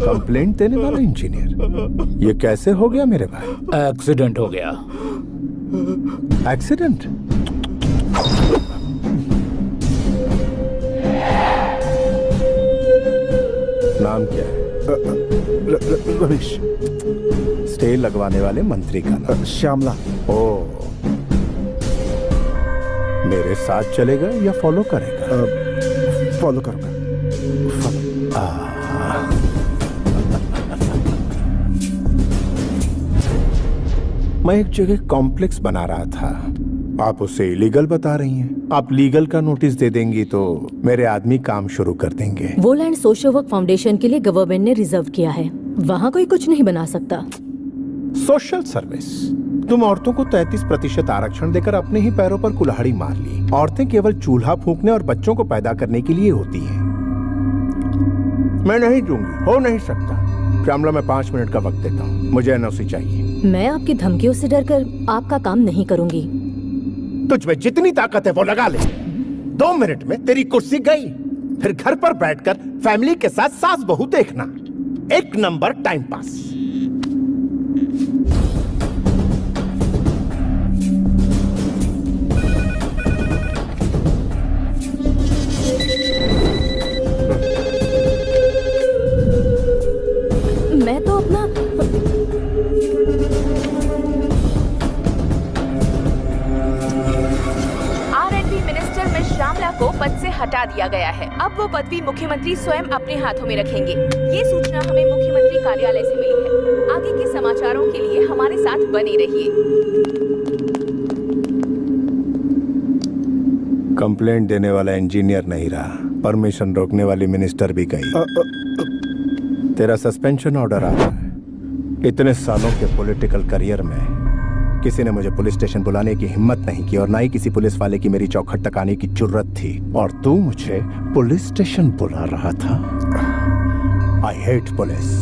Complaint देने वाला engineer, ये कैसे हो गया मेरे भाई? एक्सीडेंट हो गया। एक्सीडेंट? नाम क्या है? रमेश। स्टे लगवाने वाले मंत्री का नाम? श्यामला। ओ, मेरे साथ चलेगा या फॉलो करेगा? फॉलो करूंगा। मैं एक जगह कॉम्प्लेक्स बना रहा था, आप उसे इलीगल बता रही हैं। आप लीगल का नोटिस दे देंगी तो मेरे आदमी काम शुरू कर देंगे। वो लैंड सोशल वर्क फाउंडेशन के लिए गवर्नमेंट ने रिजर्व किया है, वहाँ कोई कुछ नहीं बना सकता। Social service? तुम औरतों को 33% आरक्षण देकर अपने ही पैरों पर कुल्हाड़ी मार ली। औरतें केवल चूल्हा फूंकने और बच्चों को पैदा करने के लिए होती हैं। मैं नहीं दूंगी, हो नहीं सकता। श्यामला, मैं 5 मिनट का वक्त देता हूँ, मुझे एनओसी चाहिए। मैं आपकी धमकियों से डरकर आपका काम नहीं करूंगी। तुझ में जितनी ताकत है वो लगा ले। 2 मिनट में तेरी कुर्सी गई। फिर घर पर बैठकर फैमिली के साथ सास बहू देखना, 1 नंबर टाइम पास। मैं तो अपना श्यामला को पद से हटा दिया गया है। अब वो पदवी मुख्यमंत्री स्वयं अपने हाथों में रखेंगे। ये सूचना हमें मुख्यमंत्री कार्यालय से मिली है। आगे के समाचारों के लिए हमारे साथ बने रहिए। कंप्लेंट देने वाला इंजीनियर नहीं रहा, परमिशन रोकने वाली मिनिस्टर भी गई। तेरा सस्पेंशन ऑर्डर आ रहा है। इतने सालों के पॉलिटिकल करियर में किसी ने मुझे पुलिस स्टेशन बुलाने की हिम्मत नहीं की और ना ही किसी पुलिस वाले की मेरी चौखट तक आने की जरूरत थी, और तू मुझे पुलिस स्टेशन बुला रहा था। I hate police.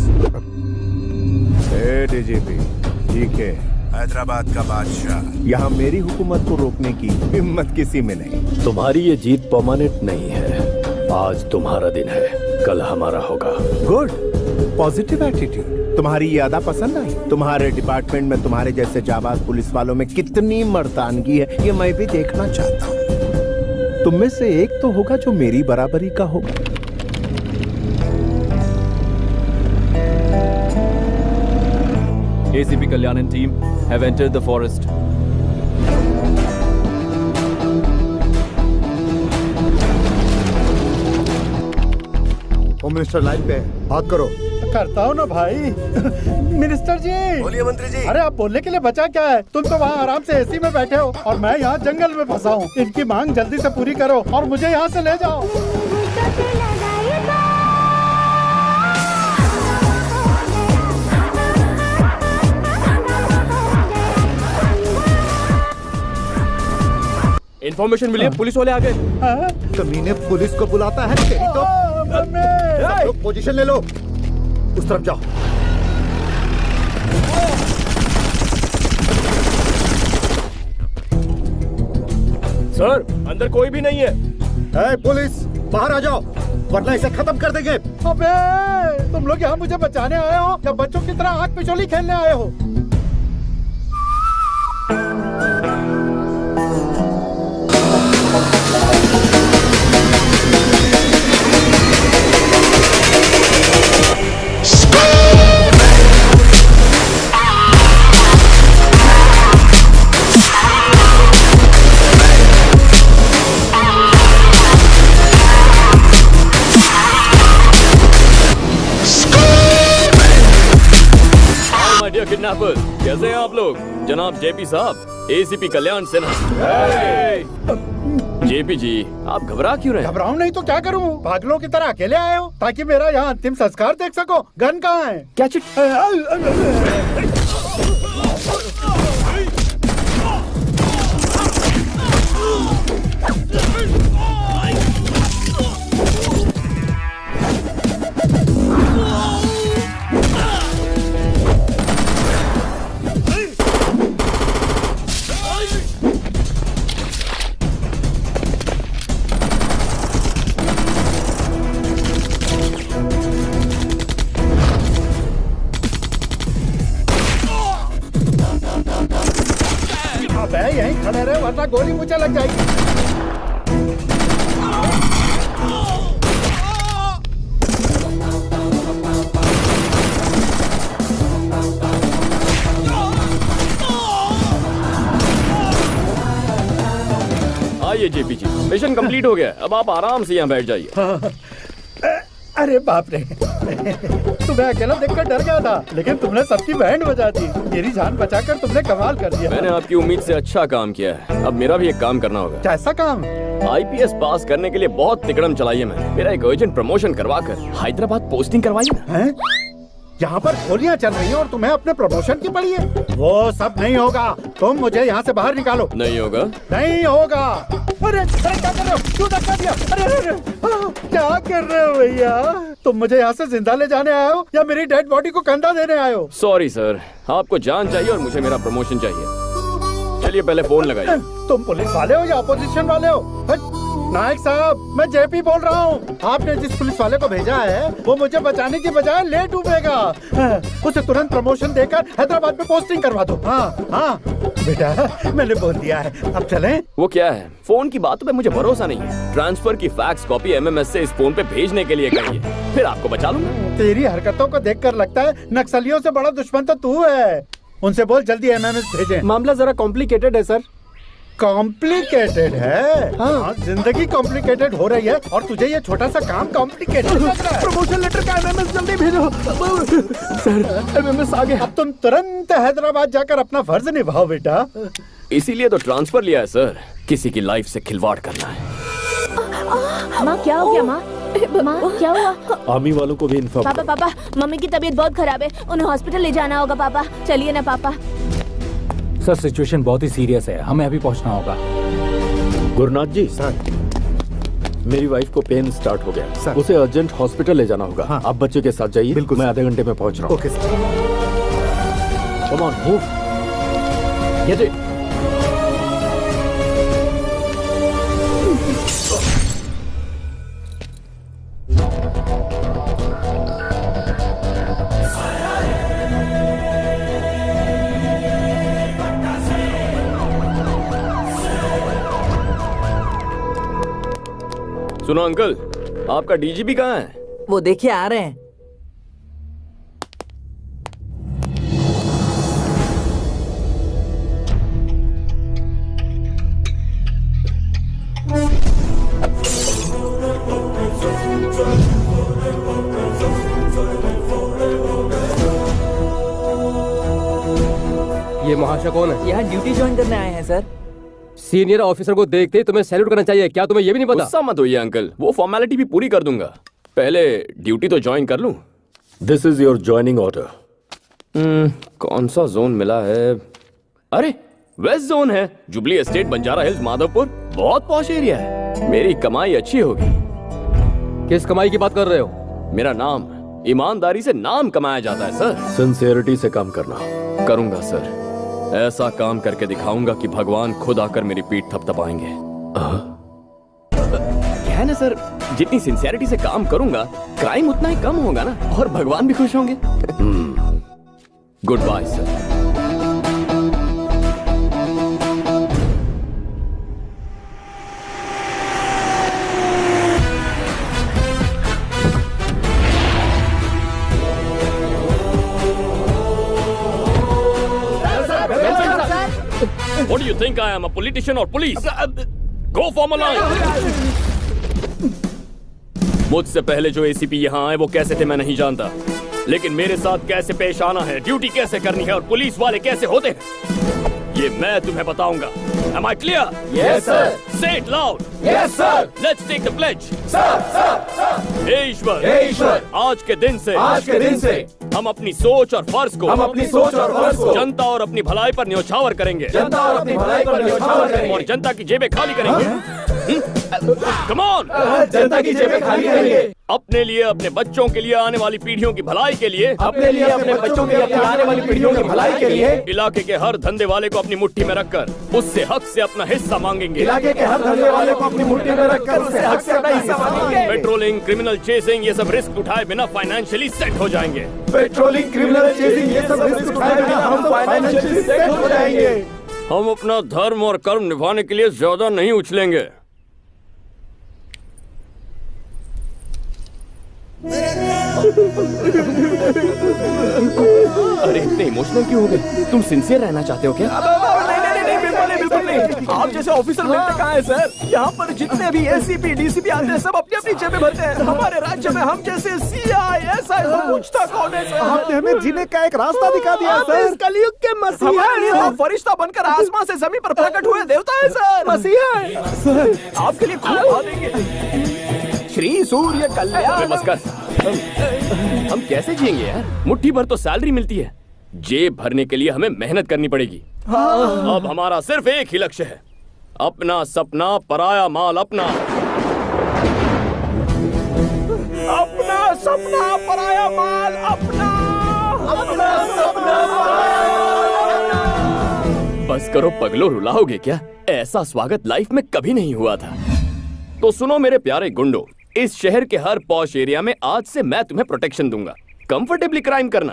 डीजीपी, ठीक है, हैदराबाद का बादशाह, यहाँ मेरी हुकूमत को रोकने की हिम्मत किसी में नहीं। तुम्हारी ये जीत परमानेंट नहीं है। आज तुम्हारा दिन है, कल हमारा होगा। Good, positive attitude. तुम्हारी ये अदा पसंद आई? तुम्हारे डिपार्टमेंट में तुम्हारे जैसे जाबाज पुलिस वालों में कितनी मर्दानगी है, ये मैं भी देखना चाहता हूँ। तुम में से एक तो होगा जो मेरी बराबरी का होगा। ACP Kalyan and team have entered the forest. Home minister line पे है, बात करो। करता हूँ ना भाई। मिनिस्टर जी। बोलिए मंत्री जी। अरे आप बोलने के लिए बचा क्या है? तुम तो वहाँ आराम से एसी में बैठे हो और मैं यहाँ जंगल में फंसा हूँ। इनकी मांग जल्दी से पूरी करो और मुझे यहाँ से ले जाओ। इन्फॉर्मेशन मिली है, पुलिस वाले आ गए। कमीने पुलिस को बुलाता है तेरी तो। सब लोग पोजीशन ले लो, उस तरफ जाओ। सर, अंदर कोई भी नहीं है। पुलिस बाहर आ जाओ, वरना इसे खत्म कर देंगे। अबे, तुम लोग यहाँ मुझे बचाने आए हो या बच्चों की तरह आग पिछोली खेलने आए हो? किडनैपर्स, कैसे हैं आप लोग? जनाब जेपी साहब, एसीपी कल्याण सिन्हा। जेपी जी, आप घबरा क्यों रहे हैं? घबराऊं नहीं तो क्या करूं? पागलों की तरह अकेले आए हो ताकि मेरा यहाँ अंतिम संस्कार देख सको। गन कहाँ है? Catch it. चाहे यहीं खड़े रहे वरना गोली मुझे लग जाएगी। आइए जेपी जी, मिशन कंप्लीट हो गया। अब आप आराम से यहाँ बैठ जाइए। अरे बाप रे, तुम्हें अकेला देखकर डर गया था, लेकिन तुमने सबकी बैंड बजा दी। मेरी जान बचाकर तुमने कमाल कर दिया। मैंने आपकी उम्मीद से अच्छा काम किया है। अब मेरा भी एक काम करना होगा। कैसा काम? आईपीएस पास करने के लिए बहुत तिकड़म चलाई है मैंने। मेरा एक अर्जेंट प्रमोशन करवा कर हैदराबाद पोस्टिंग करवाई ना। हैं? यहाँ पर गोलियां चल रही हैं और तुम्हें अपने प्रमोशन की पड़ी है। वो सब नहीं होगा, तुम मुझे यहाँ से बाहर निकालो। नहीं होगा? नहीं होगा। अरे क्या कर रहे हो? क्यों धक्का दिया? अरे क्या कर रहे हो भैया? तुम मुझे यहाँ से जिंदा ले जाने आए हो या मेरी डेड बॉडी को कंधा देने आए हो? सॉरी सर, आपको जान चाहिए और मुझे मेरा प्रमोशन चाहिए। चलिए पहले फोन लगाइए। तुम पुलिस वाले हो या अपोजिशन वाले हो? नायक साहब, मैं जेपी बोल रहा हूँ। आपने जिस पुलिस वाले को भेजा है वो मुझे बचाने की बजाय ले डूबेगा। उसे तुरंत प्रमोशन देकर हैदराबाद में पोस्टिंग करवा दो। हाँ बेटा, मैंने बोल दिया है। अब चलें? वो क्या है? फोन की बातों पे मुझे भरोसा नहीं है। ट्रांसफर की फैक्स कॉपी एमएमएस से इस फोन पे भेजने के लिए कहिए, फिर आपको बचा लूंगा। तेरी हरकतों को देखकर लगता है नक्सलियों से बड़ा दुश्मन तो तू है। उनसे बोल जल्दी एमएमएस भेजें। मामला जरा कॉम्प्लिकेटेड है सर। कॉम्प्लिकेटेड है? हाँ, जिंदगी कॉम्प्लिकेटेड हो रही है और तुझे ये छोटा सा काम कॉम्प्लिकेटेड लग रहा है। प्रमोशन लेटर का एमएमएस जल्दी भेजो। सर एमएमएस आ गया। अब तुम तुरंत हैदराबाद जाकर अपना फर्ज निभाओ बेटा। इसीलिए तो ट्रांसफर लिया है सर, किसी की लाइफ से खिलवाड़ करना है। माँ क्या हो गया? माँ क्या हुआ? आर्मी वालों को भी इन्फॉर्म। पापा, मम्मी की तबीयत बहुत खराब है, उन्हें हॉस्पिटल ले जाना होगा। पापा चलिए ना पापा। सर सिचुएशन बहुत ही सीरियस है, हमें अभी पहुंचना होगा। गुरुनाथ जी सर, मेरी वाइफ को पेन स्टार्ट हो गया सर, उसे अर्जेंट हॉस्पिटल ले जाना होगा। हाँ। आप बच्चे के साथ जाइए। बिल्कुल, मैं आधे घंटे में पहुंच रहा हूँ। Okay sir. Come on move, get it. सुनो अंकल, आपका डीजीपी कहाँ है? वो देखिए आ रहे हैं। ये महाशय कौन है? यहाँ ड्यूटी ज्वाइन करने आए हैं सर। सीनियर ऑफिसर को देखते ही तुम्हें सैल्यूट करना चाहिए, क्या तुम्हें ये भी नहीं पता? गुस्सा मत होइए अंकल, वो फॉर्मेलिटी भी पूरी कर दूंगा। पहले ड्यूटी तो ज्वाइन कर लूं। This is your joining order. कौन सा जोन मिला है? अरे वेस्ट जोन है, जुबली एस्टेट, बंजारा हिल्स, माधवपुर। बहुत पॉश एरिया है, मेरी कमाई अच्छी होगी। किस कमाई की बात कर रहे हो? मेरा नाम, ईमानदारी से नाम कमाया जाता है सर। सिंसियरिटी से काम करना। करूंगा सर, ऐसा काम करके दिखाऊंगा कि भगवान खुद आकर मेरी पीठ थपथपाएंगे। क्या है ना सर, जितनी सिंसियरिटी से काम करूंगा क्राइम उतना ही कम होगा ना, और भगवान भी खुश होंगे। Good bye sir. What do you think I am, a politician or police? Go form a line. मुझसे पहले जो एसीपी यहाँ आए वो कैसे थे मैं नहीं जानता, लेकिन मेरे साथ कैसे पेश आना है, ड्यूटी कैसे करनी है और पुलिस वाले कैसे होते हैं, ये मैं तुम्हें बताऊंगा। Am I clear? Yes, sir. Say it loud. Yes, sir. Let's take the pledge. Sir. हे ईश्वर, हे ईश्वर, आज के दिन से हम अपनी सोच और फर्ज को जनता और अपनी भलाई पर न्योछावर करेंगे। और जनता की जेबें खाली करेंगे। Come on! जनता की जेबें खाली करेंगे। अपने लिए, अपने बच्चों के लिए, आने वाली पीढ़ियों की भलाई के लिए, अपने लिए, अपने बच्चों के लिए, आने वाली पीढ़ियों की भलाई के लिए इलाके के हर धंधे वाले को अपनी मुट्ठी में रखकर उससे हक से अपना हिस्सा मांगेंगे। इलाके के हर धंधे वाले को अपनी मुट्ठी में रखकर उससे हक से अपना हिस्सा मांगेंगे। पेट्रोलिंग, क्रिमिनल चेसिंग, ये सब रिस्क उठाए बिना फाइनेंशियली सेट हो जाएंगे। पेट्रोलिंग, क्रिमिनल चेसिंग, ये सब रिस्क उठाए बिना हम फाइनेंशियली सेट हो जाएंगे। हम अपना धर्म और कर्म निभाने के लिए ज्यादा नहीं उछलेंगे। अरे इतने इमोशनल क्यों हो गए? तुम सिंसियर रहना चाहते हो क्या? नहीं, बिल्कुल नहीं। आप जैसे ऑफिसर मिलते कहाँ हैं सर? यहाँ पर जितने भी एसीपी डीसीपी आते हैं सब अपनी अपनी जेबें भरते हैं। हमारे राज्य में हम जैसे सीआई एसआई को पूछता कौन है सर? आपने हमें जीने का एक रास्ता दिखा दिया सर। इस कलयुग के मसीहा हमारे लिए आप फरिश्ता बनकर आसमान से जमीन पर प्रकट हुए देवता है सर। मसीहा है सर, आपके लिए खूब बहा देंगे। श्री सूर्य कल्याण। बस कर। हम कैसे जिएंगे यार? मुट्ठी भर तो सैलरी मिलती है। जेब भरने के लिए हमें मेहनत करनी पड़ेगी। अब हमारा सिर्फ एक ही लक्ष्य है, अपना सपना पराया माल अपना। अपना सपना पराया माल अपना। अपना सपना बस करो पगलो, रुलाओगे क्या? ऐसा स्वागत लाइफ में कभी नहीं हुआ था। तो सुनो मेरे प्यारे गुंडो, इस शहर के हर पॉश एरिया में आज से मैं तुम्हें प्रोटेक्शन दूंगा। कंफर्टेबली क्राइम करना,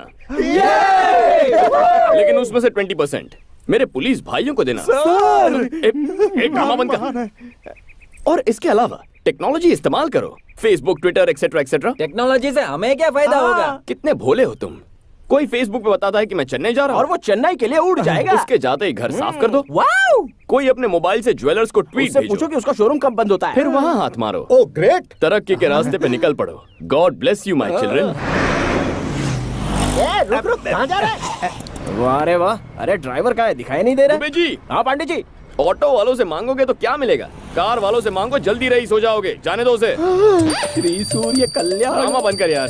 लेकिन उसमें से 20% मेरे पुलिस भाइयों को देना। एक ड्रामा बंद कर। और इसके अलावा टेक्नोलॉजी इस्तेमाल करो, Facebook Twitter etcetera etcetera. Technology से हमें क्या फायदा होगा? कितने भोले हो तुम। कोई फेसबुक पे बताता है कि मैं चेन्नई जा रहा हूँ और वो चेन्नई के लिए उड़ जाएगा। उसके जाते ही घर साफ कर दो। वाओ! कोई अपने मोबाइल से ज्वेलर्स को ट्वीट उससे भेजो, पूछो कि उसका शोरूम कब बंद होता है। फिर वहाँ हाथ मारो। ओ ग्रेट। तरक्की के रास्ते पे निकल पड़ो। God bless you my children. रुक कहाँ जा रहा है? वाह रे वाह! अरे ड्राइवर का है, दिखाई नहीं दे रहा। दुबे जी, हाँ पांडे जी। ऑटो वालों से मांगोगे तो क्या मिलेगा? कार वालों से मांगो, जल्दी रईस हो जाओगे। जाने दो उसे। श्री सूर्य कल्याण। ड्रामा बंद कर यार।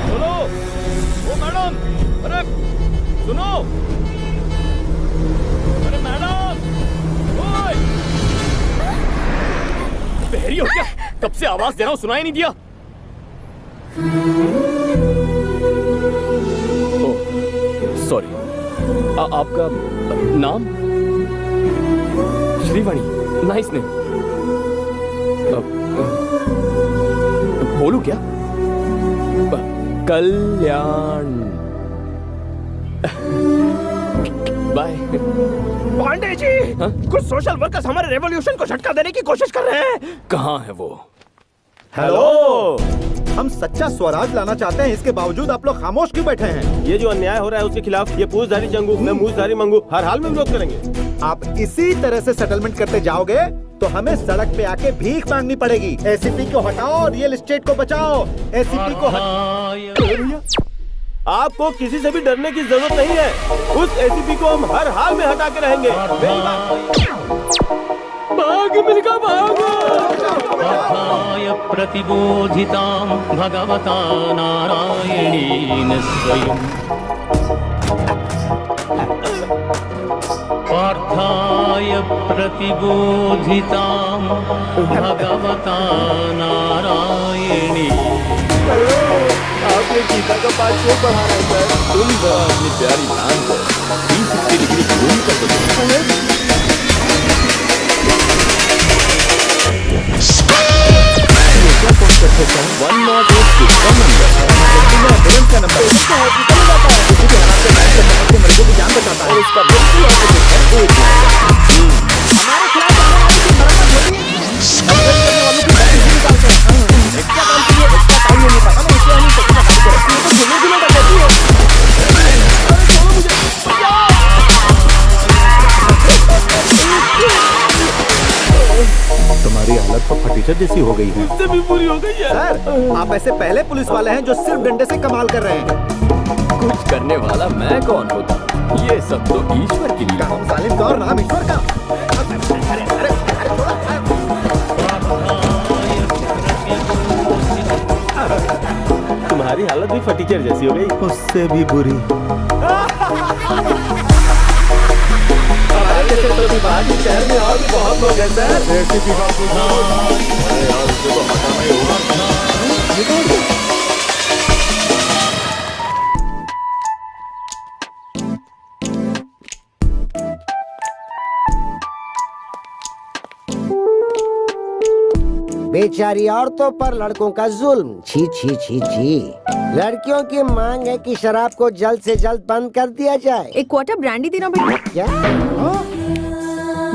बोलो, ओ मैडम, अरे सुनो, अरे मैडम, ओए, बहरी हो क्या? कब से आवाज दे रहा हूँ, सुनाई नहीं दिया? सॉरी, आपका नाम? Shrivani, nice name. बोलू क्या? कल्याण। बाय। पांडे जी, कुछ सोशल वर्कर्स हमारे रेवोल्यूशन को झटका देने की कोशिश कर रहे हैं। कहाँ है वो? हेलो, हम सच्चा स्वराज लाना चाहते हैं, इसके बावजूद आप लोग खामोश क्यों बैठे हैं? ये जो अन्याय हो रहा है उसके खिलाफ ये पूछधारी जंगू, मैं मूछधारी मंगू हर हाल में विरोध करेंगे। आप इसी तरह से सेटलमेंट करते जाओगे तो हमें सड़क पे आके भीख मांगनी पड़ेगी। एसीपी को हटाओ, रियल एस्टेट को बचाओ। एसीपी को आपको किसी से भी डरने की जरूरत नहीं है। उस एसीपी को हम हर हाल में हटा के रहेंगे। भाग मिलका भाग। प्रतिबोधितां भगवता नारायणेन स्वयं पार्थाय प्रतिबोधितां भगवता नारायणेन। आपने गीता का पाठ क्यों पढ़ा रहे हैं सर? तुम जरा अपनी प्यारी बहन को 360 डिग्री घूम कर दो। वन नॉट एट सिक्स का नंबर मरीजों की जान बचाता है। इसका बिल्कुल ऑपोजिट है। हमारे खिलाफ जाने वालों की मरम्मत होती है। वालों की बैटरी नहीं निकालते हैं। एक्स्ट्रा काम के लिए एक्स्ट्रा टाइम नहीं पाता ना, इसलिए हम एक्स्ट्रा गाड़ी को रखते हैं तो धुले कर देती है। अरे छोड़ो मुझे। तुम्हारी हालत तो फटीचर जैसी हो गई है। उससे भी पूरी हो गई है। सर, आप ऐसे पहले पुलिस वाले हैं जो सिर्फ डंडे से कमाल कर रहे हैं। कुछ करने वाला मैं कौन होता? ये सब तो ईश्वर की लीला। काम सालिम का और नाम ईश्वर का। तुम्हारी हालत भी फटीचर जैसी हो गई। उससे भी बुरी। शहर में और भी बहुत लोग हैं सर। बेचारी औरतों पर लड़कों का जुल्म, छी छी छी छी। लड़कियों की मांग है कि शराब को जल्द से जल्द बंद कर दिया जाए। एक क्वार्टर ब्रांडी देना बेटा। क्या?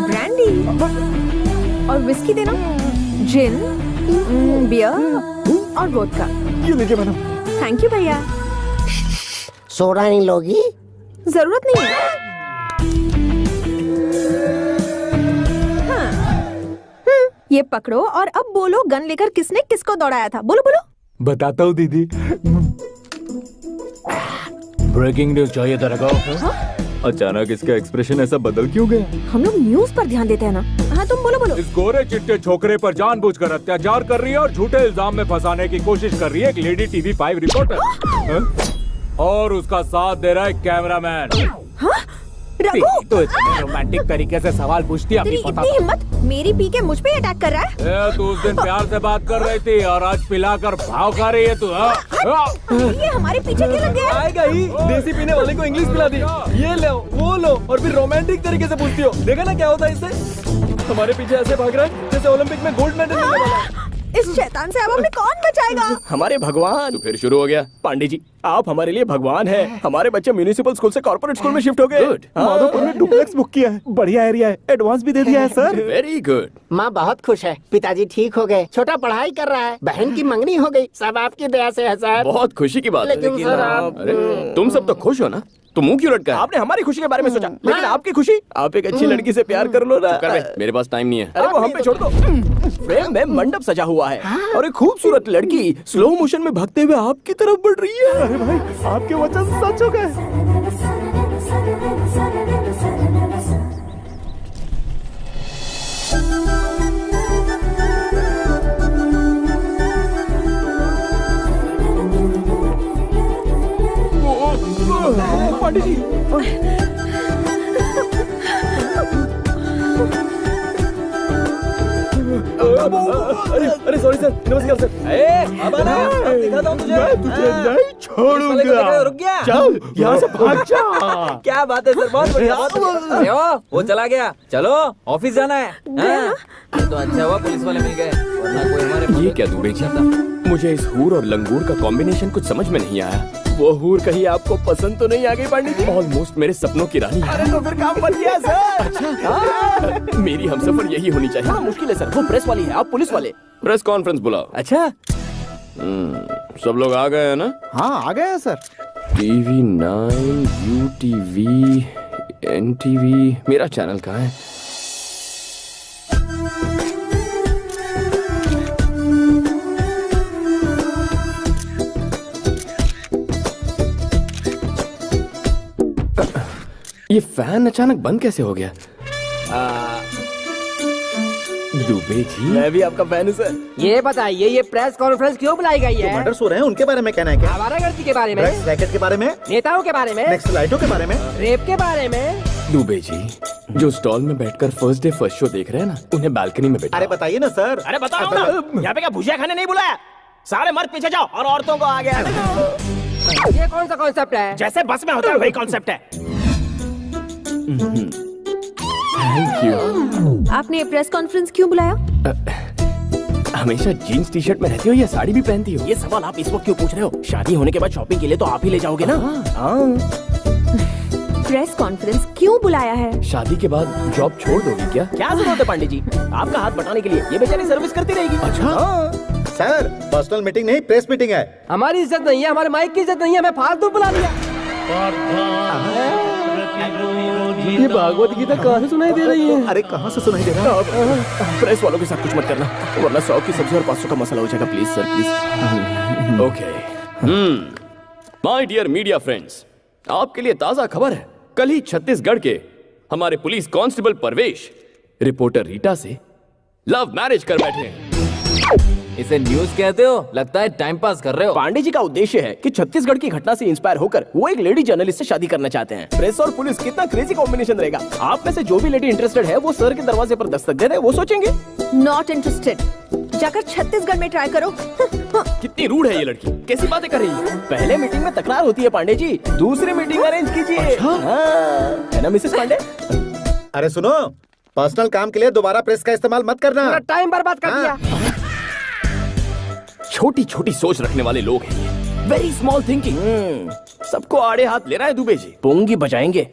ब्रांडी और विस्की देना, जिन, बियर और वोडका। ये लीजिए मैडम। थैंक यू भैया। सोडा नहीं लोगी? जरूरत नहीं है। ये पकड़ो और अब बोलो गन लेकर किसने किसको दौड़ाया था। बोलो बोलो। बताता हूँ दीदी। ब्रेकिंग न्यूज चाहिए था रखो। अचानक इसका एक्सप्रेशन ऐसा बदल क्यों गया? हम लोग न्यूज पर ध्यान देते हैं ना। हाँ तुम बोलो बोलो। इस गोरे चिट्टे छोकरे पर जानबूझकर अत्याचार कर रही है और झूठे इल्जाम में फंसाने की कोशिश कर रही है एक लेडी टीवी 5 रिपोर्टर। और उसका साथ दे रहा है कैमरामैन। रघु, तो इतने रोमांटिक तरीके से सवाल पूछती है, तेरी इतनी हिम्मत, मेरी पी के मुझ पे अटैक कर रहा है। तू उस दिन प्यार से बात कर रही थी और आज पिलाकर भाव खा रही है तू। ये हमारे पीछे क्यों लग गया? आएगा ही, देसी पीने वाले को इंग्लिश पिला दी। ये लो वो लो और फिर रोमांटिक तरीके से पूछती हो। देखा ना क्या होता है इससे? हमारे पीछे ऐसे भाग रहा है जैसे ओलंपिक में गोल्ड मेडल मिलने वाला है। इस शैतान से अब हमें कौन बचाएगा? हमारे भगवान। तो फिर शुरू हो गया। पांडे जी, आप हमारे लिए भगवान हैं। हमारे बच्चे म्युनिसिपल स्कूल से कॉर्पोरेट स्कूल में शिफ्ट हो गए। माधोपुर में डुप्लेक्स बुक किया है, बढ़िया एरिया है, एडवांस भी दे दिया है सर। Very good. माँ बहुत खुश है, पिताजी ठीक हो गए, छोटा पढ़ाई कर रहा है, बहन की मंगनी हो गई, सब आपकी दया से है सर। बहुत खुशी की बात है। लेकिन सर आप अरे तुम सब तो खुश हो ना, तो मुंह क्यों लटका है? आपने हमारी खुशी के बारे में सोचा, लेकिन आपकी खुशी? आप एक अच्छी लड़की से प्यार कर लो ना। कर बे, मेरे पास टाइम नहीं है। अरे वो हम पे छोड़ दो। फ्रेम में मंडप सजा हुआ है और एक खूबसूरत लड़की स्लो मोशन में भागते हुए आपकी तरफ बढ़ रही है। अरे भाई, आपके वचन सच हो गए। पांडे जी, अरे सॉरी सर, नमस्कार सर। अब आना, अब दिखाता हूँ तुझे। तुझे नहीं छोड़ूंगा। रुक गया। चल यहाँ से भाग जा। क्या बात है सर, बहुत बढ़िया। अरे वो चला गया। चलो ऑफिस जाना है। तो अच्छा हुआ पुलिस वाले मिल गए, वरना कोई हमारे। ये क्या दुबे जी? मुझे इस हूर और लंगूर का कॉम्बिनेशन कुछ समझ में नहीं आया। वो हूर कहीं आपको पसंद तो नहीं आ गई पांडे जी? ऑलमोस्ट मेरे सपनों की रानी है। अरे तो फिर काम बन गया सर। अच्छा, मेरी हमसफर यही होनी चाहिए। हाँ, मुश्किल है सर, वो प्रेस वाली है, आप पुलिस वाले। प्रेस कॉन्फ्रेंस बुलाओ। अच्छा, सब लोग आ गए हैं ना? हाँ आ गए हैं सर। TV 9, UTV, NTV, मेरा चैनल कहाँ है? ये फैन अचानक बंद कैसे हो गया? दुबे जी, मैं भी आपका फैन हूँ सर। ये बताइए ये प्रेस कॉन्फ्रेंस क्यों बुलाई गई है? मर्डर हो रहे हैं, उनके बारे में कहना है क्या? आवारागर्दी के बारे में, ड्रग्स रैकेट के बारे में, नेताओं के बारे में, नेक्स्ट लाइटों के बारे में, रेप के बारे में। दुबे जी, जो स्टॉल में बैठकर फर्स्ट डे फर्स्ट शो देख रहे हैं ना, उन्हें बालकनी में बैठा। अरे बताइए ना सर। अरे बताओ ना, यहाँ पे क्या भुजिया खाने नहीं बुलाया? सारे मर्द पीछे जाओ और औरतों को आगे आने दो। ये कौन सा कॉन्सेप्ट है? जैसे बस में होता है वही कॉन्सेप्ट है। Thank you. आपने प्रेस कॉन्फ्रेंस क्यों बुलाया? हमेशा जीन्स टी शर्ट में रहती हो या साड़ी भी पहनती हो? ये सवाल आप इस वक्त क्यों पूछ रहे हो? शादी होने के बाद शॉपिंग के लिए तो आप ही ले जाओगे ना। प्रेस कॉन्फ्रेंस क्यों बुलाया है? शादी के बाद जॉब छोड़ दोगी क्या? क्या जरूरत है पांडे जी आपका हाथ बटाने के लिए? ये बेचारी सर्विस करती रहेगी। अच्छा सर, पर्सनल मीटिंग नहीं, प्रेस मीटिंग है। हमारी इज्जत नहीं है, हमारे माइक की इज्जत नहीं है, हमें फालतू बुला लिया। ये भागवत गीता कहाँ से सुनाई दे रही है? अरे कहाँ से सुनाई दे रहा है? प्रेस वालों के साथ कुछ मत करना, वरना 100 की सब्जी और 500 का मसाला हो जाएगा। Please sir, please. Okay. My dear media friends, आपके लिए ताजा खबर है। कल ही छत्तीसगढ़ के हमारे पुलिस कांस्टेबल परवेश रिपोर्टर रीटा से लव मैरिज कर बैठे हैं। इसे न्यूज कहते हो? लगता है टाइम पास कर रहे हो। पांडे जी का उद्देश्य है कि छत्तीसगढ़ की घटना से इंस्पायर होकर वो एक लेडी जर्नलिस्ट से शादी करना चाहते हैं। प्रेस और पुलिस, कितना क्रेजी कॉम्बिनेशन रहेगा। आप में से जो भी लेडी इंटरेस्टेड है वो सर के दरवाजे पर दस्तक दे दे, वो सोचेंगे। Not interested. जाकर छत्तीसगढ़ में ट्राई करो। कितनी रूड है ये लड़की, कैसी बातें कर रही है? पहले मीटिंग में तकरार होती है पांडे जी, दूसरी मीटिंग अरेंज कीजिए। है ना मिसेस पांडे? अरे सुनो, पर्सनल काम के लिए दोबारा प्रेस का इस्तेमाल मत करना। टाइम बर्बाद कर दिया। छोटी छोटी सोच रखने वाले लोग हैं ये, वेरी स्मॉल थिंकिंग। सबको आड़े हाथ ले रहा है दुबे जी, पोंगी बजाएंगे।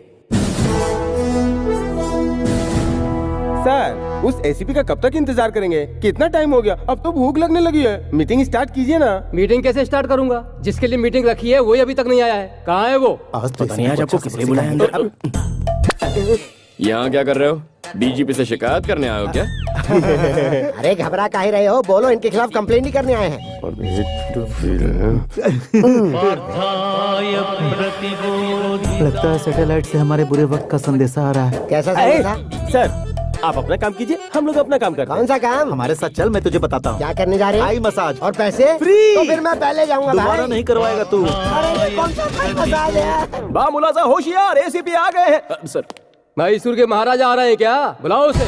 सर, उस एसीपी का कब तक इंतजार करेंगे? कितना टाइम हो गया? अब तो भूख लगने लगी है। मीटिंग स्टार्ट कीजिए ना। मीटिंग कैसे स्टार्ट करूंगा? जिसके लिए मीटिंग रखी है वही अभी तक नहीं आया है। कहाँ है वो? पता नहीं आज आपको किसने बुलाया अंदर। यहाँ क्या कर रहे हो? डीजीपी से शिकायत करने आए हो क्या? अरे घबरा काहे रहे हो? बोलो, इनके खिलाफ कंप्लेंट ही करने आए हैं। पार्थाय प्रतिबोधि लगता है सैटेलाइट से हमारे बुरे वक्त का संदेशा आ रहा है। कैसा संदेशा? सर, आप अपना काम कीजिए, हम लोग अपना काम करते हैं। कौन सा काम? हमारे साथ चल, मैं तुझे बताता हूँ। क्या करने जा रहे हैं? आई मसाज और पैसे फ्री। तो फिर मैं पहले जाऊंगा दोबारा भाई। नहीं करवाएगा तू। अरे ये कौन सा थाई मसाज है? बा मुलाजा होशियार, एसीपी आ गए हैं। सर, मैसूर के महाराजा आ रहे हैं क्या? बुलाओ उसे।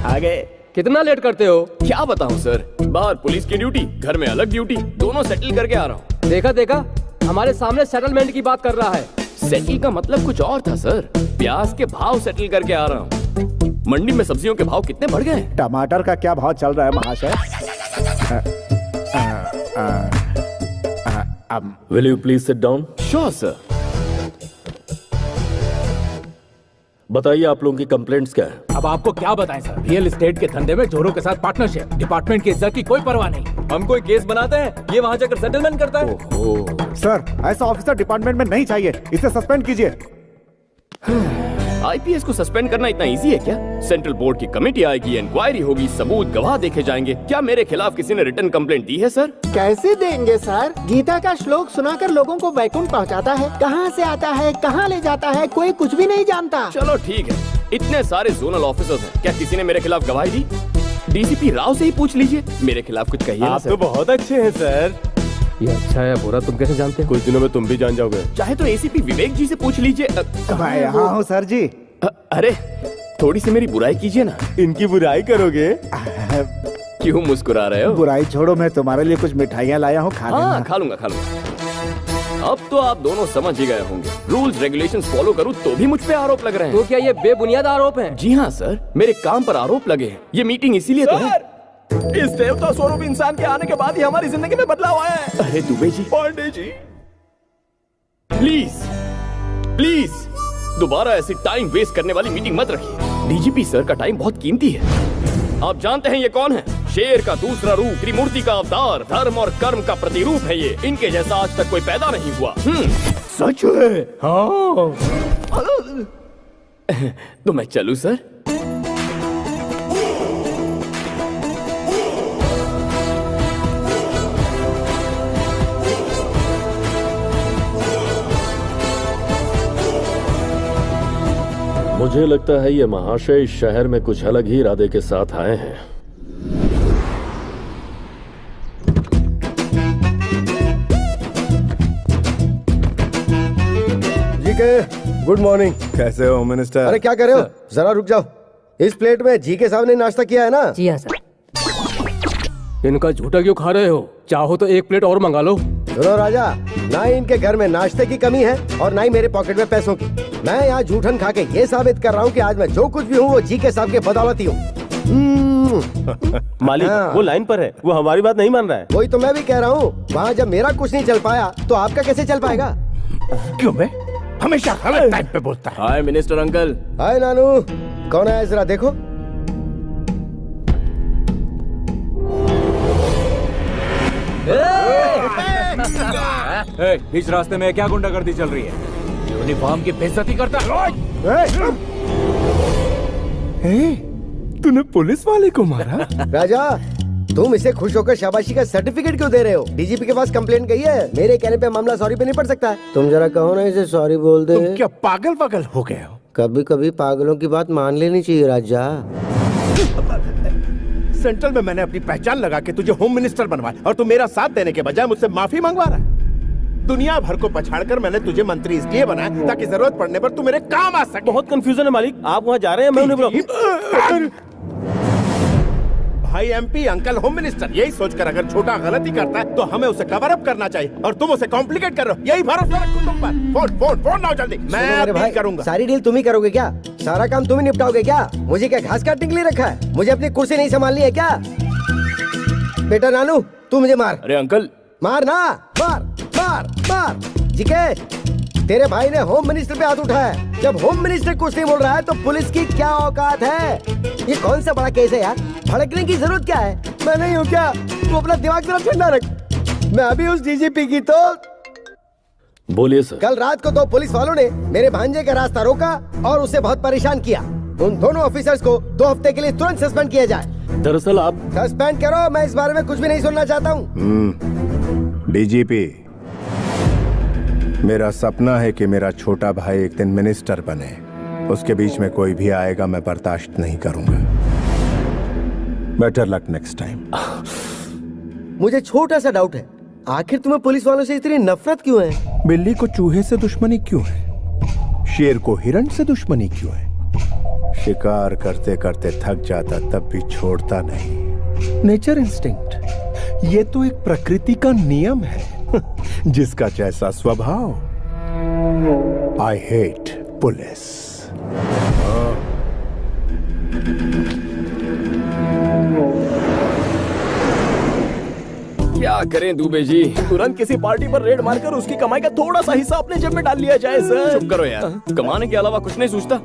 आ गए। कितना लेट करते हो? क्या बताऊं सर, बाहर पुलिस की ड्यूटी, घर में अलग ड्यूटी, दोनों सेटल करके आ रहा हूँ। देखा देखा, हमारे सामने सेटलमेंट की बात कर रहा है। सेटल का मतलब कुछ और था सर, प्याज के भाव सेटल करके आ रहा हूँ। मंडी में सब्जियों के भाव कितने बढ़ गए? टमाटर का क्या भाव चल रहा है महाशय? Will you please sit down? Sure sir. बताइए आप लोगों की कंप्लेंट्स क्या है? अब आपको क्या बताएं सर, रियल एस्टेट के धंधे में जोरों के साथ पार्टनरशिप, डिपार्टमेंट की इज्जत की कोई परवाह नहीं। हम कोई केस बनाते हैं, ये वहाँ जाकर सेटलमेंट करता है। सर, ऐसा ऑफिसर डिपार्टमेंट में नहीं चाहिए, इसे सस्पेंड कीजिए। आईपीएस को सस्पेंड करना इतना इजी है क्या? सेंट्रल बोर्ड की कमेटी आएगी, इंक्वायरी होगी, सबूत गवाह देखे जाएंगे। क्या मेरे खिलाफ किसी ने रिटर्न कंप्लेंट दी है सर? कैसे देंगे सर? गीता का श्लोक सुनाकर लोगों को वैकुंठ पहुंचाता है, कहां से आता है कहां ले जाता है कोई कुछ भी नहीं जानता। चलो ठीक है, इतने सारे जोनल ऑफिसर्स हैं, क्या किसी ने मेरे खिलाफ गवाही दी? डीसीपी राव से ही पूछ लीजिए, मेरे खिलाफ कुछ कहिए ना सर। बहुत अच्छे हैं सर। ये अच्छा है बुरा तुम कैसे जानते हो? कुछ दिनों में तुम भी जान जाओगे। चाहे तो एसीपी विवेक जी से पूछ लीजिए। मैं यहाँ हूँ सर जी। अरे थोड़ी सी मेरी बुराई कीजिए ना। इनकी बुराई करोगे? क्यों मुस्कुरा रहे हो? बुराई छोड़ो, मैं तुम्हारे लिए कुछ मिठाइयाँ लाया हूँ, खा हाँ लेना। खा लूंगा। अब तो आप दोनों समझ ही गए होंगे, रूल्स रेगुलेशंस फॉलो करूं तो भी मुझ पे आरोप लग रहे हैं। तो क्या ये बेबुनियाद आरोप है? जी हाँ सर, मेरे काम पर आरोप लगे हैं। ये मीटिंग इसीलिए तो है। इस देवता स्वरूप इंसान के आने के बाद ही हमारी जिंदगी में बदलाव आया है। अरे दुबे जी, पांडे जी, प्लीज प्लीज दोबारा ऐसी टाइम वेस्ट करने वाली मीटिंग मत रखिए। डीजीपी सर का टाइम बहुत कीमती है। आप जानते हैं ये कौन है? शेर का दूसरा रूप, त्रिमूर्ति का अवतार, धर्म और कर्म का प्रतिरूप है ये। इनके जैसा आज तक कोई पैदा नहीं हुआ। सच है? हाँ। तो मैं चलूं सर? मुझे लगता है ये महाशय इस शहर में कुछ अलग ही इरादे के साथ आए हैं। जी के गुड मॉर्निंग। कैसे हो मिनिस्टर? अरे क्या कर रहे हो? जरा रुक जाओ। इस प्लेट में जी के साहब ने नाश्ता किया है ना? जी हाँ सर। इनका झूठा क्यों खा रहे हो? चाहो तो एक प्लेट और मंगा लो। सुनो राजा, ना ही इनके घर में नाश्ते की कमी है और ना ही मेरे पॉकेट में पैसों की। मैं यहाँ झूठन खा के ये साबित कर रहा हूँ कि आज मैं जो कुछ भी हूँ वो जी के साहब के बदौलत ही हूँ। मालिक वो लाइन पर है, वो हमारी बात नहीं मान रहा है। वही तो मैं भी कह रहा हूँ, वहाँ जब मेरा कुछ नहीं चल पाया तो आपका कैसे चल पाएगा? क्यों मैं हमेशा गलत टाइम पे बोलता है? हाय मिनिस्टर अंकल। हाय नानू, कौन है जरा देखो। बीच रास्ते में क्या गुंडागर्दी चल रही है? यूनिफॉर्म की बेइज्जती करता है। तूने पुलिस वाले को मारा? राजा, तुम इसे खुश होकर शाबाशी का सर्टिफिकेट क्यों दे रहे हो? डीजीपी के पास कंप्लेंट गई है, मेरे कहने पे मामला सॉरी पे नहीं पड़ सकता। तुम जरा कहो ना इसे सॉरी बोल दे। तुम क्या पागल पागल हो गए हो? कभी कभी पागलों की बात मान लेनी चाहिए राजा। सेंट्रल में मैंने अपनी पहचान लगा के तुझे होम मिनिस्टर बनवाया और तू मेरा साथ देने के बजाय मुझसे माफी मंगवा रहा है। दुनिया भर को पछाड़कर मैंने तुझे मंत्री इसलिए बनाया ताकि जरूरत पड़ने पर तू मेरे काम आ सके। बहुत कंफ्यूजन है मालिक, आप वहाँ जा रहे हैं, मैं उन्हें बुलाऊं। भाई एमपी, अंकल होम मिनिस्टर, यही सोचकर अगर छोटा गलती करता है तो हमें उसे कवर अप करना चाहिए, और तुम उसे कॉम्प्लिकेट कर रहे हो। यही भरोसा रखो तुम पर। फोन फोन फोन लाओ जल्दी, मैं डील करूंगा। सारी डील तुम ही करोगे क्या? सारा काम तुम ही निपटाओगे क्या? मुझे क्या घास काटने के लिए रखा है? मुझे अपनी कुर्सी नहीं संभालनी है क्या? बेटा नानू, तू मुझे मार। अरे अंकल, मार ना, मार मार मार। जीके, तेरे भाई ने होम मिनिस्टर पे हाथ उठाया है। जब होम मिनिस्टर कुछ नहीं बोल रहा है तो पुलिस की क्या औकात है? ये कौन सा बड़ा केस है यार? भड़कने की जरूरत क्या है? मैं नहीं हूँ क्या? तू अपना दिमाग जरा ठंडा रख। मैं अभी उस डीजीपी की तो बोलिए सर। कल रात को 2 पुलिस वालों ने मेरे भांजे का रास्ता रोका और उसे बहुत परेशान किया। उन दोनों ऑफिसर्स को 2 हफ्ते के लिए तुरंत सस्पेंड किया जाए। दरअसल आप सस्पेंड करो, मैं इस बारे में कुछ भी नहीं सुनना चाहता हूँ। डीजीपी, मेरा सपना है कि मेरा छोटा भाई एक दिन मिनिस्टर बने। उसके बीच में कोई भी आएगा मैं बर्दाश्त नहीं करूंगा। Better luck next time. मुझे छोटा सा डाउट है, आखिर तुम्हें पुलिस वालों से इतनी नफरत क्यों है? बिल्ली को चूहे से दुश्मनी क्यों है? शेर को हिरण से दुश्मनी क्यों है? शिकार करते करते थक जाता तब भी छोड़ता नहीं। नेचर इंस्टिंक्ट, ये तो एक प्रकृति का नियम है। जिसका जैसा स्वभाव। I hate police. क्या करें दुबे जी, तुरंत किसी पार्टी पर रेड मारकर उसकी कमाई का थोड़ा सा हिस्सा अपने जेब में डाल लिया जाए सर। चुप करो यार, कमाने के अलावा कुछ नहीं सोचता।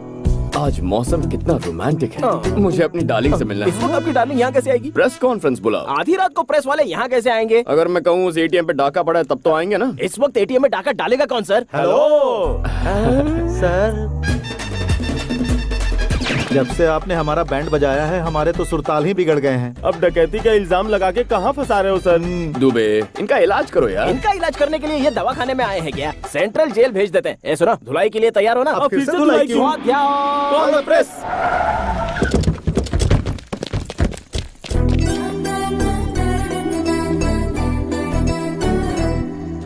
आज मौसम कितना रोमांटिक है। मुझे अपनी डार्लिंग से मिलना इस वक्त आपकी डार्लिंग यहाँ कैसे आएगी? प्रेस कॉन्फ्रेंस बुला। आधी रात को प्रेस वाले यहाँ कैसे आएंगे? अगर मैं कहूँ उस एटीएम पे डाका पड़ा है तब तो आएंगे ना। इस वक्त एटीएम में डाका डालेगा कौन सर? हेलो सर, जब से आपने हमारा बैंड बजाया है हमारे तो सुरताल ही बिगड़ गए हैं। अब डकैती का इल्जाम लगा के कहाँ फंसा रहे हो सर? दुबे, इनका इलाज करो यार। इनका इलाज करने के लिए ये दवाखाने में आए हैं क्या? सेंट्रल जेल भेज देते हैं। ए सुना, धुलाई के लिए तैयार हो ना? अब फिर से धुलाई क्यों? Call the press.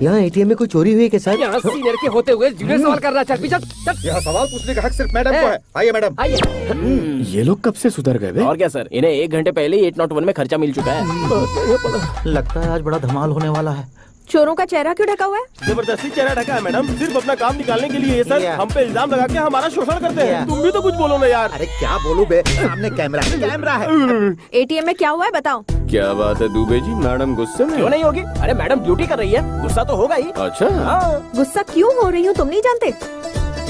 यहाँ एटीएम में कोई चोरी हुई है क्या सर? यहाँ सीनियर के होते हुए जूनियर सवाल कर रहा है। चल पीछे चल। यहाँ सवाल पूछने का हक सिर्फ मैडम को है। आइए मैडम। आइए। ये लोग कब से सुधर गए बे? और क्या सर, इन्हें 1 घंटे पहले ही 801 में खर्चा मिल चुका है। लगता है आज बड़ा धमाल होने वाला है। चोरों का चेहरा क्यों ढका हुआ है? जबरदस्ती चेहरा ढका है मैडम, सिर्फ अपना काम निकालने के लिए। ये सर हम पे इल्जाम लगा के हमारा शोषण करते हैं। तुम भी तो कुछ बोलो ना यार। अरे क्या बोलूं बे, सामने कैमरा है। एटीएम में क्या हुआ है बताओ। क्या बात है दुबे जी, मैडम गुस्से में? क्यों नहीं होगी? अरे मैडम ड्यूटी कर रही है, गुस्सा तो होगा ही। अच्छा हाँ। गुस्सा क्यों हो रही हूँ तुम नहीं जानते?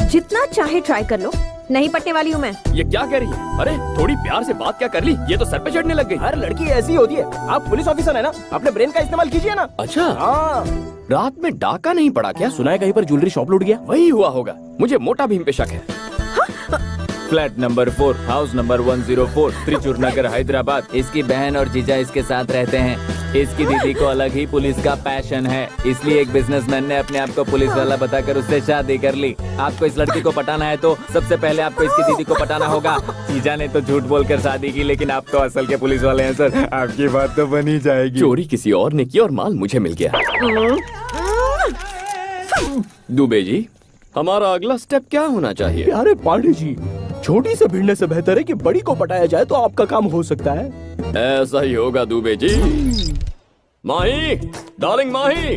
जितना चाहे ट्राई कर लो, नहीं पटने वाली हूँ मैं। ये क्या कह रही है? अरे थोड़ी प्यार से बात क्या कर ली, ये तो सर पे चढ़ने लग गई। हर लड़की ऐसी होती है। आप पुलिस ऑफिसर है ना, अपने ब्रेन का इस्तेमाल कीजिए ना। अच्छा, हाँ। रात में डाका नहीं पड़ा क्या? सुना है कहीं पर ज्वेलरी शॉप लूट गया। वही हुआ होगा, मुझे मोटा भीम पे शक है। Flat number 4, house number 104, Trichur Nagar, Hyderabad. इसकी बहन और जीजा इसके साथ रहते हैं। इसकी दीदी को अलग ही पुलिस का पैशन है, इसलिए एक बिजनेसमैन ने अपने आप को पुलिस वाला बताकर उससे शादी कर ली। आपको इस लड़की को पटाना है तो सबसे पहले आपको इसकी दीदी को पटाना होगा। जीजा ने तो झूठ बोलकर शादी की, लेकिन आप तो असल के पुलिस वाले हैं सर, आपकी बात तो बनी जाएगी। चोरी किसी और ने की और माल मुझे मिल गया। दुबे जी, हमारा अगला स्टेप क्या होना चाहिए? अरे पांडे जी, छोटी से भिड़ने से बेहतर है कि बड़ी को पटाया जाए तो आपका काम हो सकता है। ऐसा ही होगा दुबे जी। माही, डार्लिंग माही,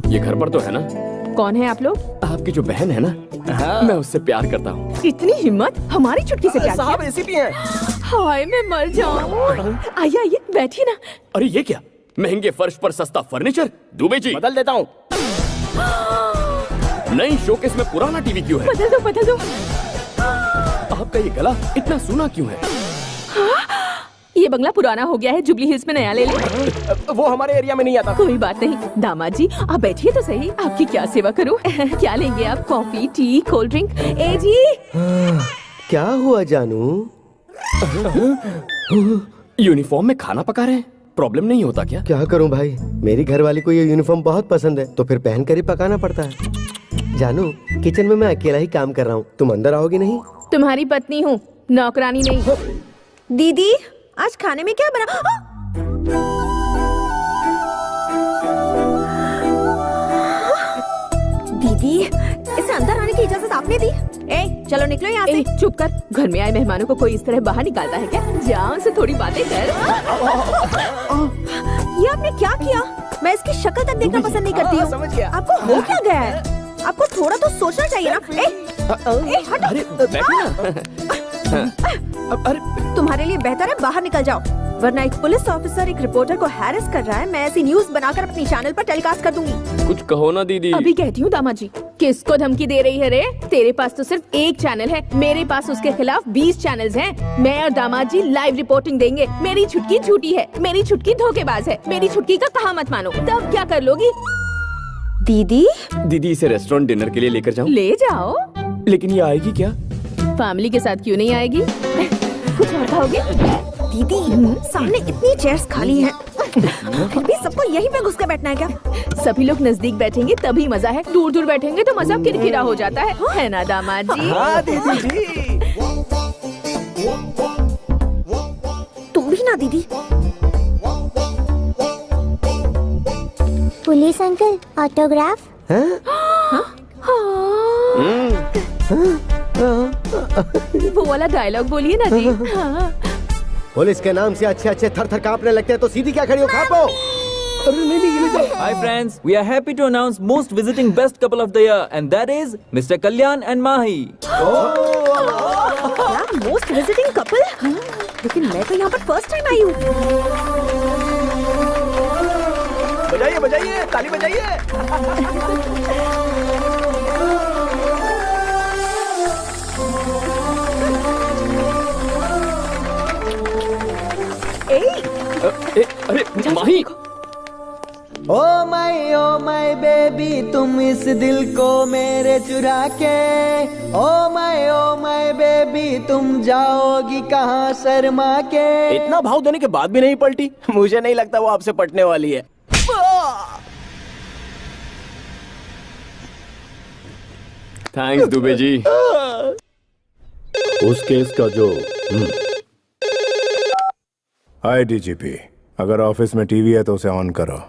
ये घर पर तो है ना? कौन है आप लोग? आपकी जो बहन है ना, मैं उससे प्यार करता हूँ। इतनी हिम्मत, हमारी चुटकी से प्यार साहब किया? एसीपी हैं। हाय मैं मर जाऊँ। आइए आइए बैठिए ना। अरे ये क्या, महंगे फर्श पर सस्ता फर्नीचर? दुबे जी बदल देता हूँ। नई शोकेस में पुराना टीवी क्यों है? बदल दो बदल दो। आपका ये गला इतना सूना क्यों है? ये बंगला पुराना हो गया है, जुबली हिल्स में नया ले ले। वो हमारे एरिया में नहीं आता। कोई बात नहीं दामाद जी, आप बैठिए तो सही, आपकी क्या सेवा करूं? क्या लेंगे आप? Coffee, tea, cold drink? ए जी क्या हुआ जानू? यूनिफॉर्म में खाना पका रहे हैं, प्रॉब्लम नहीं होता क्या? क्या करूं भाई, मेरी घरवाली को ये यूनिफॉर्म बहुत पसंद है तो फिर पहन कर ही पकाना पड़ता है। जानू, किचन में मैं अकेला ही काम कर रहा हूँ, तुम अंदर आओगी नहीं? तुम्हारी पत्नी हूँ, नौकरानी नहीं। दीदी आज खाने में क्या बना? दीदी इसे अंदर आने की इजाजत आपने दी? ए चलो निकलो यहाँ से। चुप कर, घर में आए मेहमानों को कोई इस तरह बाहर निकालता है क्या? जाओ से थोड़ी बातें कर। ये आपने क्या किया? मैं इसकी शक्ल तक देखना पसंद नहीं करती हूँ। समझ गया। आपको हो क्या गया है? आपको थोड़ा तो सोचना चाहिए ना। हटो। अरे तुम्हारे लिए बेहतर है बाहर निकल जाओ, वरना एक पुलिस ऑफिसर एक रिपोर्टर को हैरेस कर रहा है। मैं ऐसी न्यूज बनाकर अपनी चैनल पर टेलीकास्ट कर दूंगी। कुछ कहो ना दीदी। अभी कहती हूँ दामाद जी। किसको धमकी दे रही है रे? तेरे पास तो सिर्फ एक चैनल है, मेरे पास उसके खिलाफ 20 चैनल्स हैं। मैं और दामाद जी लाइव रिपोर्टिंग देंगे। मेरी छुटकी झूठी है, मेरी छुटकी धोखेबाज है, मेरी छुटकी का कहा मत मानो। तब क्या कर लोगी? दीदी दीदी इसे रेस्टोरेंट डिनर के लिए लेकर जाऊं? ले जाओ। लेकिन ये आएगी क्या? फैमिली के साथ क्यों नहीं आएगी? कुछ और खाओगे? दीदी सामने इतनी चेयर्स खाली हैं, फिर भी सबको यहीं पे घुस के बैठना है क्या? सभी लोग नजदीक बैठेंगे तभी मजा है, दूर दूर बैठेंगे तो मजा किरकिरा हो जाता है ना दामाद जी? हाँ दीदी जी। तुम भी ना दीदी। Police uncle, autograph. वो वाला डायलॉग बोलिए ना जी। हाँ। पुलिस के नाम से अच्छे अच्छे थर थर कांपने लगते हैं तो सीधी क्या खड़ी हो खापो। Hi friends, we are happy to announce most visiting best couple of the year, and that is Mr. Kalyan and Mahi. क्या मोस्ट विजिटिंग कपल? लेकिन मैं तो यहाँ पर फर्स्ट टाइम आई हूँ। बजाइए बजाइए, ताली बजाइए। अरे माही। ओ माय बेबी, तुम इस दिल को मेरे चुरा के। ओ माय बेबी, तुम जाओगी कहाँ शर्मा के। इतना भाव देने के बाद भी नहीं पलटी? मुझे नहीं लगता वो आपसे पटने वाली है। थैंक्स दुबे जी। उस केस का जो हाय डीजीपी, अगर ऑफिस में टीवी है तो उसे ऑन करो।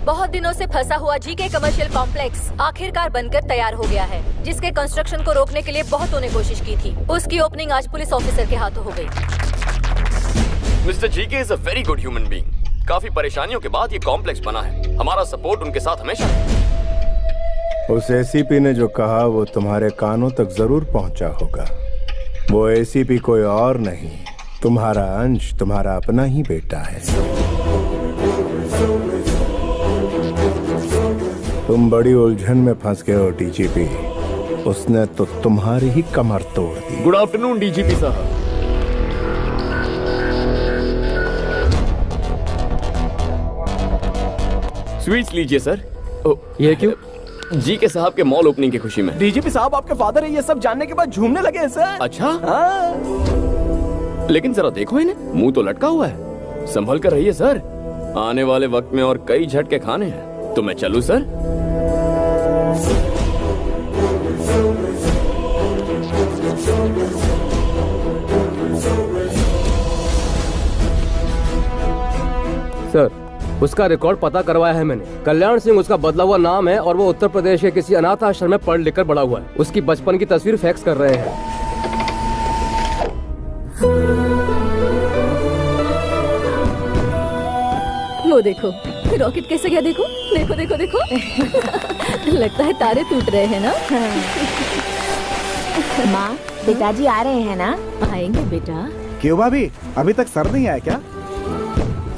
बहुत दिनों से फंसा हुआ जीके कमर्शियल कॉम्प्लेक्स आखिरकार बनकर तैयार हो गया है, जिसके कंस्ट्रक्शन को रोकने के लिए बहुतों ने कोशिश की थी। उसकी ओपनिंग आज पुलिस ऑफिसर के हाथों हो गई। Mister GK is a very good human being. काफी परेशानियों के बाद ये कॉम्प्लेक्स बना है। हमारा सपोर्ट उनके साथ हमेशा है। उस एसीपी ने जो कहा वो तुम्हारे कानों तक जरूर पहुंचा होगा। वो एसीपी कोई और नहीं, तुम्हारा अंश, तुम्हारा अपना ही बेटा है। तुम बड़ी उलझन में फंस गए हो डीजीपी। उसने तो तुम्हारी ही कमर तोड़ दी। गुड आफ्टरनून डीजीपी साहब। स्वीट्स लीजिए सर। ये क्यों? जीके साहब के मॉल ओपनिंग की खुशी में। डीजीपी साहब आपके फादर है, ये सब जानने के बाद झूमने लगे हैं सर। अच्छा हाँ। लेकिन जरा देखो इन्हें, मुंह तो लटका हुआ है। संभल कर रहिए सर, आने वाले वक्त में और कई झटके खाने हैं। तो मैं चलूं सर? सर, उसका रिकॉर्ड पता करवाया है मैंने। कल्याण सिंह उसका बदला हुआ नाम है और वो उत्तर प्रदेश के किसी अनाथ आश्रम में पढ़ लिख कर बड़ा हुआ है। उसकी बचपन की तस्वीर फैक्स कर रहे हैं। वो देखो रॉकेट कैसे गया, देखो देखो देखो देखो। लगता है तारे टूट रहे हैं ना। माँ, पिताजी आ रहे हैं ना? आएंगे बेटा। क्यों भाभी, अभी तक सर नहीं आया क्या?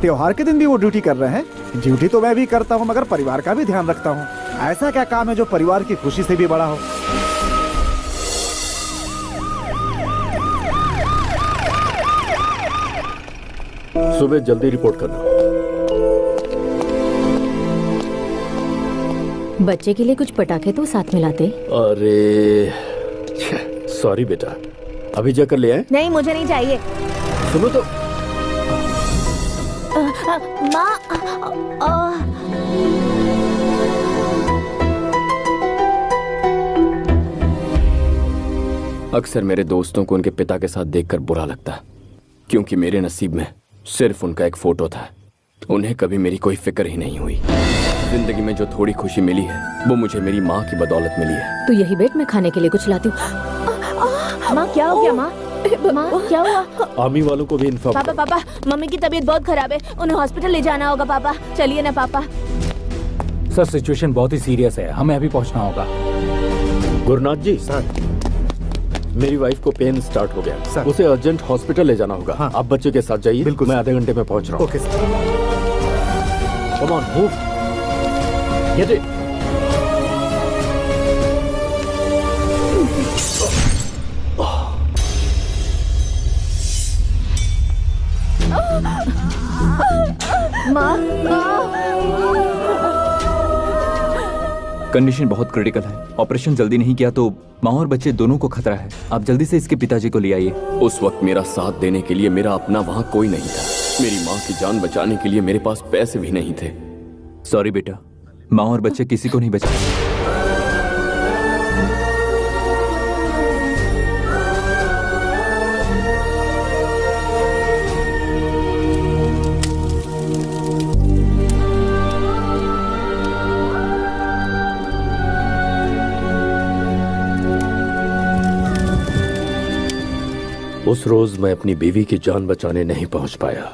त्योहार के दिन भी वो ड्यूटी कर रहे हैं। ड्यूटी तो मैं भी करता हूँ, मगर परिवार का भी ध्यान रखता हूँ। ऐसा क्या काम है जो परिवार की खुशी से भी बड़ा हो? सुबह जल्दी रिपोर्ट करना। बच्चे के लिए कुछ पटाखे तो साथ में लाते। अरे सॉरी बेटा, अभी जाकर ले आए। नहीं, मुझे नहीं चाहिए। सुनो तो। माँ, अक्सर मेरे दोस्तों को उनके पिता के साथ देखकर बुरा लगता है, क्योंकि मेरे नसीब में सिर्फ उनका एक फोटो था। उन्हें कभी मेरी कोई फिक्र ही नहीं हुई। जिंदगी में जो थोड़ी खुशी मिली है वो मुझे मेरी माँ की बदौलत मिली है। तो यही बैठ मैं खाने के लिए कुछ लाती हूँ। माँ क्या हो गया माँ? माँ क्या हुआ? आर्मी वालों को भी इन्फॉर्म पापा पापा मम्मी की तबीयत बहुत खराब है, उन्हें हॉस्पिटल ले जाना होगा। पापा चलिए ना पापा। सर सिचुएशन बहुत ही सीरियस है, हमें अभी पहुंचना होगा। गुरुनाथ जी सर, मेरी वाइफ को पेन स्टार्ट हो गया सर, उसे अर्जेंट हॉस्पिटल ले जाना होगा। हाँ। आप बच्चे के साथ जाइए। बिल्कुल, मैं आधे घंटे में पहुंच रहा हूँ। Okay sir. Come on move, get it. Condition बहुत क्रिटिकल है, ऑपरेशन जल्दी नहीं किया तो माँ और बच्चे दोनों को खतरा है। आप जल्दी से इसके पिताजी को ले आइए। उस वक्त मेरा साथ देने के लिए मेरा अपना वहाँ कोई नहीं था। मेरी माँ की जान बचाने के लिए मेरे पास पैसे भी नहीं थे। सॉरी बेटा, माँ और बच्चे किसी को नहीं बचा। उस रोज मैं अपनी बीवी की जान बचाने नहीं पहुंच पाया।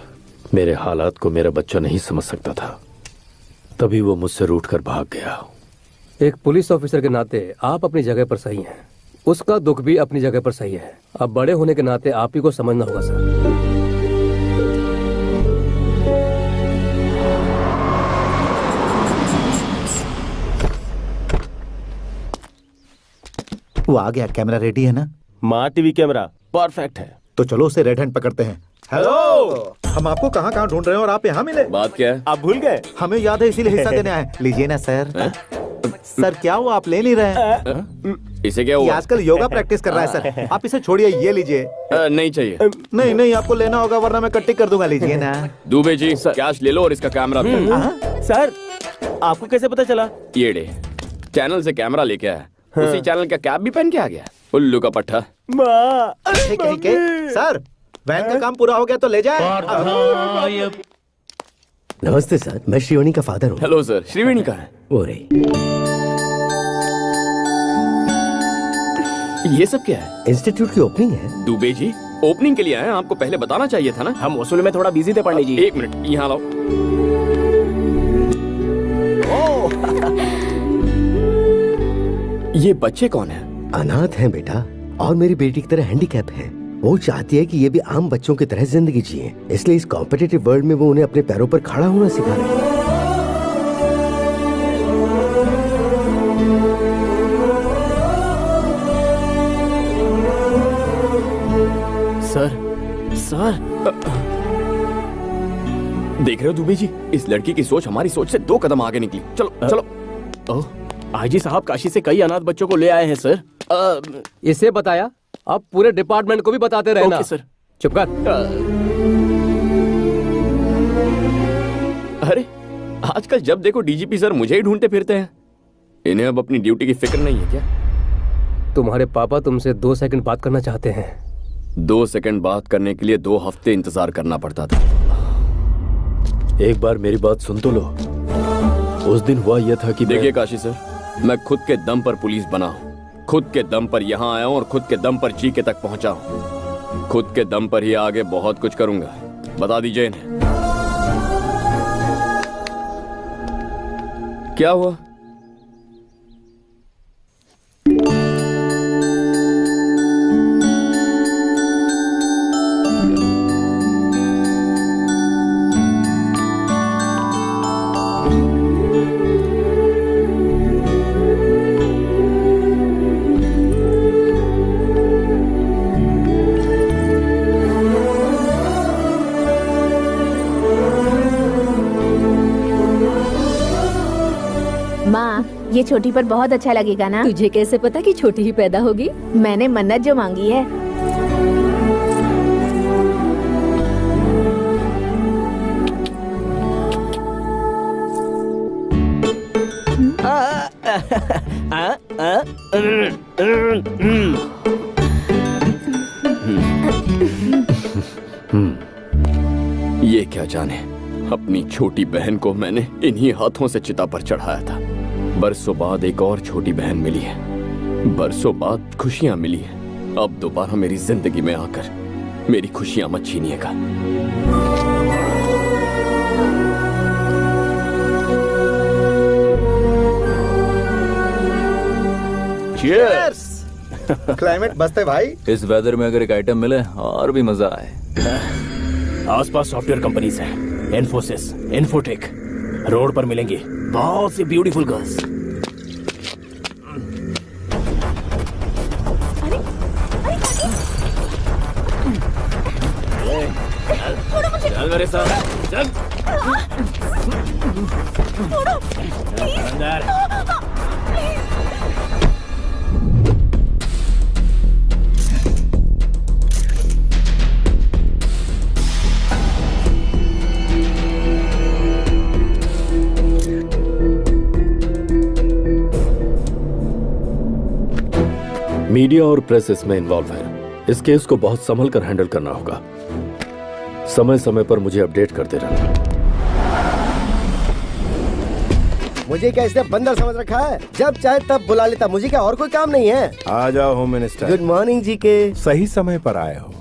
मेरे हालात को मेरा बच्चा नहीं समझ सकता था, तभी वो मुझसे रूठकर भाग गया। एक पुलिस ऑफिसर के नाते आप अपनी जगह पर सही हैं, उसका दुख भी अपनी जगह पर सही है। अब बड़े होने के नाते आप ही को समझना होगा सर। वो आ गया, कैमरा रेडी है ना? माँ टीवी कैमरा परफेक्ट है। तो चलो उसे रेड हैंड पकड़ते हैं। हेलो, हम आपको कहाँ कहाँ ढूंढ रहे हैं और आप यहाँ मिले। बात क्या है? आप भूल गए? हमें याद है, इसीलिए हिस्सा देने आए। लीजिए ना सर। सर क्या हुआ, आप ले नहीं रहे हैं? इसे क्या ये हुआ? आजकल योगा प्रैक्टिस कर रहा है सर, आप इसे छोड़िए, ये लीजिए। नहीं चाहिए। नहीं नहीं, आपको लेना होगा वरना मैं कट्टी कर दूंगा। लीजिए ना। दुबे जी कैश ले लो और इसका कैमरा भी। सर आपको कैसे पता चला? ये डे चैनल से कैमरा लेके आया, उसी चैनल का कैप भी पहन के आ गया। उल्लू का पट्टा। माँ ठीक है ठीक है सर, वैन का काम पूरा हो गया तो ले जाए। नमस्ते सर, मैं श्रीवाणी का फादर हूँ। हेलो सर, श्रीवाणी कहाँ है? वो रे, ये सब क्या है? इंस्टीट्यूट की ओपनिंग है। दुबे जी ओपनिंग के लिए आए हैं, आपको पहले बताना चाहिए था ना। हम वसूल में थोड़ा बिजी थे पंडित जी। एक मिनट यहाँ लाओ। ये बच्चे कौन है? अनाथ हैं बेटा, और मेरी बेटी की तरह हैंडीकैप है। वो चाहती है कि ये भी आम बच्चों की तरह जिंदगी जिए, इसलिए इस कॉम्पिटिटिव वर्ल्ड में वो उन्हें अपने पैरों पर खड़ा होना सिखा रही है। सर सर देख रहे हो दुबे जी, इस लड़की की सोच हमारी सोच से 2 कदम आगे निकली। चलो चलो। आईजी साहब काशी से कई अनाथ बच्चों को ले आए हैं सर। इसे बताया, अब पूरे डिपार्टमेंट को भी बताते रहना। Okay sir. चुप कर। अरे आजकल जब देखो डीजीपी सर मुझे ही ढूंढते फिरते हैं। इन्हें अब अपनी ड्यूटी की फिक्र नहीं है क्या? तुम्हारे पापा तुमसे 2 सेकंड बात करना चाहते हैं। 2 सेकंड बात करने के लिए 2 हफ्ते इंतजार करना पड़ता था। एक बार मेरी बात सुन तो लो। उस दिन हुआ यह था कि देखिए काशी सर, मैं खुद के दम पर पुलिस बना हूँ, खुद के दम पर यहाँ आया हूँ और खुद के दम पर जीके तक पहुंचा हूँ। खुद के दम पर ही आगे बहुत कुछ करूंगा। बता दीजिए इन्हें। क्या हुआ? माँ ये छोटी पर बहुत अच्छा लगेगा ना? तुझे कैसे पता कि छोटी ही पैदा होगी? मैंने मन्नत जो मांगी है। ये क्या जाने अपनी छोटी बहन को मैंने इन्हीं हाथों से चिता पर चढ़ाया था। बरसों बाद एक और छोटी बहन मिली है, बरसों बाद खुशियां मिली है। अब दोबारा मेरी जिंदगी में आकर मेरी खुशियां मत छीनिएगा। Cheers! क्लाइमेट मस्त है भाई। इस वेदर में अगर एक आइटम मिले और भी मजा आए। आसपास सॉफ्टवेयर कंपनीज हैं, इन्फोसिस, इन्फोटेक। रोड पर मिलेंगी बहुत सी ब्यूटीफुल गर्ल्स। चल मेरे साथ, चल। अंदर। मीडिया और प्रेस इसमें इन्वॉल्व है। इस केस को बहुत संभल कर हैंडल करना होगा। समय समय पर मुझे अपडेट करते रहना। मुझे क्या इसने बंदर समझ रखा है? जब चाहे तब बुला लेता। मुझे क्या और कोई काम नहीं है? आ जाओ होम मिनिस्टर। गुड मॉर्निंग जी के। सही समय पर आए हो।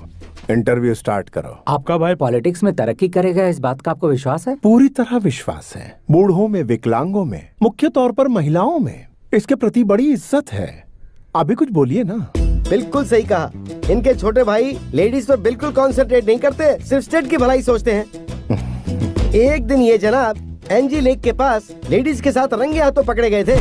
इंटरव्यू स्टार्ट करो। आपका भाई पॉलिटिक्स में तरक्की करेगा, इस बात का आपको विश्वास है? पूरी तरह विश्वास है। बूढ़ों में, विकलांगों में, मुख्य तौर पर महिलाओं में इसके प्रति बड़ी इज्जत है। अभी कुछ बोलिए ना। बिल्कुल सही कहा। इनके छोटे भाई लेडीज पर बिल्कुल कॉन्सेंट्रेट नहीं करते, सिर्फ स्टेट की भलाई सोचते हैं। एक दिन ये जनाब एनजी लेक के पास लेडीज के साथ रंगे हाथों पकड़े गए थे,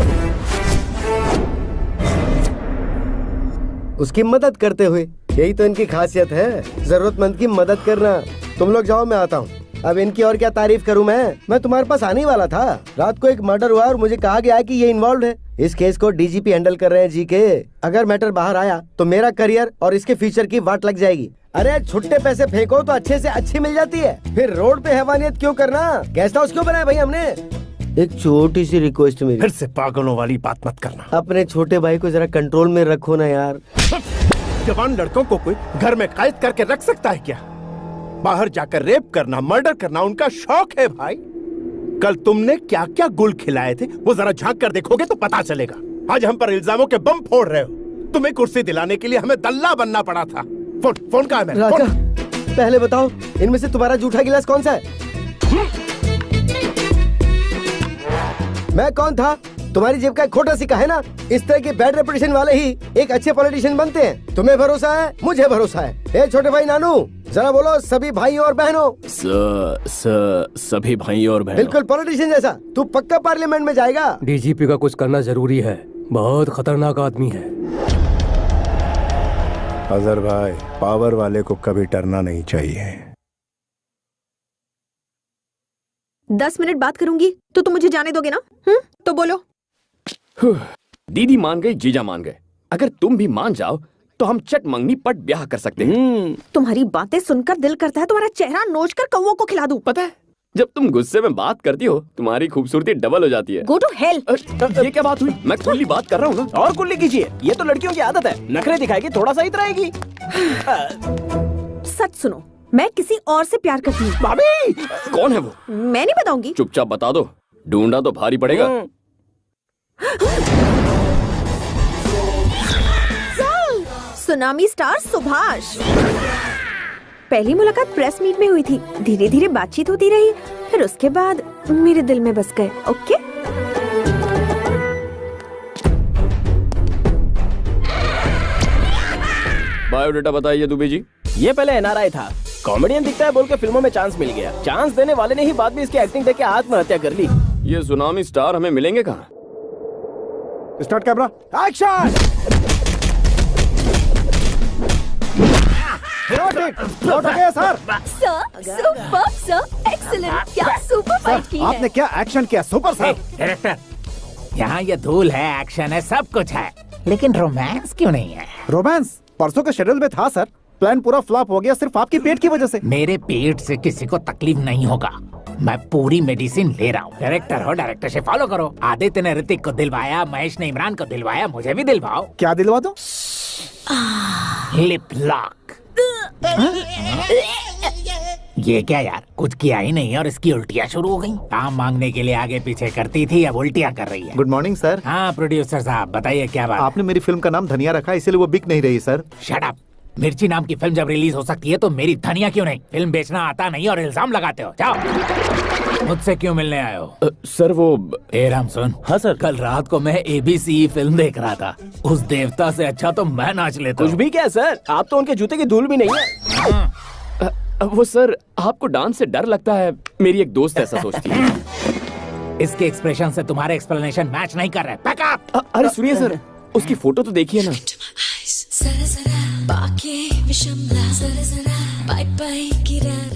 उसकी मदद करते हुए। यही तो इनकी खासियत है, जरूरतमंद की मदद करना। तुम लोग जाओ, मैं आता हूँ। अब इनकी और क्या तारीफ करूं मैं तुम्हारे पास आने वाला था। रात को एक मर्डर हुआ और मुझे कहा गया कि ये इन्वॉल्व है। इस केस को डीजीपी हैंडल कर रहे हैं जी के। अगर मैटर बाहर आया तो मेरा करियर और इसके फ्यूचर की वाट लग जाएगी। अरे छुट्टे पैसे फेंको तो अच्छे से अच्छी मिल जाती है, फिर रोड पे हैवानियत क्यों करना? गेस्ट हाउस क्यों बनाया भाई हमने? एक छोटी सी रिक्वेस्ट मेरी, फिर से पागलों वाली बात मत करना। अपने छोटे भाई को जरा कंट्रोल में रखो ना यार। जवान लड़कों को कोई घर में कैद करके रख सकता है क्या? बाहर जाकर रेप करना, मर्डर करना उनका शौक है भाई। कल तुमने क्या क्या गुल खिलाए थे वो जरा झांक कर देखोगे तो पता चलेगा। आज हम पर इल्जामों के बम फोड़ रहे हो। तुम्हें कुर्सी दिलाने के लिए हमें दल्ला बनना पड़ा था। फोन कहाँ है मेरा? राजा, पहले बताओ इनमें से तुम्हारा जूठा गिलास कौन सा है? मैं कौन था? तुम्हारी जेब का खोटा सिक्का है ना। इस तरह के बैड रेपुटेशन वाले ही एक अच्छे पॉलिटिशियन बनते हैं। तुम्हें भरोसा है, मुझे भरोसा है। ए छोटे भाई नानू, जरा बोलो सभी भाइयों और बहनों। सभी भाइयों और बहनों। बिल्कुल पॉलिटिशियन जैसा। तू पक्का पार्लियामेंट में जाएगा। डीजीपी का कुछ करना जरूरी है, बहुत खतरनाक आदमी है। अजहर भाई, पावर वाले को कभी डरना नहीं चाहिए। 10 मिनट बात करूंगी तो तुम मुझे जाने दोगे ना? तो बोलो। दीदी मान गई, जीजा मान गए। अगर तुम भी मान जाओ तो हम चट मंगनी पट ब्याह कर सकते हैं। तुम्हारी बातें सुनकर दिल करता है तुम्हारा चेहरा नोच कर कौवों को खिला दूं। पता है, जब तुम गुस्से में बात करती हो तुम्हारी खूबसूरती डबल हो जाती है। Go to hell. ये क्या बात हुई? मैं कुल्ली बात कर रहा हूँ ना। और कुल्ली कीजिए, ये तो लड़कियों की आदत है। नखरे दिखाएगी, थोड़ा सा इतराएगी। सच सुनो, मैं किसी और से प्यार करती हूँ। भाभी, कौन है वो? मैं नहीं बताऊंगी। चुपचाप बता दो, ढूंढा तो भारी पड़ेगा। Tsunami star Subhash. पहली मुलाकात प्रेस मीट में हुई थी, धीरे धीरे बातचीत होती रही, फिर उसके बाद मेरे दिल में बस गए। ओके, बायोडेटा बताइए दुबे जी। ये पहले एनआरआई था, कॉमेडियन दिखता है बोल के फिल्मों में चांस मिल गया। चांस देने वाले ने ही बाद में इसकी एक्टिंग देख के आत्महत्या कर ली। ये सुनामी स्टार हमें मिलेंगे कहाँ? Start camera, action. Sir, super sir, excellent. क्या सुपर फाइट की है। आपने क्या एक्शन किया सुपर सर। डायरेक्टर, यहाँ ये धूल है, एक्शन है, सब कुछ है, लेकिन रोमांस क्यों नहीं है? रोमांस परसों के शेड्यूल में था सर। प्लान पूरा फ्लॉप हो गया सिर्फ आपकी पेट की वजह से। मेरे पेट से किसी को तकलीफ नहीं होगा, मैं पूरी मेडिसिन ले रहा हूँ। डायरेक्टर हो, डायरेक्टर से फॉलो करो। आदित्य ने ऋतिक को दिलवाया, महेश ने इमरान को दिलवाया, मुझे भी दिलवाओ। क्या दिलवा दो? Lip lock. ये क्या यार, कुछ किया ही नहीं और इसकी उल्टियाँ शुरू हो गई। काम मांगने के लिए आगे पीछे करती थी, अब उल्टियाँ कर रही है। Good morning sir. हाँ प्रोड्यूसर साहब बताइए क्या बात। आपने मेरी फिल्म का नाम धनिया रखा है, इसलिए वो बिक नहीं रही सर। Shut up. मिर्ची नाम की फिल्म जब रिलीज हो सकती है तो मेरी धनिया क्यों नहीं? फिल्म बेचना आता नहीं और इल्जाम लगाते हो। जाओ। मुझसे क्यों मिलने आए हो? सर वो राम सुन। हाँ सर। कल रात को मैं ABC फिल्म देख रहा था। उस देवता से अच्छा तो मैं नाच लेता। कुछ भी क्या सर, आप तो उनके जूते की धूल भी नहीं है। वो सर आपको डांस से डर लगता है, मेरी एक दोस्त ऐसा सोचती है। इसके एक्सप्रेशन से तुम्हारे एक्सप्लेनेशन मैच नहीं कर रहे। Pack up. अरे सुनिए सर, उसकी फोटो तो देखिए ना।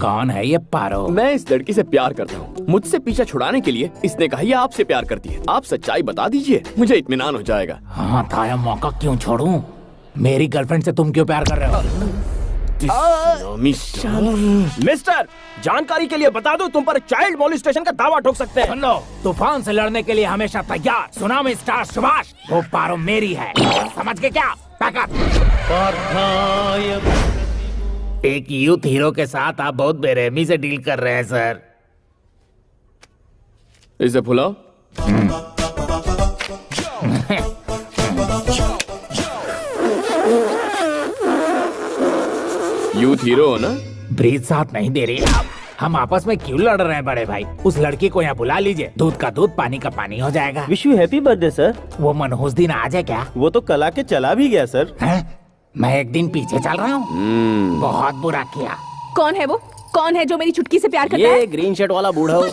कौन है ये पारो? मैं इस लड़की से प्यार करता हूँ। मुझसे पीछा छुड़ाने के लिए इसने कहा ये आपसे प्यार करती है। आप सच्चाई बता दीजिए, मुझे इत्मीनान हो जाएगा। हाँ था, मौका क्यों छोड़ूं? मेरी गर्लफ्रेंड से तुम क्यों प्यार कर रहे हो? मिस्टर, जानकारी के लिए बता दो, तुम पर चाइल्ड मोलिस्टेशन का दावा ठोक सकते हैं। सुन लो, तूफान से लड़ने के लिए हमेशा तैयार सुनामी स्टार सुभाष। वो पारो मेरी है, समझ के क्या? पैकअप। एक यूथ हीरो के साथ आप बहुत बेरहमी से डील कर रहे हैं सर। इसे भुलाओ। यूथ हीरो हो ना? ब्रीथ साथ नहीं दे रही। हम आपस में क्यों लड़ रहे हैं बड़े भाई? उस लड़की को यहाँ बुला लीजिए, दूध का दूध पानी का पानी हो जाएगा। Wish you happy birthday sir. वो मनहूस दिन आ जाए क्या? वो तो कल आके चला भी गया सर। मैं एक दिन पीछे चल रहा हूँ। बहुत बुरा किया। कौन है वो? कौन है जो मेरी छुटकी से प्यार करता है? ये ग्रीन शर्ट वाला बूढ़ा हो।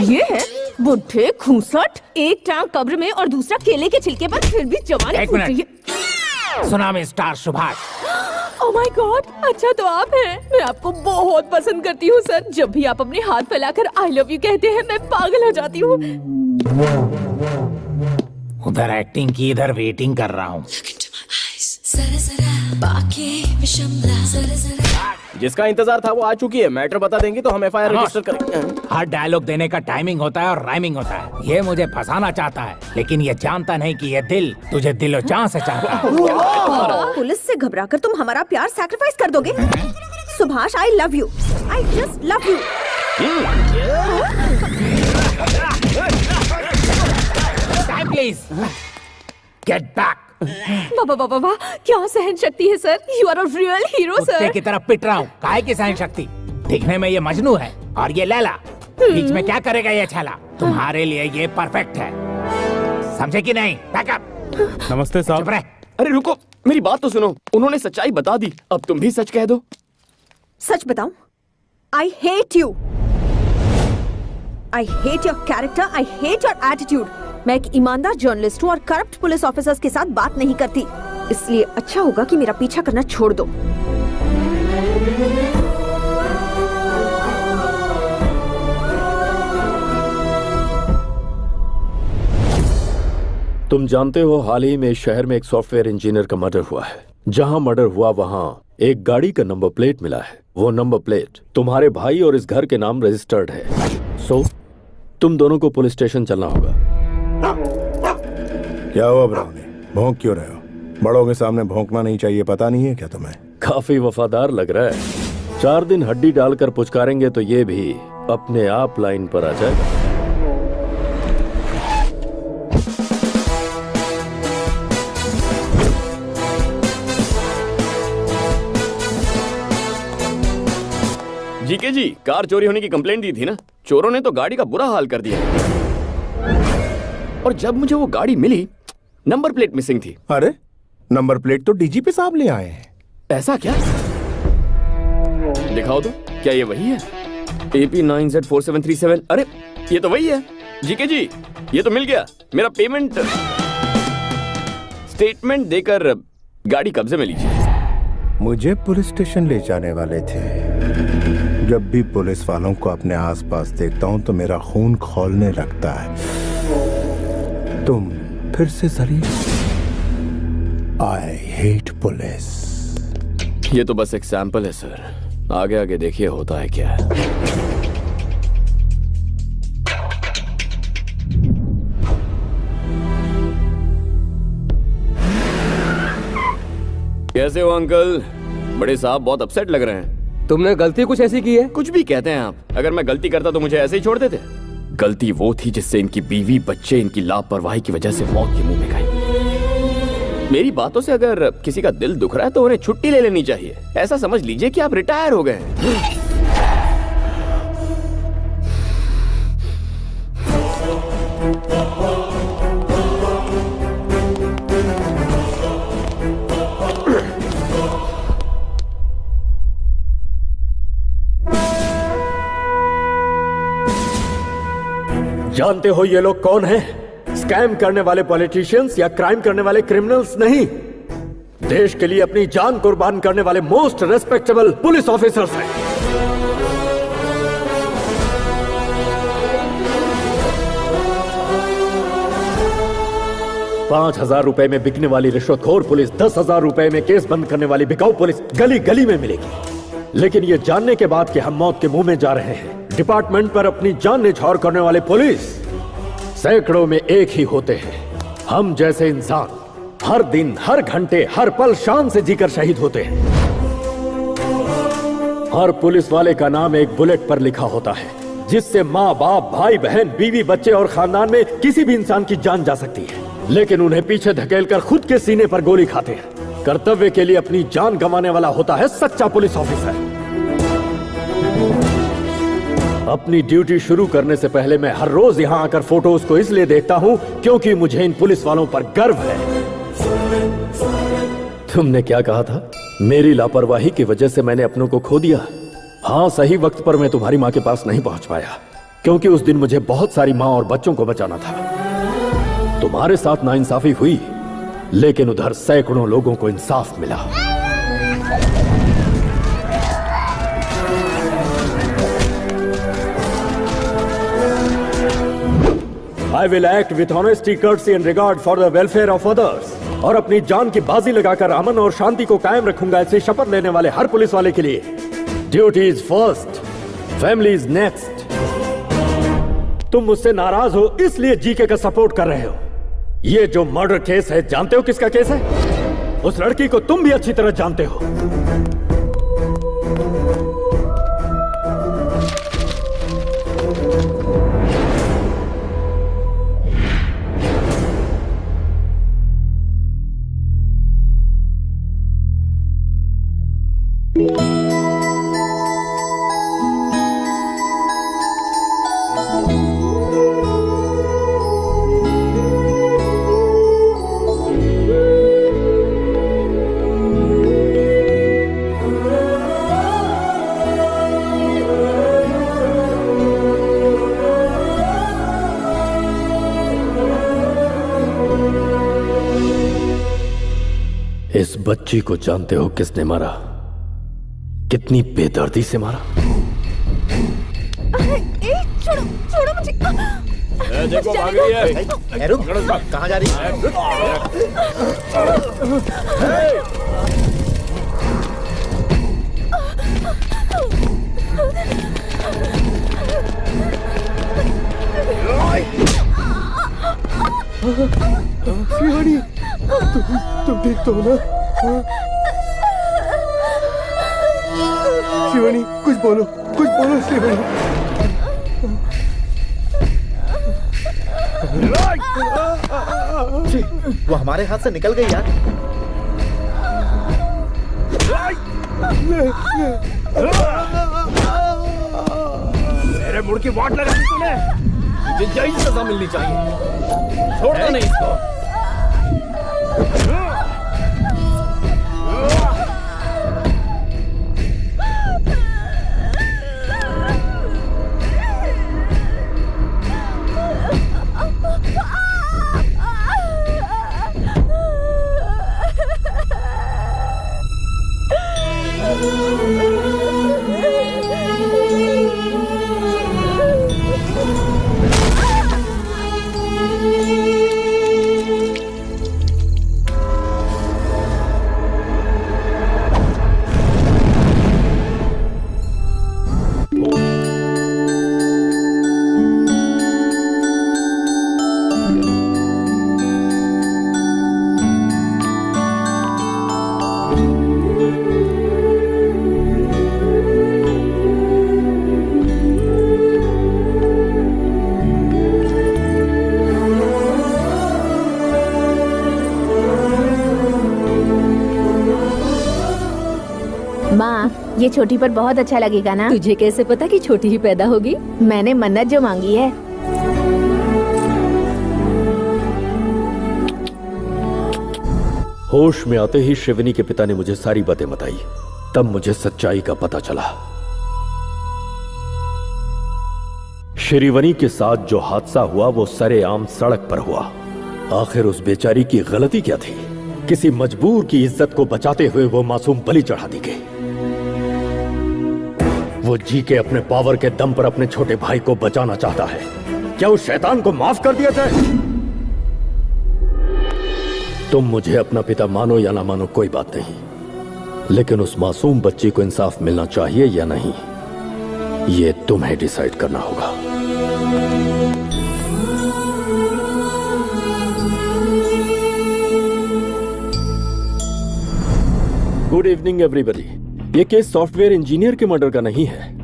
ये है बुढ़े खूंसट, एक टांग कब्र में और दूसरा केले के छिलके पर, फिर भी जवानी एक फूट रही है। Tsunami star Subhash. Oh my God, अच्छा तो आप हैं। मैं आपको बहुत पसंद करती हूँ सर। जब भी आप अपने हाथ फैलाकर आई लव यू कहते हैं मैं पागल हो जाती हूँ। उधर एक्टिंग की, इधर वेटिंग कर रहा हूँ। जिसका इंतजार था वो आ चुकी है। मैटर बता देंगी तो हम FIR रजिस्टर करेंगे। हर डायलॉग देने का टाइमिंग होता है और राइमिंग होता है। ये मुझे फंसाना चाहता है, लेकिन ये जानता नहीं कि ये दिल तुझे दिलो जान से चाहता है। पुलिस से घबराकर तुम हमारा प्यार सैक्रिफाइस कर दोगे? Subhash, I love you, I just love you. Time please, get back. बाबा बाबा वाह, क्या सहन शक्ति है sir. You are a real hero कुत्ते सर। की तरफ पिट रहा हूँ। काहे की सहन शक्ति? दिखने में ये मजनू है और ये लैला। बीच में क्या करेगा ये छाला? तुम्हारे लिए ये परफेक्ट है, समझे कि नहीं? बैकअप। नमस्ते साहब। चुप रह। अरे रुको, मेरी बात तो सुनो। उन्होंने सच्चाई बता दी, अब तुम भी सच कह दो। सच बताऊं? I hate you. I hate your character, I hate your attitude. मैं एक ईमानदार जर्नलिस्ट हूँ और करप्ट पुलिस ऑफिसर्स के साथ बात नहीं करती, इसलिए अच्छा होगा कि मेरा पीछा करना छोड़ दो। तुम जानते हो हाल ही में इस शहर में एक सॉफ्टवेयर इंजीनियर का मर्डर हुआ है। जहां मर्डर हुआ वहां एक गाड़ी का नंबर प्लेट मिला है। वो नंबर प्लेट तुम्हारे भाई और इस घर के नाम रजिस्टर्ड है। सो तुम दोनों को पुलिस स्टेशन चलना होगा। क्या हुआ ब्राउनी, भौंक क्यों रहे हो? बड़ों के सामने भौंकना नहीं चाहिए, पता नहीं है क्या तुम्हें? काफी वफादार लग रहा है। 4 दिन हड्डी डालकर पुचकारेंगे तो ये भी अपने आप लाइन पर आ जाएगा। जीके जी, कार चोरी होने की कंप्लेंट दी थी ना? चोरों ने तो गाड़ी का बुरा हाल कर दिया, और जब मुझे वो गाड़ी मिली नंबर प्लेट मिसिंग थी। अरे नंबर प्लेट तो डीजीपी साहब ले आए हैं। ऐसा क्या? दिखाओ तो, क्या ये वही है? AP9Z4737। अरे ये तो वही है। जीके जी, ये तो मिल गया। मेरा पेमेंट स्टेटमेंट देकर गाड़ी कब्जे में लीजिए। मुझे पुलिस स्टेशन ले जाने वाले थे। जब भी पुलिस वालों को अपने आसपास देखता हूं तो मेरा खून खौलने लगता है। तुम फिर से जलील। I hate police. ये तो बस एक सैंपल है सर, आगे आगे देखिए होता है क्या। कैसे हो अंकल? बड़े साहब बहुत अपसेट लग रहे हैं। तुमने गलती कुछ ऐसी की है? कुछ भी कहते हैं आप। अगर मैं गलती करता तो मुझे ऐसे ही छोड़ देते? गलती वो थी जिससे इनकी बीवी बच्चे इनकी लापरवाही की वजह से मौत के मुंह में गए। मेरी बातों से अगर किसी का दिल दुख रहा है तो उन्हें छुट्टी ले लेनी चाहिए। ऐसा समझ लीजिए कि आप रिटायर हो गए हैं। जानते हो ये लोग कौन हैं? स्कैम करने वाले पॉलिटिशियंस या क्राइम करने वाले क्रिमिनल्स नहीं, देश के लिए अपनी जान कुर्बान करने वाले मोस्ट रेस्पेक्टेबल पुलिस ऑफिसर्स हैं। ₹5,000 में बिकने वाली रिश्वतखोर पुलिस 10,000 रुपए में केस बंद करने वाली बिकाऊ पुलिस गली गली में मिलेगी। लेकिन ये जानने के बाद कि हम मौत के मुंह में जा रहे हैं, डिपार्टमेंट पर अपनी जान न्यौछावर करने वाले पुलिस सैकड़ों में एक ही होते हैं। हम जैसे इंसान हर दिन, हर घंटे, हर पल शान से जीकर शहीद होते हैं। हर पुलिस वाले का नाम एक बुलेट पर लिखा होता है, जिससे माँ बाप, भाई बहन, बीवी बच्चे और खानदान में किसी भी इंसान की जान जा सकती है। लेकिन उन्हें पीछे धकेलकर खुद के सीने पर गोली खाते हैं। कर्तव्य के लिए अपनी जान गंवाने वाला होता है सच्चा पुलिस ऑफिसर। अपनी ड्यूटी शुरू करने से पहले मैं हर रोज यहाँ आकर फोटोज को इसलिए देखता हूँ क्योंकि मुझे इन पुलिस वालों पर गर्व है। तुमने क्या कहा था? मेरी लापरवाही की वजह से मैंने अपनों को खो दिया। हाँ, सही वक्त पर मैं तुम्हारी माँ के पास नहीं पहुंच पाया क्योंकि उस दिन मुझे बहुत सारी माँ और बच्चों को बचाना था। तुम्हारे साथ नाइंसाफी हुई, लेकिन उधर सैकड़ों लोगों को इंसाफ मिला। I will act with honesty, courtesy and regard for the welfare of others। और अपनी जान की बाजी लगाकर अमन और शांति को कायम रखूंगा, ऐसी शपथ लेने वाले हर पुलिस वाले के लिए duty is first, family is next. तुम मुझसे नाराज हो इसलिए जीके का सपोर्ट कर रहे हो। ये जो मर्डर केस है, जानते हो किसका केस है? उस लड़की को तुम भी अच्छी तरह जानते हो। इस बच्ची को जानते हो किसने मारा? कितनी बेदर्दी से मारा? छोड़ो छोड़ो मुझे। देखो भाग रही है। रुक, कहाँ जा रही है? शिवानी, तुम ठीक तो हो ना? शिवानी, कुछ बोलो शिवानी। वो हमारे हाथ से निकल गई यार। मेरे मुड़ की वाट लगा दी तूने। तुझे यही सजा मिलनी चाहिए। छोड़ना नहीं इसको। माँ, ये छोटी पर बहुत अच्छा लगेगा ना? तुझे कैसे पता कि छोटी ही पैदा होगी? मैंने मन्नत जो मांगी है। होश में आते ही शिवनी के पिता ने मुझे सारी बातें बताई। तब मुझे सच्चाई का पता चला। श्रीवनी के साथ जो हादसा हुआ वो सरेआम सड़क पर हुआ। आखिर उस बेचारी की गलती क्या थी? किसी मजबूर की इज्जत को बचाते हुए वो मासूम बलि चढ़ा दी गई। वो जी के अपने पावर के दम पर अपने छोटे भाई को बचाना चाहता है। क्या उस शैतान को माफ कर दिया जाए? तुम मुझे अपना पिता मानो या ना मानो कोई बात नहीं, लेकिन उस मासूम बच्ची को इंसाफ मिलना चाहिए या नहीं, ये तुम्हें डिसाइड करना होगा। Good evening everybody. ये केस सॉफ्टवेयर इंजीनियर के मर्डर का नहीं है,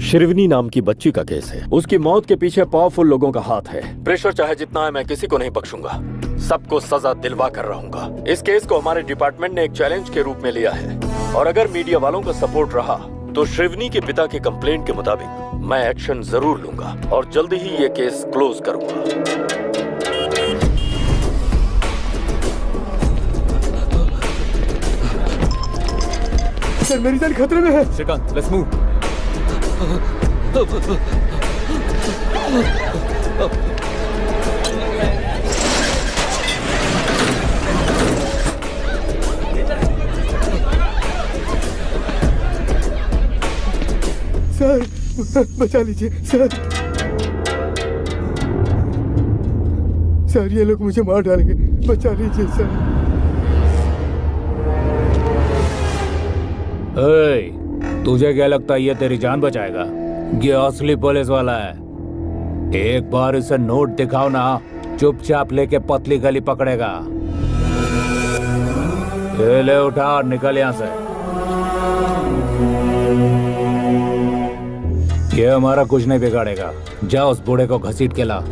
श्रीवनी नाम की बच्ची का केस है। उसकी मौत के पीछे पावरफुल लोगों का हाथ है। प्रेशर चाहे जितना है, मैं किसी को नहीं बख्शूंगा। सबको सजा दिलवा कर रहूंगा। इस केस को हमारे डिपार्टमेंट ने एक चैलेंज के रूप में लिया है, और अगर मीडिया वालों का सपोर्ट रहा तो श्रीवनी के पिता के कंप्लेंट के मुताबिक मैं एक्शन जरूर लूंगा और जल्दी ही ये केस क्लोज करूंगा। सर, मेरी जान खतरे में है। Shrikant, let's move. सर, बचा लीजिए सर। सर, ये लोग मुझे मार डालेंगे, बचा लीजिए सर। तुझे क्या लगता है ये तेरी जान बचाएगा? ये असली पुलिस वाला है। एक बार इसे नोट दिखाओ ना, चुपचाप लेके पतली गली पकड़ेगा। ले उठा और निकल यहाँ से। ये हमारा कुछ नहीं बिगाड़ेगा। जा उस बूढ़े को घसीट के ला।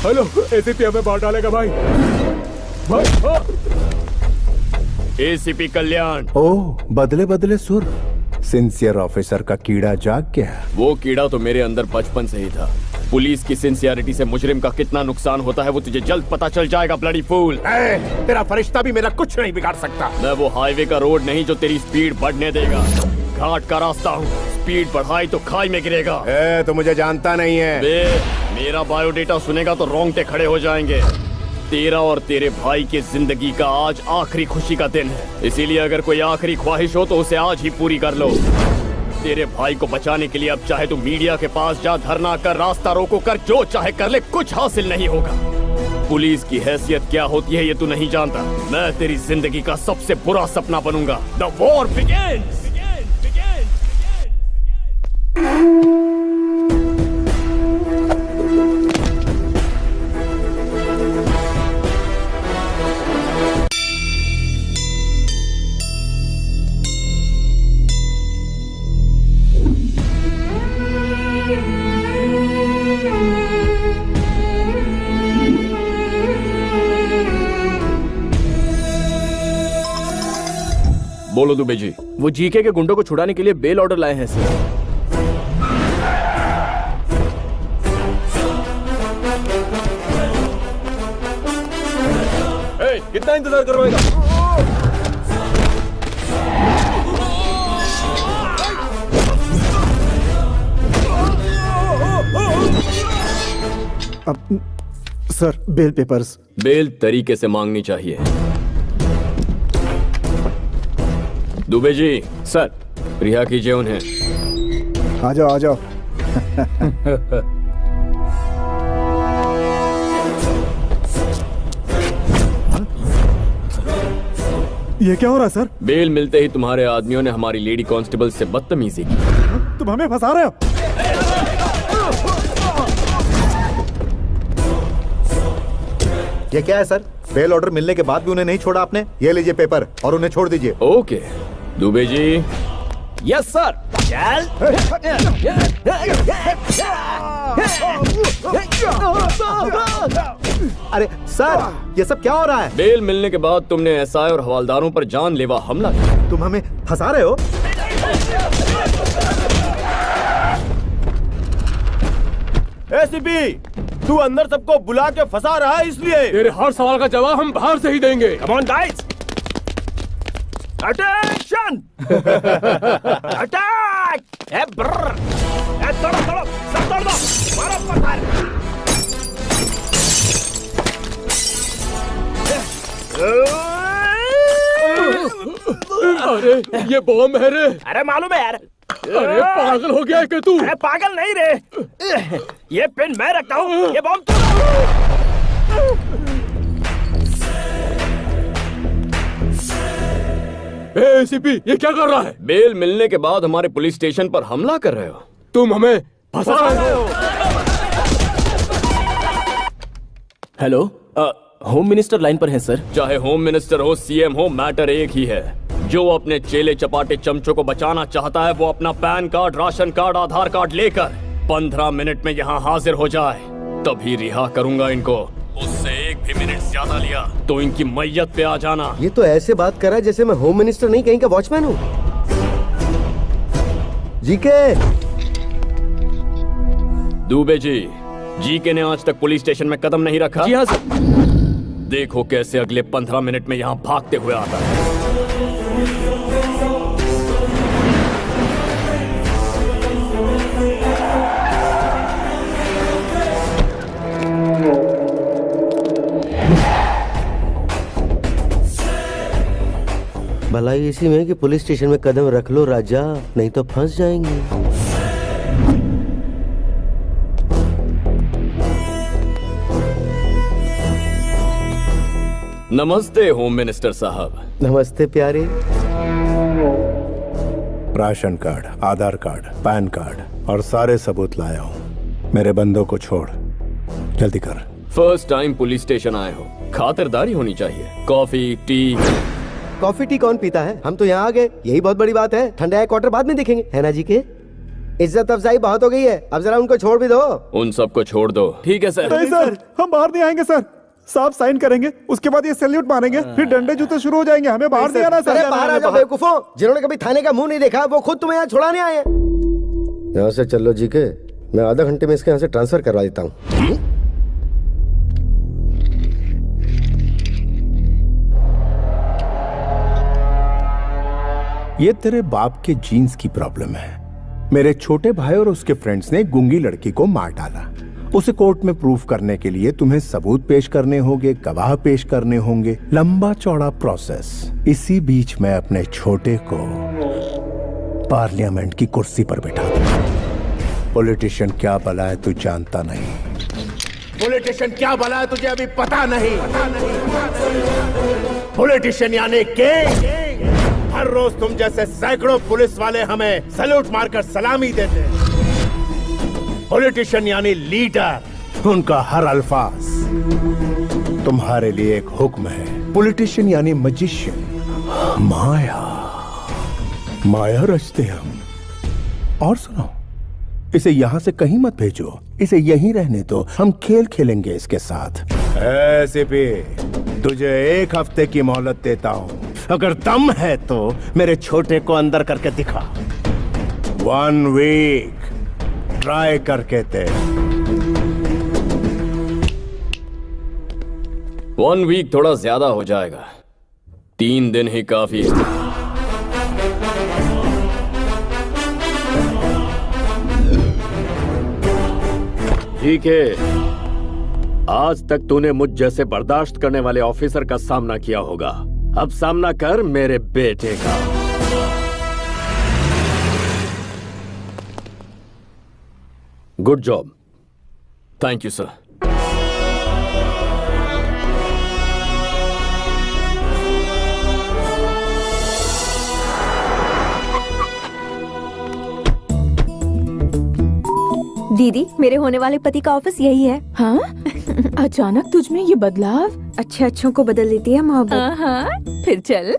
हेलो, एसीपी हमें मार डालेगा भाई। एसीपी कल्याण। ओह, बदले बदले सुर। सिंसियर ऑफिसर का कीड़ा जाग गया। वो कीड़ा तो मेरे अंदर बचपन से ही था। पुलिस की सिंसियरिटी से मुजरिम का कितना नुकसान होता है वो तुझे जल्द पता चल जाएगा, ब्लडी फूल। तेरा फरिश्ता भी मेरा कुछ नहीं बिगाड़ सकता। मैं वो हाईवे का रोड नहीं जो तेरी स्पीड बढ़ने देगा। घाट का रास्ता हूँ, स्पीड बढ़ाई तो खाई में गिरेगा। तो मुझे जानता नहीं है। मेरा बायोडेटा सुनेगा तो रोंगटे खड़े हो जाएंगे। तेरा और तेरे भाई की जिंदगी का आज आखिरी खुशी का दिन है, इसीलिए अगर कोई आखिरी ख्वाहिश हो तो उसे आज ही पूरी कर लो। तेरे भाई को बचाने के लिए अब चाहे तू मीडिया के पास जा, धरना कर, रास्ता रोको कर, जो चाहे कर ले, कुछ हासिल नहीं होगा। पुलिस की हैसियत क्या होती है ये तू नहीं जानता। मैं तेरी जिंदगी का सबसे बुरा सपना बनूंगा। The war begins. बोलो दुबे जी। वो जीके के गुंडों को छुड़ाने के लिए बेल ऑर्डर लाए हैं सर। कितना इंतजार करवाएगा? Sir, bell peppers. बेल तरीके से मांगनी चाहिए। दुबे जी। सर। रिहा कीजिए उन्हें। आ जाओ, आ जाओ। ये क्या हो रहा है सर? बेल मिलते ही तुम्हारे आदमियों ने हमारी लेडी कांस्टेबल से बदतमीजी की। तुम हमें फंसा रहे हो? ये क्या है सर? बेल ऑर्डर मिलने के बाद भी उन्हें नहीं छोड़ा आपने? ये लीजिए पेपर और उन्हें छोड़ दीजिए। Okay Dubey ji. Yes sir. चल। अरे सर, ये सब क्या हो रहा है? बेल मिलने के बाद तुमने एसआई और हवालदारों पर जानलेवा हमला किया। तुम हमें फंसा रहे हो? एसीपी, तू अंदर सबको बुला के फंसा रहा है इसलिए। तेरे हर सवाल का जवाब हम बाहर से ही देंगे। Come on guys, attention, attack! ए ब्रर, ए तोड़ो तोड़ो, सब तोड़ दो, मारो पत्थर। अरे ये बॉम्ब है रे। अरे मालूम है यार। अरे पागल हो गया है क्या तू? अरे पागल नहीं रे, ये पेन मैं रखता हूँ, ये बॉम्ब तू। एसीपी, ये क्या कर रहा है? बेल मिलने के बाद हमारे पुलिस स्टेशन पर हमला कर रहे हो। तुम हमें फंसा रहे हो। हेलो, होम मिनिस्टर लाइन पर है सर। चाहे होम मिनिस्टर हो, सीएम हो, मैटर एक ही है। जो अपने चेले चपाटे चमचों को बचाना चाहता है वो अपना पैन कार्ड, राशन कार्ड, आधार कार्ड लेकर 15 मिनट में यहाँ हाजिर हो जाए, तभी रिहा करूंगा इनको। उससे एक भी मिनट ज्यादा लिया तो इनकी मैयत पे आ जाना। ये तो ऐसे बात कर रहा है जैसे मैं होम मिनिस्टर नहीं, कहीं का वॉचमैन हूँ। जीके। दुबे जी, जीके ने आज तक पुलिस स्टेशन में कदम नहीं रखा। जी हाँ सर। देखो कैसे अगले 15 मिनट में यहाँ भागते हुए आता है। भलाई इसी में कि पुलिस स्टेशन में कदम रख लो राजा, नहीं तो फंस जाएंगे। नमस्ते होम मिनिस्टर साहब। नमस्ते प्यारे। राशन कार्ड, आधार कार्ड, पैन कार्ड और सारे सबूत लाया हूँ। मेरे बंदों को छोड़, जल्दी कर। फर्स्ट टाइम पुलिस स्टेशन आए हो, खातिरदारी होनी चाहिए। Coffee tea. कॉफी टी कौन पीता है? हम तो यहाँ आ गए, यही बहुत बड़ी बात है। ठंडा एक क्वार्टर बाद में देखेंगे, है ना जी के? इज्जत अफजाई बहुत हो गई है, अब जरा उनको छोड़ भी दो। उन सबको छोड़ दो। ठीक है सर। नहीं सर, हम बाहर नहीं आएंगे सर। साहब साइन करेंगे, उसके बाद ये सैल्यूट मारेंगे, फिर डंडे जूते शुरू हो जाएंगे। हमें बाहर नहीं आना सर। अरे बाहर आ जाओ बेवकूफों, जिन्होंने कभी थाने का मुंह नहीं देखा वो खुद तुम्हें यहाँ छुड़ाने आए हैं। यहाँ से चलो जी के, मैं आधा घंटे में इसके यहाँ से ट्रांसफर करवा देता हूँ। ये तेरे बाप के जीन्स की प्रॉब्लम है। मेरे छोटे भाई और उसके फ्रेंड्स ने गुंगी लड़की को मार डाला। उसे कोर्ट में प्रूफ करने के लिए तुम्हें सबूत पेश करने होंगे, गवाह पेश करने होंगे, लंबा चौड़ा प्रोसेस। इसी बीच मैं अपने छोटे को पार्लियामेंट की कुर्सी पर बैठा दूं। पॉलिटिशियन क्या भला है तू जानता नहीं। पॉलिटिशियन क्या भला है तुझे अभी पता नहीं। पॉलिटिशियन यानी किंग। हर रोज तुम जैसे सैकड़ों पुलिस वाले हमें सैल्यूट मारकर सलामी देते हैं। पॉलिटिशियन यानी लीडर। उनका हर अल्फाज तुम्हारे लिए एक हुक्म है। पॉलिटिशियन यानी मजिशियन, माया माया रचते हम। और सुनो, इसे यहाँ से कहीं मत भेजो, इसे यहीं रहने दो। हम खेल खेलेंगे इसके साथ। ऐसे भी तुझे 1 हफ्ते की मोहलत देता हूँ। अगर दम है तो मेरे छोटे को अंदर करके दिखा। 1 वीक ट्राई करके दे। 1 वीक थोड़ा ज्यादा हो जाएगा, 3 दिन ही काफी है। ठीक है, आज तक तूने मुझ जैसे बर्दाश्त करने वाले ऑफिसर का सामना किया होगा। अब सामना कर मेरे बेटे का। Good job. Thank you sir. दीदी, मेरे होने वाले पति का ऑफिस यही है। हाँ? अचानक तुझ में ये बदलाव? अच्छे अच्छों को बदल देती है मोहब्बत। हाँ, फिर चल।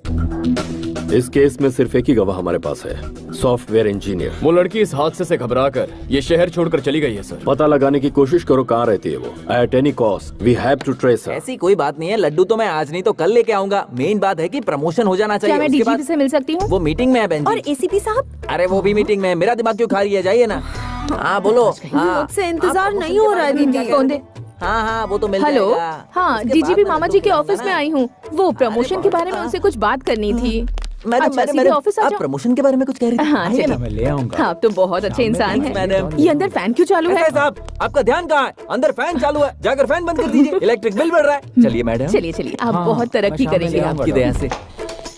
इस केस में सिर्फ एक ही गवाह हमारे पास है, सॉफ्टवेयर इंजीनियर। वो लड़की इस हादसे से घबराकर ये शहर छोड़कर चली गई है सर। पता लगाने की कोशिश करो कहाँ रहती है वो। At any cost we have to trace her. ऐसी कोई बात नहीं है, लड्डू तो मैं आज नहीं तो कल लेके आऊंगा। मेन बात है कि प्रमोशन हो जाना चाहिए। क्या मैं डीजीपी से मिल सकती हूँ? वो मीटिंग में है बहन जी। और एसीपी साहब? अरे वो भी मीटिंग में है। मेरा दिमाग क्यों खा रही है, जाइए ना। हाँ बोलो। हाँ, मुझसे इंतजार नहीं हो रहा है दीदी। कौन दे? हाँ वो तो मिल हेलो, जाएगा। हाँ उसके डीजीपी बाद मामा मैं जी के लड्डू ऑफिस में खाऊंगा आई हूँ। वो प्रमोशन के बारे में उनसे कुछ बात करनी थी। अच्छा, सीधे ऑफिस आ आप जाओ। प्रमोशन के बारे में कुछ कह रही थी? हाँ आइए चलो, ना। मैं ले आऊंगा। आप तो बहुत अच्छे इंसान हैं। मैडम। ये अंदर फैन क्यों चालू है? साहब, आपका ध्यान कहाँ है? अंदर फैन चालू है, जाकर फैन बंद कर दीजिए। इलेक्ट्रिक बिल बढ़ रहा है। चलिए मैडम। चलिए चलिए, आप बहुत तरक्की करेंगे। आपकी दया से।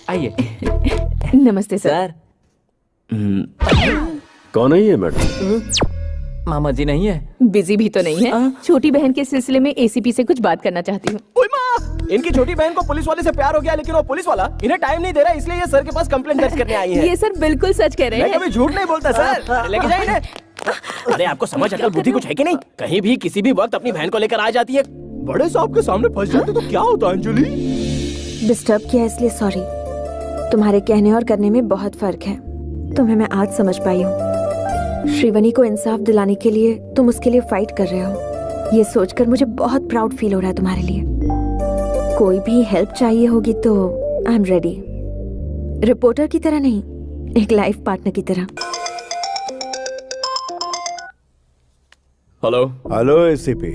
आइए। नमस्ते सर। कौन है ये मैडम? मामा जी नहीं है? बिजी भी तो नहीं है। छोटी बहन के सिलसिले में एसीपी से कुछ बात करना चाहती हूँ। ओए माँ, इनकी छोटी बहन को पुलिस वाले से प्यार हो गया, लेकिन वो पुलिस वाला इन्हें टाइम नहीं दे रहा, इसलिए ये सर के पास कंप्लेंट दर्ज करने आई है। ये सर बिल्कुल सच कह रहे मैं हैं। कभी झूठ नहीं बोलता सर। लेके जाइए इन्हें। अरे आपको समझ अकल बुद्धि कुछ है कि नहीं? कहीं भी किसी भी वक्त अपनी बहन को लेकर आ जाती है। बड़े साहब के सामने फंस जाते तो क्या होता अंजलि? डिस्टर्ब किया इसलिए सॉरी। तुम्हारे कहने और करने में बहुत फर्क है। तुम्हें मैं आज समझ पाई हूँ। श्रीवनी को इंसाफ दिलाने के लिए तुम उसके लिए फाइट कर रहे हो। ये सोचकर मुझे बहुत प्राउड फील हो रहा है तुम्हारे लिए। कोई भी हेल्प चाहिए होगी तो आई एम रेडी। रिपोर्टर की तरह नहीं, एक लाइफ पार्टनर की तरह। Hello. Hello ACP,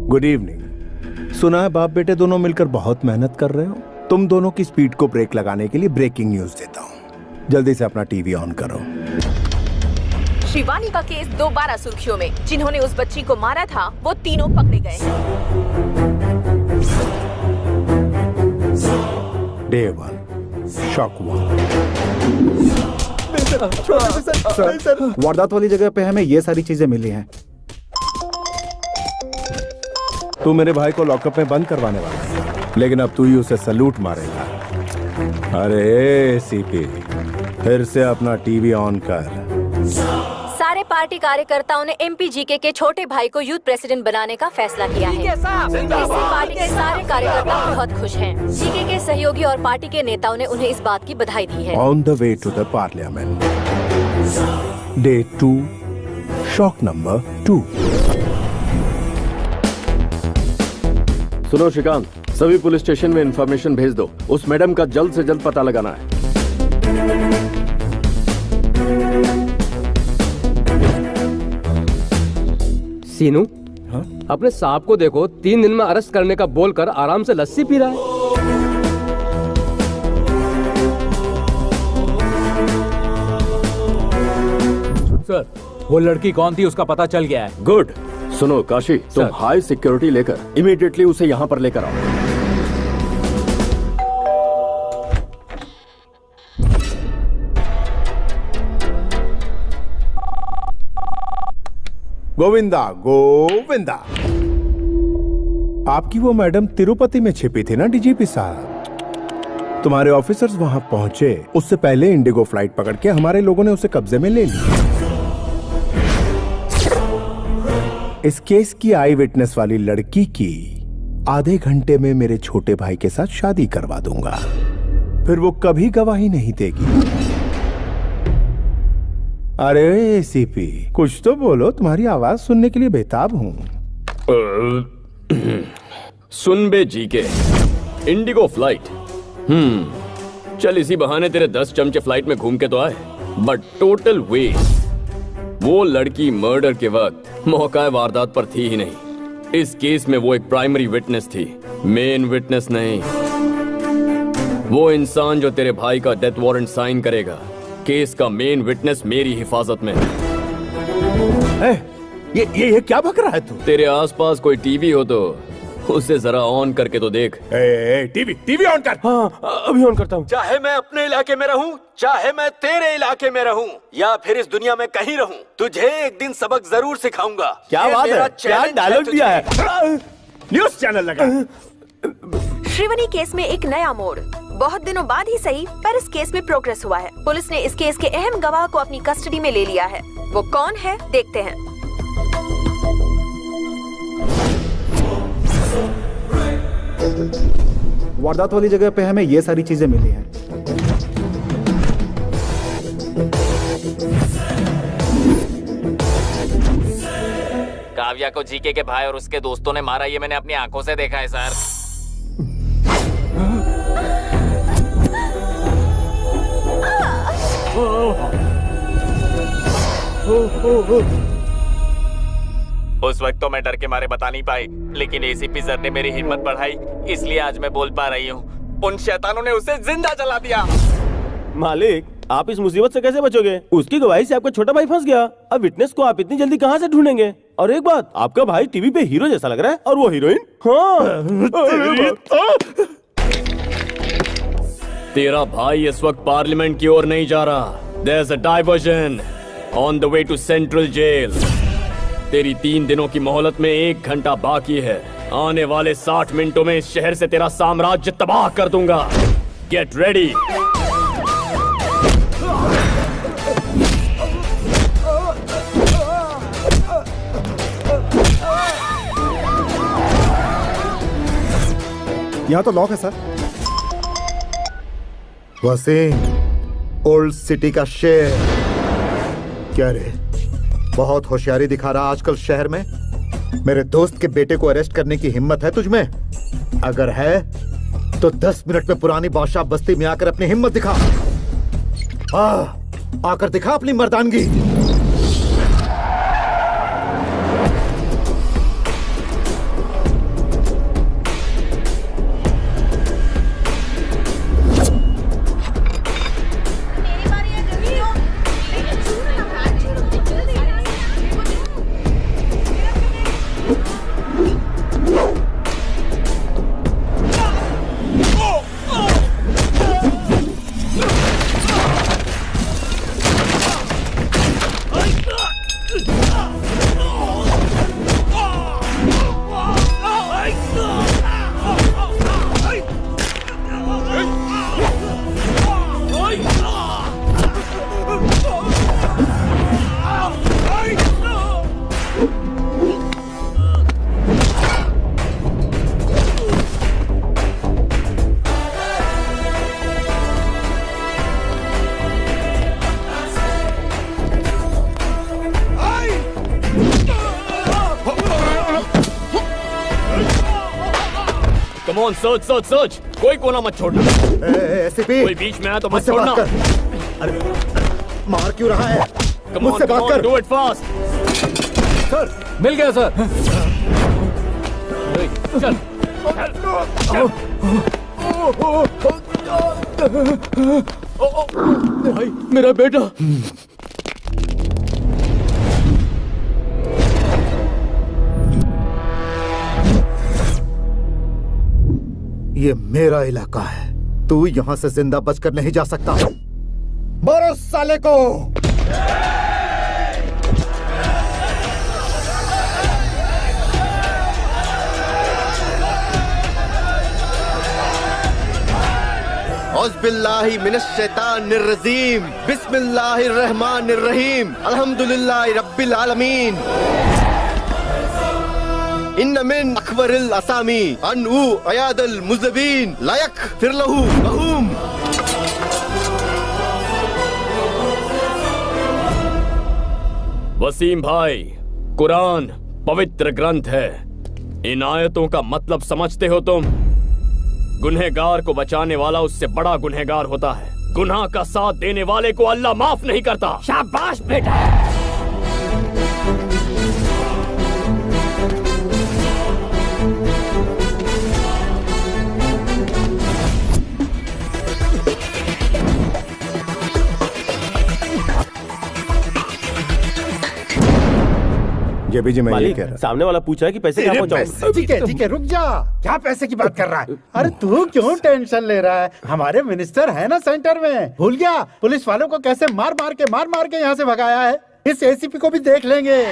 good evening. सुना है बाप बेटे दोनों मिलकर बहुत मेहनत कर रहे हो। तुम दोनों की स्पीड को ब्रेक लगाने के लिए ब्रेकिंग न्यूज देता हूँ। जल्दी से अपना टीवी ऑन करो। शिवानी का केस दोबारा सुर्खियों में। जिन्होंने उस बच्ची को मारा था वो तीनों पकड़े गए हैं। Day 1 shock 1। सर, वारदात वाली जगह पे हमें ये सारी चीजें मिली हैं। तू मेरे भाई को लॉकअप में बंद करवाने वाला है, लेकिन अब तू ही उसे सलूट मारेगा। अरे एसीपी, फिर से अपना टीवी ऑन कर। सारे पार्टी कार्यकर्ताओं ने एमपी जीके के छोटे भाई को यूथ प्रेसिडेंट बनाने का फैसला किया है। इससे पार्टी के सारे कार्यकर्ता बहुत खुश हैं। जीके के सहयोगी और पार्टी के नेताओं ने उन्हें इस बात की बधाई दी है। On the way to the parliament. Day 2 shock number 2। सुनो श्रीकांत, सभी पुलिस स्टेशन में इंफॉर्मेशन भेज दो। उस मैडम का जल्द से जल्द पता लगाना है। सीनू, अपने साहब को देखो, 3 दिन में अरेस्ट करने का बोलकर आराम से लस्सी पी रहा है। सर, वो लड़की कौन थी उसका पता चल गया है। गुड। सुनो काशी, तुम हाई सिक्योरिटी लेकर इमीडिएटली उसे यहाँ पर लेकर आओ। गोविंदा गोविंदा, आपकी वो मैडम तिरुपति में छिपी थी ना डीजीपी साहब। तुम्हारे ऑफिसर्स वहां पहुंचे उससे पहले इंडिगो फ्लाइट पकड़ के हमारे लोगों ने उसे कब्जे में ले लिया। इस केस की आई विटनेस वाली लड़की की आधे घंटे में मेरे छोटे भाई के साथ शादी करवा दूंगा, फिर वो कभी गवाही नहीं देगी। अरे एसीपी, कुछ तो बोलो, तुम्हारी आवाज सुनने के लिए बेताब हूं। सुन बे जीके, इंडिगो फ्लाइट। चल इसी बहाने तेरे 10 चमचे फ्लाइट में घूम के तो आए, बट टोटल वेस्ट। वो लड़की मर्डर के वक्त मौका वारदात पर थी ही नहीं। इस केस में वो एक प्राइमरी विटनेस थी, मेन विटनेस नहीं। वो इंसान जो तेरे भाई का डेथ वारंट साइन करेगा, केस का मेन विटनेस मेरी हिफाजत में है। ये क्या बक रहा है तू? तेरे आसपास कोई टीवी हो तो उसे जरा ऑन करके तो देख। टीवी ऑन कर। हाँ, अभी ऑन करता हूँ। चाहे मैं अपने इलाके में रहूं, चाहे मैं तेरे इलाके में रहूं, या फिर इस दुनिया में कहीं रहूं, तुझे एक दिन सबक जरूर सिखाऊंगा। क्या बात है, क्या डायलॉग दिया है। न्यूज चैनल लगा। श्रीवनी केस में एक नया मोड़। बहुत दिनों बाद ही सही, पर इस केस में प्रोग्रेस हुआ है। पुलिस ने इस केस के अहम गवाह को अपनी कस्टडी में ले लिया है। वो कौन है, देखते हैं। वारदात वाली जगह पे हमें ये सारी चीजें मिली हैं। काव्या को जीके के भाई और उसके दोस्तों ने मारा, ये मैंने अपनी आंखों से देखा है सर। उस वक्त तो मैं डर के मारे बता नहीं पाई, लेकिन एसीपी सर ने मेरी हिम्मत बढ़ाई, इसलिए आज मैं बोल पा रही हूँ। उन शैतानों ने उसे जिंदा जला दिया। मालिक, आप इस मुसीबत से कैसे बचोगे? उसकी गवाही से आपका छोटा भाई फंस गया। अब विटनेस को आप इतनी जल्दी कहाँ से ढूंढेंगे? और एक बात, आपका भाई टीवी पे हीरो जैसा लग रहा है, और वो हीरोइन। हाँ। तेरा भाई इस वक्त पार्लियामेंट की ओर नहीं जा रहा। There's a diversion on the way to Central Jail. तेरी 3 दिनों की मोहलत में 1 घंटा बाकी है। आने वाले 60 मिनटों में इस शहर से तेरा साम्राज्य तबाह कर दूंगा। Get ready. यहाँ तो लॉक है सर। वसीम, ओल्ड सिटी का शेर। क्या रे, बहुत होशियारी दिखा रहा आजकल शहर में। मेरे दोस्त के बेटे को अरेस्ट करने की हिम्मत है तुझमें? अगर है तो 10 मिनट में पुरानी बादशाह बस्ती में आकर अपनी हिम्मत दिखा। आकर दिखा अपनी मर्दानगी। Come on, search search search, कोई कोना मत छोड़ना। एसीपी, कोई बीच में आया तो मत मुझसे बात छोड़ना। कर। अरे मार क्यों रहा है? मुझसे बात कर। Do it fast. सर मिल गया सर। चल भाई मेरा बेटा। ये मेरा इलाका है, तू यहाँ से जिंदा बचकर नहीं जा सकता। मारो साले को। औज़ुबिल्लाहि मिनश्शैतानिर्रजीम, बिस्मिल्लाहिर्रहमानिर्रहीम, अल्हम्दुलिल्लाहि रब्बिल आलमीन। इन्न मिन अकबरिल असामी अनऊ अयादल मुज़बिन लायक फिर लहू लहूम। वसीम भाई, कुरान पवित्र ग्रंथ है। इन आयतों का मतलब समझते हो तुम? गुनहगार को बचाने वाला उससे बड़ा गुनहगार होता है। गुनाह का साथ देने वाले को अल्लाह माफ नहीं करता। शाबाश बेटा। ये भी जी मैं ये कह रहा। सामने वाला पूछ रहा है कि पैसे कहाँ पहुँचाऊं? ठीक है रुक जा। क्या पैसे की बात कर रहा है? अरे तू क्यों टेंशन ले रहा है? हमारे मिनिस्टर है ना सेंटर में। भूल गया पुलिस वालों को कैसे मार मार के यहाँ से भगाया है? इस एसीपी को भी देख लेंगे।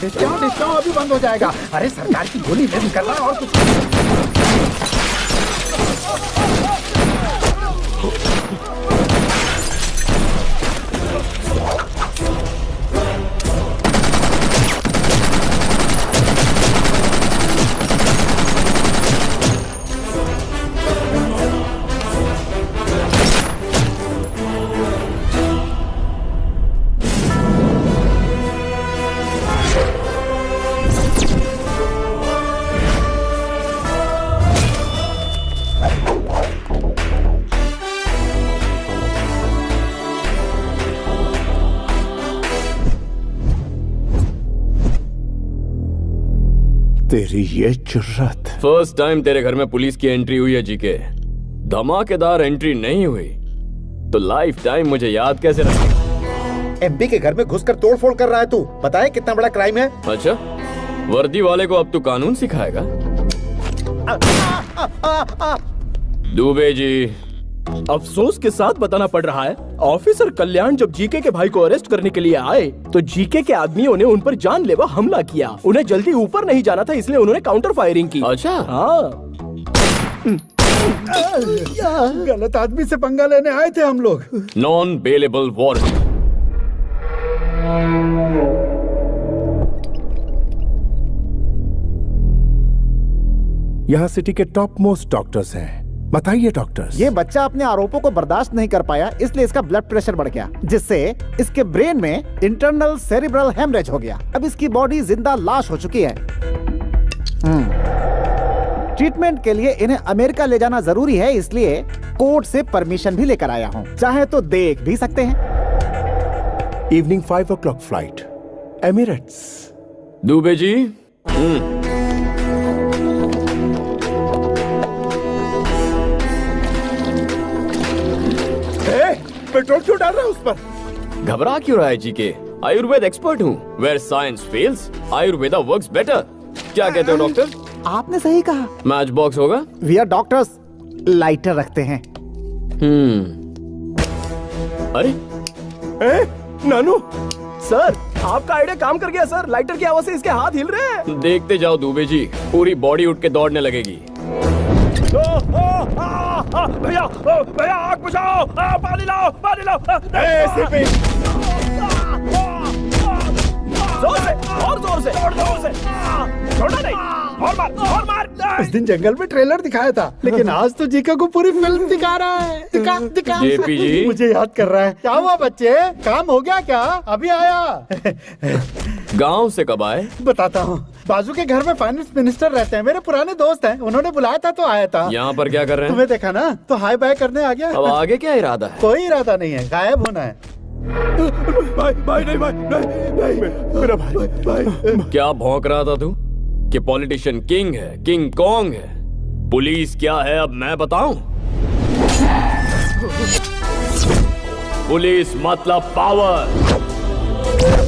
डिस्काउंट अभी बंद हो जाएगा। अरे सरकार की गोली नहीं कर रहा और कुछ। तेरी ये जुर्रत। फर्स्ट टाइम तेरे घर में पुलिस की एंट्री हुई है जीके। धमाकेदार एंट्री नहीं हुई तो लाइफ टाइम मुझे याद कैसे रखेगा? एमपी के घर में घुसकर तोड़फोड़ कर रहा है तू। पता है कितना बड़ा क्राइम है? अच्छा, वर्दी वाले को अब तू कानून सिखाएगा? दुबे जी, अफसोस के साथ बताना पड़ रहा है, ऑफिसर कल्याण जब जीके के भाई को अरेस्ट करने के लिए आए तो जीके के आदमियों ने उन पर जानलेवा हमला किया। उन्हें जल्दी ऊपर नहीं जाना था, इसलिए उन्होंने काउंटर फायरिंग की। अच्छा, हाँ। गलत आदमी से पंगा लेने आए थे हम लोग। Non bailable warrant. यहाँ सिटी के टॉप मोस्ट डॉक्टर्स हैं। बताइए डॉक्टर। ये बच्चा अपने आरोपों को बर्दाश्त नहीं कर पाया, इसलिए इसका ब्लड प्रेशर बढ़ गया, जिससे इसके ब्रेन में इंटरनल सेरिब्रल हेमरेज हो गया। अब इसकी बॉडी जिंदा लाश हो चुकी है। ट्रीटमेंट के लिए इन्हें अमेरिका ले जाना जरूरी है, इसलिए कोर्ट से परमिशन भी लेकर आया हूँ। चाहे तो देख भी सकते हैं। Evening 5 o'clock flight, Emirates. Dubey ji. Petrol क्यों डाल रहा है उस पर? घबरा क्यों रहा है जीके? आयुर्वेद एक्सपर्ट हूँ। Where science fails, Ayurveda works better. क्या कहते हो डॉक्टर? आपने सही कहा। मैच बॉक्स होगा? वी आर डॉक्टर्स, लाइटर रखते हैं। अरे नानू सर, आपका आइडिया काम कर गया सर। लाइटर की आवाज से इसके हाथ हिल रहे हैं। देखते जाओ दुबे जी, पूरी बॉडी उठ के दौड़ने लगेगी। भैया भैया आग बुझाओ, पानी लाओ, पानी लाओ। जोर से, और जोर से, जोर से, छोड़ना नहीं, और मार, और मार। उस दिन जंगल में ट्रेलर दिखाया था, लेकिन आज तो जीका को पूरी फिल्म दिखा रहा है। दिखा जेपी जी। मुझे याद कर रहा है। क्या हुआ बच्चे, काम हो गया क्या? अभी आया। गांव से कब आए? बताता हूँ। बाजू के घर में फाइनेंस मिनिस्टर रहते हैं, मेरे पुराने दोस्त हैं, उन्होंने बुलाया था तो आया था। यहाँ पर क्या कर रहे हैं? तुम्हें देखा ना तो हाई बाय करने आ गया। अब आगे क्या इरादा है? कोई इरादा नहीं है, गायब होना है। भाई नहीं, मेरा भाई। क्या भौंक रहा था तू कि पॉलिटिशियन किंग है, किंग कॉन्ग है? पुलिस क्या है अब मैं बताऊं? पुलिस मतलब पावर।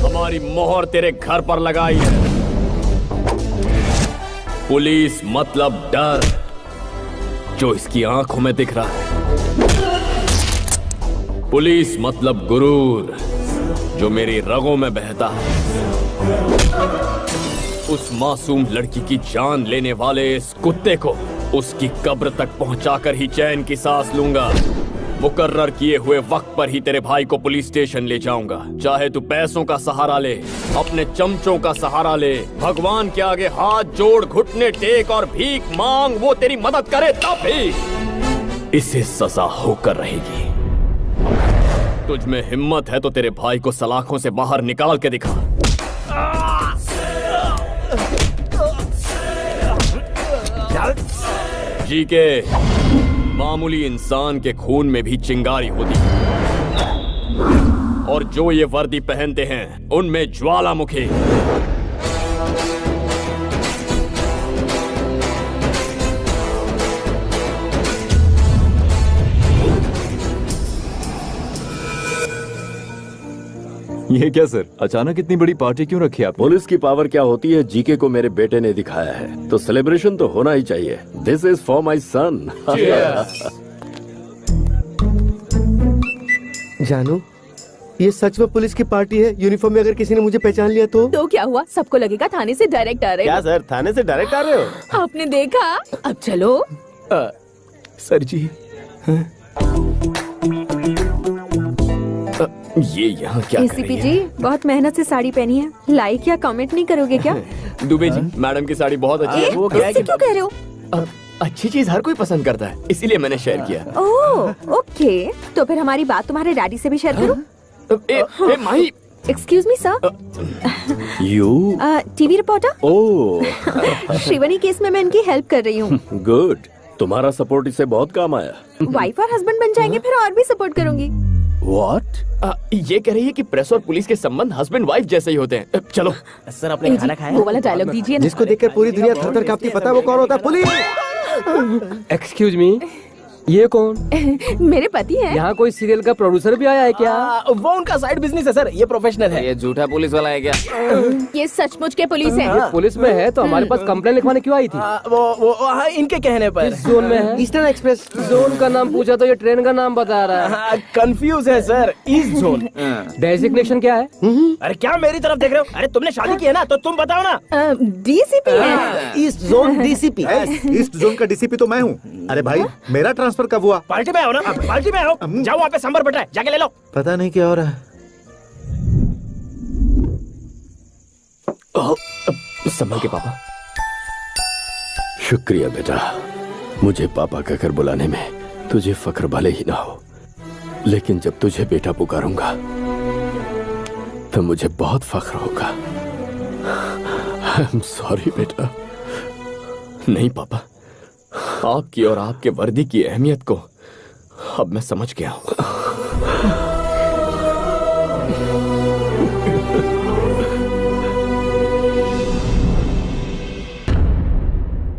हमारी मोहर तेरे घर पर लगाई है। पुलिस मतलब डर, जो इसकी आंखों में दिख रहा है। पुलिस मतलब गुरूर, जो मेरी रगों में बहता है। उस मासूम लड़की की जान लेने वाले इस कुत्ते को उसकी कब्र तक पहुंचाकर ही चैन की सांस लूंगा। मुकर्रर किए हुए वक्त पर ही तेरे भाई को पुलिस स्टेशन ले जाऊंगा। चाहे तू पैसों का सहारा ले, अपने चमचों का सहारा ले, भगवान के आगे हाथ जोड़, घुटने टेक और भीख मांग, वो तेरी मदद करे तब भी इसे सजा होकर रहेगी। तुझ में हिम्मत है तो तेरे भाई को सलाखों से बाहर निकाल के दिखा। जी के मामूली इंसान के खून में भी चिंगारी होती है, और जो ये वर्दी पहनते हैं उनमें ज्वालामुखी। ये क्या सर, अचानक इतनी बड़ी पार्टी क्यों रखी आप? पुलिस की पावर क्या होती है जीके को मेरे बेटे ने दिखाया है, तो सेलिब्रेशन तो होना ही चाहिए। दिस इज फॉर माई सन। जानू, ये सच में पुलिस की पार्टी है? यूनिफॉर्म में अगर किसी ने मुझे पहचान लिया तो क्या हुआ? सबको लगेगा थाने से डायरेक्ट आ रहे हो। क्या सर, थाने से डायरेक्ट आ रहे हो? आपने देखा? अब चलो। सर जी, ये यहाँ क्या कर एसीपी रही जी, बहुत मेहनत से साड़ी पहनी है। लाइक या कमेंट नहीं करोगे क्या? है? दुबे जी, मैडम की साड़ी बहुत अच्छी है। वो ऐसे क्यों कह रहे हो? अच्छी चीज हर कोई पसंद करता है, इसीलिए मैंने शेयर किया। ओह ओके, तो फिर हमारी बात तुम्हारे डैडी से भी शेयर करो। Mahi, excuse me sir. U TV reporter. Oh Shrivani case में मैं इनकी हेल्प कर रही हूँ। गुड, तुम्हारा सपोर्ट इसे बहुत काम आया। वाइफ और हस्बैंड बन जाएंगे, फिर और भी सपोर्ट करूंगी। व्हाट? ये कह रही है कि प्रेस और पुलिस के संबंध हस्बैंड वाइफ जैसे ही होते हैं। चलो सर, आपने खाना खाया? वो वाला डायलॉग दीजिए ना। जिसको देखकर पूरी दुनिया थर-थर कांपती, पता है वो कौन होता है? पुलिस। एक्सक्यूज मी, ये कौन? मेरे पति हैं। यहाँ कोई सीरियल का प्रोड्यूसर भी आया है क्या? वो उनका साइड बिजनेस है सर, ये प्रोफेशनल है। ये झूठा पुलिस वाला है क्या? ये सचमुच के पुलिस है। ये पुलिस में है तो हमारे पास कंप्लेन लिखवाने क्यों आई थी? वो इनके कहने पर। किस जोन में है? ईस्टर्न एक्सप्रेस जोन का नाम पूछा तो ये ट्रेन का नाम बता रहा है। कंफ्यूज है सर, ईस्ट जोन। डेजिग्नेशन क्या है? अरे क्या मेरी तरफ देख रहे हो? अरे तुमने शादी की है ना, तो तुम बताओ ना। डीसीपी है। East zone DCP. East zone का डीसीपी तो मैं हूँ। अरे भाई, मेरा ट्रांसफर कब हुआ? पार्टी में आओ ना, पार्टी में आओ। जाओ, वहाँ पे सांबर बटा है, जाके ले लो। पता नहीं क्या हो रहा है। संभल के पापा। शुक्रिया बेटा, मुझे पापा कहकर बुलाने में तुझे फख्र भले ही ना हो, लेकिन जब तुझे बेटा पुकारूंगा तो मुझे बहुत फख्र होगा। आई एम सॉरी बेटा। नहीं पापा, आपकी और आपके वर्दी की अहमियत को अब मैं समझ गया हूं।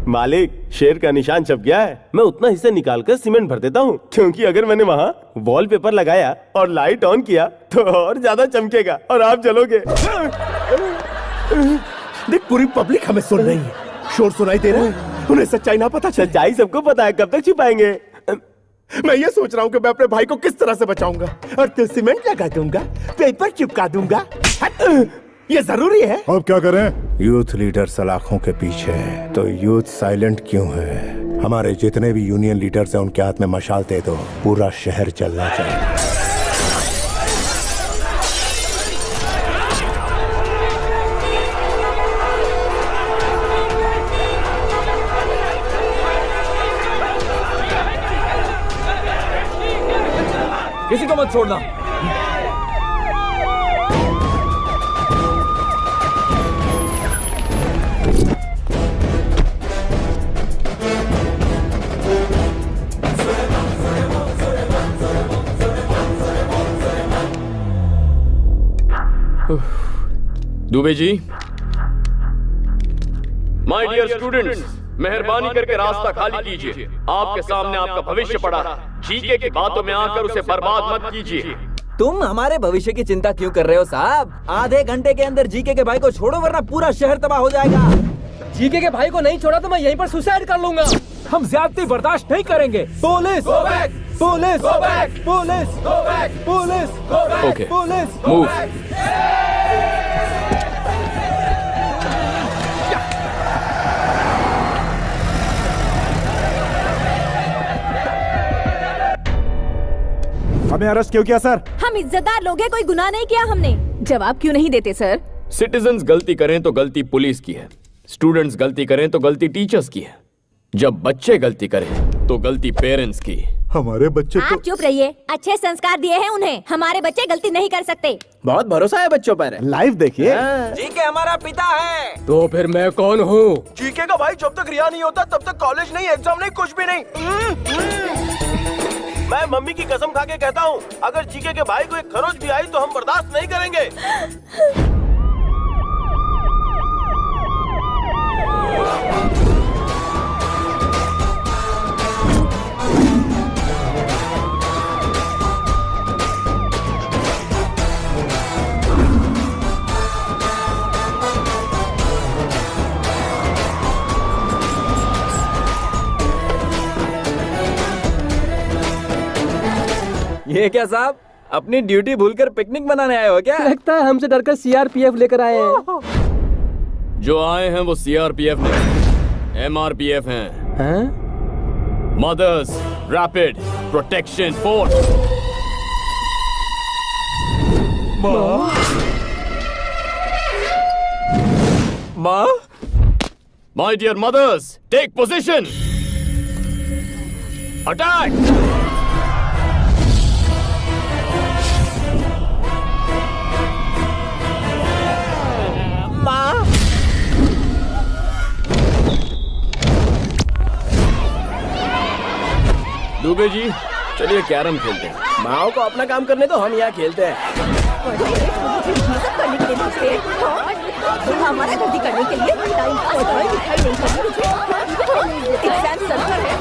मालिक, शेर का निशान छप गया है। मैं उतना हिस्सा निकालकर सीमेंट भर देता हूँ, क्योंकि अगर मैंने वहाँ वॉलपेपर लगाया और लाइट ऑन किया तो और ज्यादा चमकेगा और आप जलोगे। देख, पूरी पब्लिक हमें सुन रही है, शोर सुनाई दे रहा है, उन्हें सच्चाई ना पता चल। सच्चाई सबको पता है, कब तक छिपाएंगे? मैं ये सोच रहा हूँ कि मैं अपने भाई को किस तरह से बचाऊंगा, और तो सीमेंट लगा दूंगा, पेपर चिपका दूंगा। ये जरूरी है। अब क्या करें? यूथ लीडर सलाखों के पीछे है, तो यूथ साइलेंट क्यों है? हमारे जितने भी यूनियन लीडर्स हैं उनके हाथ में मशाल दे दो, पूरा शहर चलना चाहिए। किसी को मत छोड़ना। Dubey ji, my dear students, मेहरबानी करके रास्ता खाली कीजिए। आपके सामने आपका भविष्य पड़ा है। जीके की बातों में आकर उसे बर्बाद मत कीजिए। तुम हमारे भविष्य की चिंता क्यों कर रहे हो साहब? आधे घंटे के अंदर जीके के भाई को छोड़ो, वरना पूरा शहर तबाह हो जाएगा। जीके के भाई को नहीं छोड़ा तो मैं यहीं पर सुसाइड कर लूंगा। हम ज्यादती बर्दाश्त नहीं करेंगे। Police, police, police, police, okay, police, move. हमें अरेस्ट क्यों किया सर? हम इज्जतदार लोग हैं, कोई गुनाह नहीं किया हमने। जवाब क्यों नहीं देते सर? सिटीजन्स गलती करें तो गलती पुलिस की है, स्टूडेंट्स गलती करें तो गलती टीचर्स की है, जब बच्चे गलती करें तो गलती पेरेंट्स की। हमारे बच्चे आप चुप रहिए, अच्छे संस्कार दिए हैं उन्हें। हमारे बच्चे गलती नहीं कर सकते। बहुत भरोसा है बच्चों पर। लाइव देखिए। जीके हमारा पिता है। तो फिर मैं कौन हूँ? जीके का भाई जब तक रिहा नहीं होता तब तक कॉलेज नहीं, एग्जाम नहीं, कुछ भी नहीं। मैं मम्मी की कसम खा के कहता हूँ, अगर जीके के भाई को एक खरोच भी आई तो हम बर्दाश्त नहीं करेंगे। ये क्या साहब, अपनी ड्यूटी भूलकर पिकनिक मनाने आए हो क्या? लगता है हमसे डरकर सीआरपीएफ लेकर आए हैं। जो आए हैं वो सीआरपीएफ नहीं, एमआरपीएफ हैं। Mothers rapid protection force. माँ, my dear mothers, take position, attack. Dubey ji, चलिए कैरम खेलते हैं। माओ को अपना काम करने दो, हम यहाँ खेलते हैं। हमारा गलती करने के लिए टाइम पास और दिखाई नहीं करती मुझे। एग्जाम सर्वर है,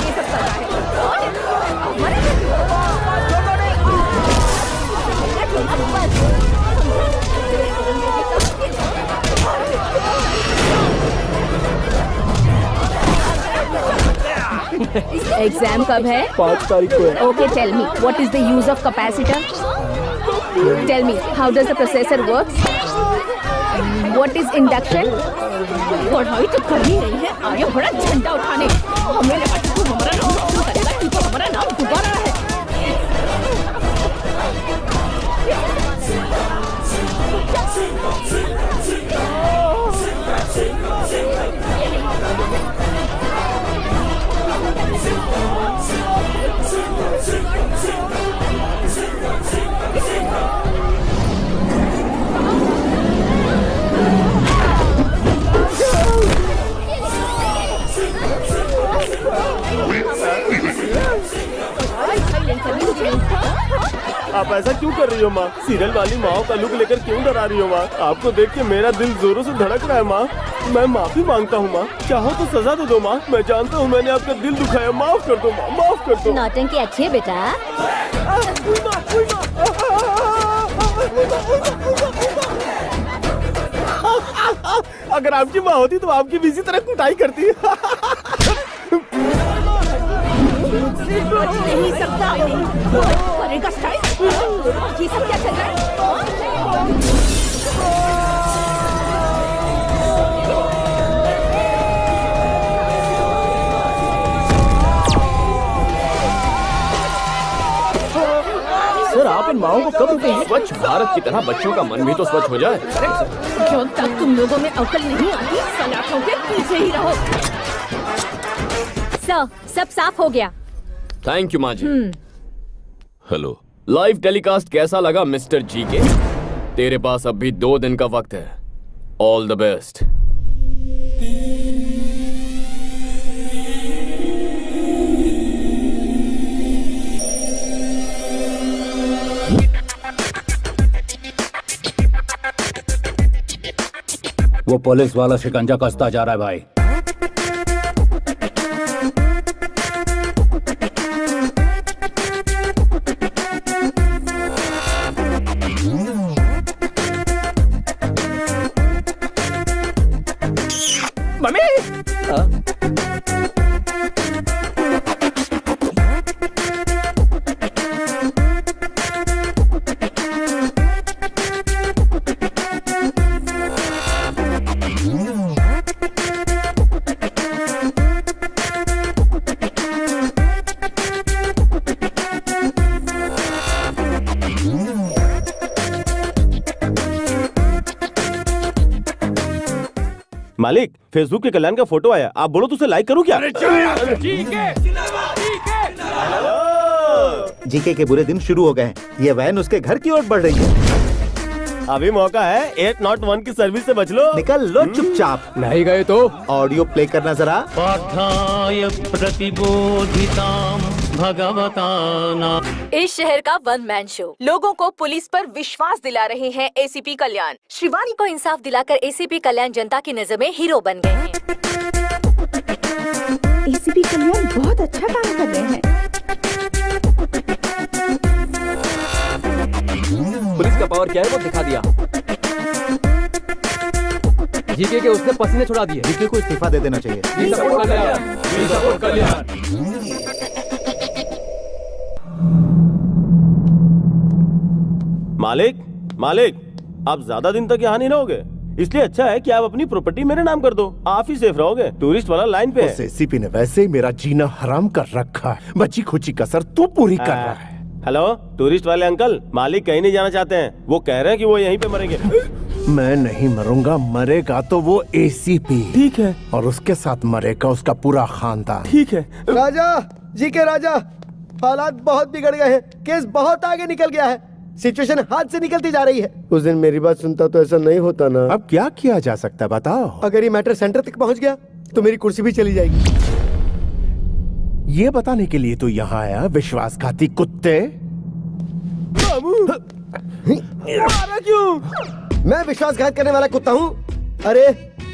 ये सब कर रहा है। एग्जाम कब है? 5 तारीख को है। Okay, tell me, what is the use of capacitor? Tell me, how does the processor work? What is induction? पढ़ाई तो करनी नहीं है, आया बड़ा झंडा उठाने। हमें लगा कि तू हमारा नाम रोशन करेगा, तू तो हमारा नाम डुबा रहा है। आप ऐसा क्यों कर रही हो माँ? सीरियल वाली माँ का लुक लेकर क्यों डरा रही हो माँ? आपको देख के मेरा दिल जोरों से धड़क रहा है माँ। मैं माफी मांगता हूँ माँ, चाहो तो सजा दे दो माँ। मैं जानता हूँ मैंने आपका दिल दुखाया, माफ कर दो माँ, माफ कर दो। नौटंकी अच्छी है बेटा। अगर आपकी माँ होती तो आपकी भी इसी तरह कुटाई करती। बच नहीं सकता। करेगा स्टाइल। ये सब क्या चल रहा है? सर आप इन माओं को कब रुकेंगे? स्वच्छ भारत की तरह बच्चों का मन भी तो स्वच्छ हो जाए। जब तक तुम लोगों में अकल नहीं आती, सलाखों के पीछे ही रहो। सर, सब साफ हो गया। थैंक यू माँ जी। हेलो, लाइव टेलीकास्ट कैसा लगा मिस्टर जी के? तेरे पास अब भी 2 दिन का वक्त है। All the best. वो पुलिस वाला शिकंजा कसता जा रहा है भाई। मम्मी मालिक, फेसबुक के कल्याण का फोटो आया, आप बोलो तो उसे लाइक करूं क्या? जीके के बुरे दिन शुरू हो गए हैं। ये वैन उसके घर की ओर बढ़ रही है। अभी मौका है, 801 की सर्विस से बच लो। निकल लो चुपचाप। नहीं गए तो ऑडियो प्ले करना जरा। पाठाय प्रतिबोधितां भगवता नाम। इस शहर का वन मैन शो। लोगों को पुलिस पर विश्वास दिला रहे हैं एसीपी कल्याण। शिवानी को इंसाफ दिलाकर एसीपी कल्याण जनता की नजर में हीरो बन गए हैं। एसीपी कल्याण बहुत अच्छा काम कर रहे हैं। पुलिस का पावर क्या है वो दिखा दिया। जीके के उसने पसीने छुड़ा दिए। जीके को इस्तीफा दे देना चाहिए। मालिक, मालिक, आप ज्यादा दिन तक यहाँ नहीं रहोगे, इसलिए अच्छा है कि आप अपनी प्रॉपर्टी मेरे नाम कर दो। आप ही सेफ रहोगे। टूरिस्ट वाला लाइन पे है। एसीपी ने वैसे ही मेरा जीना हराम कर रखा है। बची खुची कसर तू पूरी कर रहा है। हेलो, टूरिस्ट वाले अंकल, मालिक कहीं नहीं जाना चाहते हैं। वो कह रहे हैं कि वो यहीं पे मरेंगे। मैं नहीं मरूंगा, मरेगा तो वो एसीपी। ठीक है। और उसके साथ मरेगा उसका पूरा खानदान। ठीक है। राजा जी के राजा, हालात बहुत बिगड़ गए हैं। केस बहुत आगे निकल गया है। सिचुएशन हाथ से निकलती जा रही है। उस दिन मेरी बात सुनता तो ऐसा नहीं होता ना। अब क्या किया जा सकता है बताओ? अगर ये मैटर सेंटर तक पहुंच गया तो मेरी कुर्सी भी चली जाएगी। ये बताने के लिए तो यहाँ आया, विश्वासघाती कुत्ते। मारा क्यों? मैं विश्वासघात करने वाला कुत्ता हूँ? अरे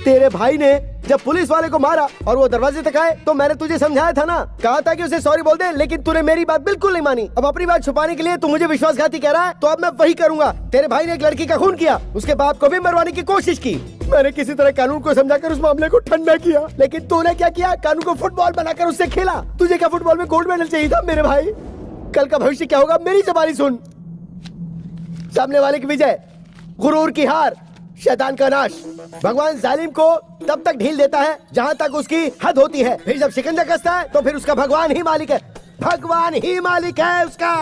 तेरे भाई ने जब पुलिस वाले को मारा और वो दरवाजे तक आए तो मैंने तुझे समझाया था ना, कहा था कि उसे सॉरी बोल दे, लेकिन तूने मेरी बात बिल्कुल नहीं मानी। अब अपनी बात छुपाने के लिए तू मुझे विश्वासघाती कह रहा है, तो अब मैं वही करूंगा। तेरे भाई ने एक लड़की का खून किया, उसके बाप को भी मरवाने की कोशिश की। मैंने किसी तरह कानून को समझाकर उस मामले को ठंडा किया, लेकिन तूने क्या किया? कानून को फुटबॉल बनाकर उससे खेला। तुझे क्या फुटबॉल में गोल्ड मेडल चाहिए था मेरे भाई? कल का भविष्य क्या होगा मेरी जबानी सुन। सामने वाले की विजय, गुरूर की हार, शैतान का नाश। भगवान जालिम को तब तक ढील देता है जहाँ तक उसकी हद होती है। फिर जब शिकंजा कसता है तो फिर उसका भगवान ही मालिक है। भगवान ही मालिक है उसका।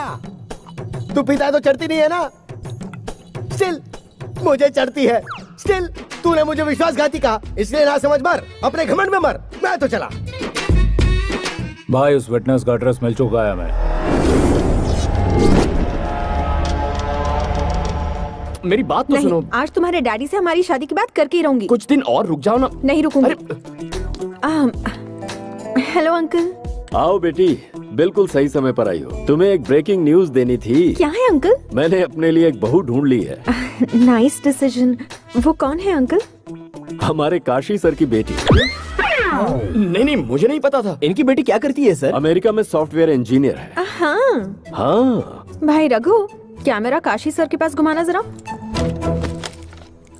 तू पीता है तो चढ़ती नहीं है ना? स्टिल मुझे चढ़ती है। स्टिल तूने मुझे विश्वासघाती कहा, इसलिए ना समझ मर, अपने घमंड में मर। मैं तो चला। भाई उस विटनेस का एड्रेस मिल चुका है हमें। मेरी बात तो सुनो। आज तुम्हारे डैडी से हमारी शादी की बात करके ही रहूंगी। कुछ दिन और रुक जाओ ना। नहीं रुकूंगी। हेलो अंकल, आओ बेटी, बिल्कुल सही समय पर आई हो। तुम्हें एक ब्रेकिंग न्यूज देनी थी। क्या है अंकल? मैंने अपने लिए एक बहू ढूंढ ली है। Nice decision. वो कौन है अंकल? हमारे काशी सर की बेटी। नहीं, मुझे नहीं पता था। इनकी बेटी क्या करती है सर? अमेरिका में सॉफ्टवेयर इंजीनियर है। हाँ। भाई रघु, कैमरा काशी सर के पास घुमाना जरा।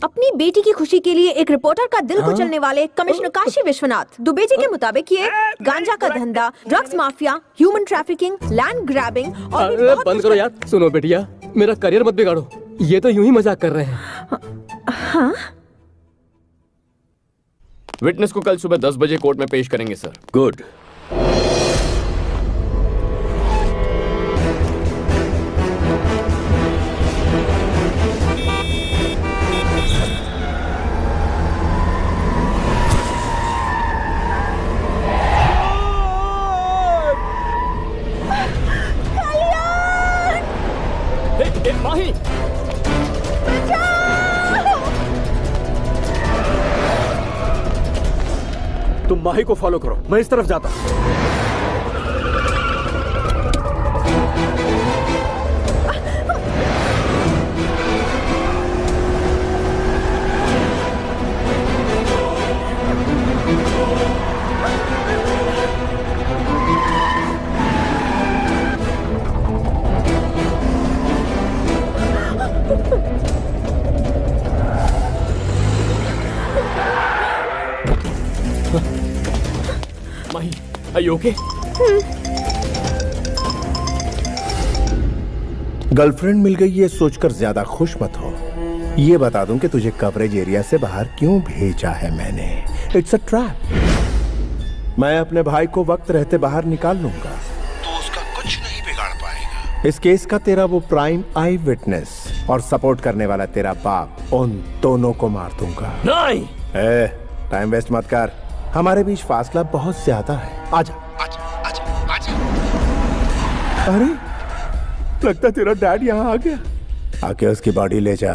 अपनी बेटी की खुशी के लिए एक रिपोर्टर का दिल कुचलने वाले कमिश्नर काशी विश्वनाथ दुबे जी के मुताबिक ये गांजा का धंधा, drugs mafia, human trafficking, land grabbing और भी बहुत बंद करो यार। सुनो बेटिया, मेरा करियर मत बिगाड़ो। ये तो यूं ही मजाक कर रहे हैं। हाँ? विटनेस को कल सुबह 10 बजे कोर्ट में पेश करेंगे सर। गुड। माही, तुम माही को फॉलो करो, मैं इस तरफ जाता हूँ। माही, are you okay? गर्लफ्रेंड मिल गई ये सोचकर ज्यादा खुश मत हो। ये बता दूं कि तुझे कवरेज एरिया से बाहर क्यों भेजा है मैंने। It's a trap. मैं अपने भाई को वक्त रहते बाहर निकाल लूंगा तो उसका कुछ नहीं बिगाड़ पाएगा। इस केस का तेरा वो प्राइम आई विटनेस और सपोर्ट करने वाला तेरा बाप, उन दोनों को मार दूंगा। नहीं। टाइम वेस्ट मत कर, हमारे बीच फासला बहुत ज्यादा है। आजा आजा आजा आजा। अरे लगता तेरा डैड यहाँ आ गया। आके उसकी बॉडी ले जा।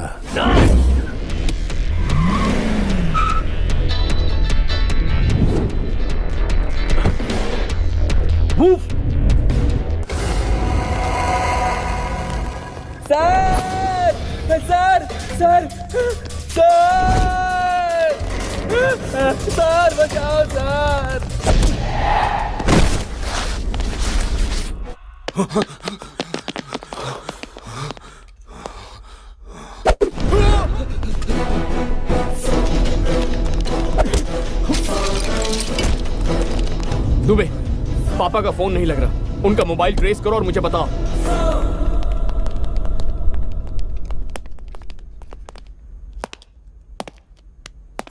सर बचाओ सर। दुबे, पापा का फोन नहीं लग रहा। उनका मोबाइल ट्रेस करो और मुझे बताओ।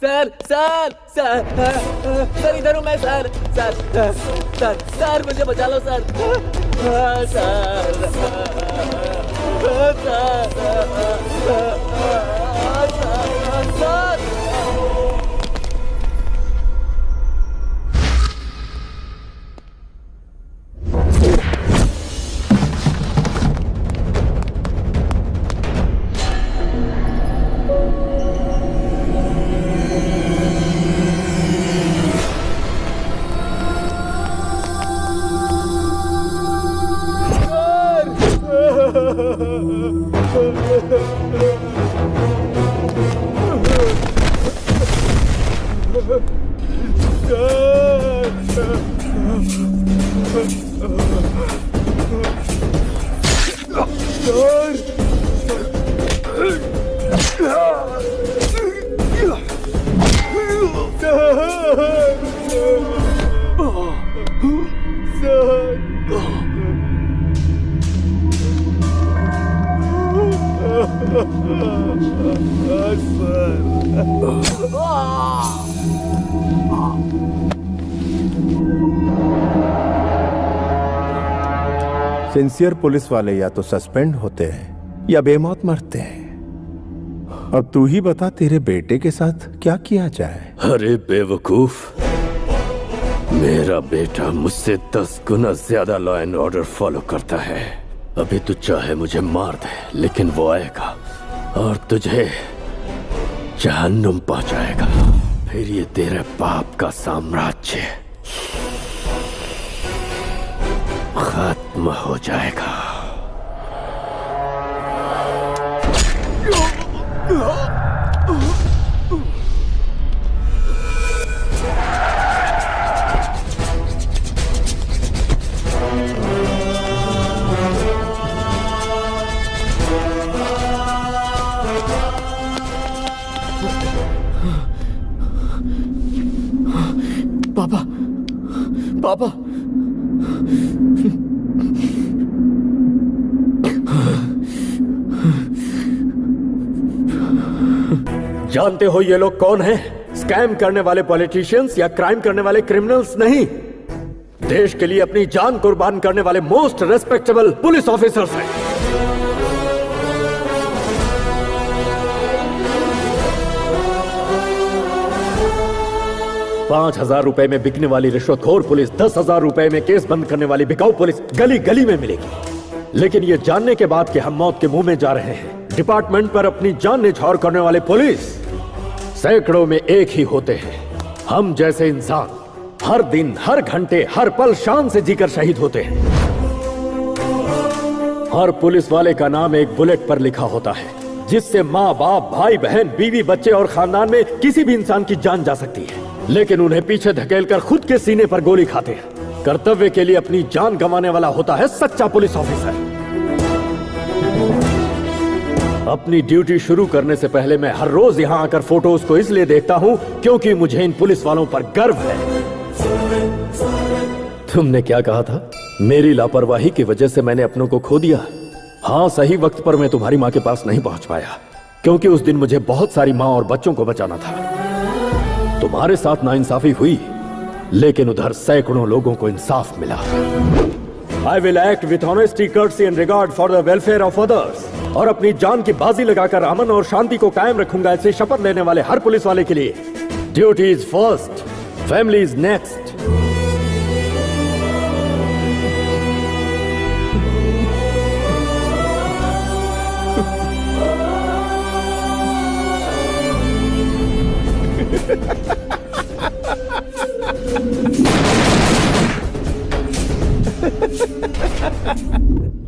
सर सर सर सर इधर हूँ मैं सर। सर सर सर मुझे बचा लो सर। सर सिंसियर पुलिस वाले या तो सस्पेंड होते हैं या बेमौत मरते हैं। अब तू ही बता तेरे बेटे के साथ क्या किया जाए। अरे बेवकूफ, मेरा बेटा मुझसे 10 गुना ज्यादा लॉ एंड ऑर्डर फॉलो करता है। अभी तू चाहे मुझे मार दे, लेकिन वो आएगा और तुझे जहन्नुम पहुंचाएगा। फिर ये तेरे बाप का साम्राज्य खत्म हो जाएगा। पापा, पापा, जानते हो ये लोग कौन हैं? स्कैम करने वाले पॉलिटिशियंस या क्राइम करने वाले क्रिमिनल्स नहीं, देश के लिए अपनी जान कुर्बान करने वाले मोस्ट रेस्पेक्टेबल पुलिस ऑफिसर्स हैं। 5,000 रुपए में बिकने वाली रिश्वतखोर पुलिस 10,000 रुपए में केस बंद करने वाली बिकाऊ पुलिस गली गली में मिलेगी। लेकिन ये जानने के बाद कि हम मौत के मुंह में जा रहे हैं, डिपार्टमेंट पर अपनी जान न्यौछावर करने वाले पुलिस सैकड़ों में एक ही होते हैं। हम जैसे इंसान हर दिन, हर घंटे, हर पल शान से जीकर शहीद होते हैं। हर पुलिस वाले का नाम एक बुलेट पर लिखा होता है, जिससे माँ बाप, भाई बहन, बीवी, बच्चे और खानदान में किसी भी इंसान की जान जा सकती है। लेकिन उन्हें पीछे धकेलकर खुद के सीने पर गोली खाते हैं। कर्तव्य के लिए अपनी जान गंवाने वाला होता है सच्चा पुलिस ऑफिसर। अपनी ड्यूटी शुरू करने से पहले मैं हर रोज यहाँ आकर फोटोज को इसलिए देखता हूँ क्योंकि मुझे इन पुलिस वालों पर गर्व है। तुमने क्या कहा था? मेरी लापरवाही की वजह से मैंने अपनों को खो दिया। हाँ, सही वक्त पर मैं तुम्हारी माँ के पास नहीं पहुंच पाया क्योंकि उस दिन मुझे बहुत सारी माँ और बच्चों को बचाना था। तुम्हारे साथ नाइंसाफी हुई, लेकिन उधर सैकड़ों लोगों को इंसाफ मिला। I will act with honesty, courtesy and regard for the welfare of others। और अपनी जान की बाजी लगाकर अमन और शांति को कायम रखूंगा, ऐसे शपथ लेने वाले हर पुलिस वाले के लिए duty is first, family is next.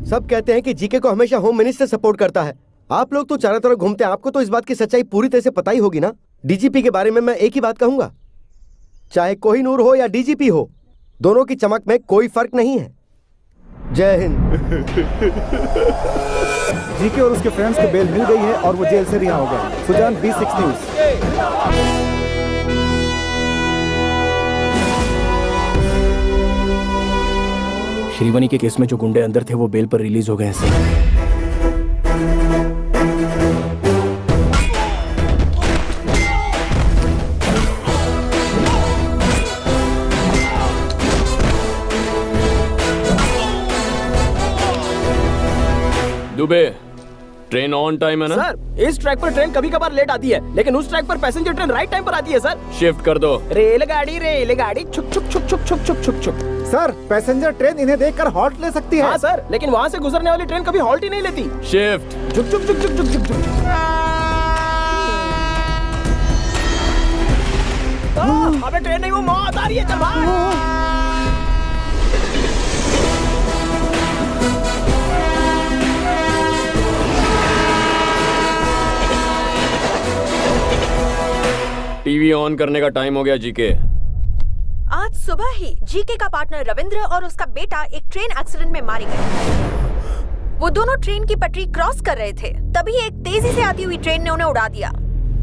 सब कहते हैं कि जीके को हमेशा होम मिनिस्टर सपोर्ट करता है। आप लोग तो चारों तरफ घूमते हैं, आपको तो इस बात की सच्चाई पूरी तरह से पता ही होगी ना। डीजीपी के बारे में मैं एक ही बात कहूंगा, चाहे कोहिनूर हो या डीजीपी हो, दोनों की चमक में कोई फर्क नहीं है। जय हिंद। जीके और उसके फ्रेंड्स को बेल मिल गई है और वो जेल से रिहा हो गए। Sujan, B6 news. श्रीवनी के केस में जो गुंडे अंदर थे वो बेल पर रिलीज हो गए हैं sir. Dubey, train on time है ना? सर, इस ट्रैक पर ट्रेन कभी कभार लेट आती है, लेकिन उस ट्रैक पर पैसेंजर ट्रेन राइट टाइम पर आती है सर। शिफ्ट कर दो। रेलगाड़ी छुक छुक छुक छुक छुक छुक छुक छुक। सर, पैसेंजर ट्रेन इन्हें देखकर हॉल्ट ले सकती है। हाँ सर, लेकिन वहाँ से गुजरने वाली ट्रेन कभी हॉल्ट ही नहीं लेती। शिफ्ट। झुक झुक झुक झुक झुक झुक झुक। अबे ट्रेन नहीं, वो मौत आ रही है, चल भाग। टीवी ऑन करने का टाइम हो गया जीके। आज सुबह ही जीके का पार्टनर रविंद्र और उसका बेटा एक ट्रेन एक्सीडेंट में मारे गए। वो दोनों ट्रेन की पटरी क्रॉस कर रहे थे, तभी एक तेजी से आती हुई ट्रेन ने उन्हें उड़ा दिया।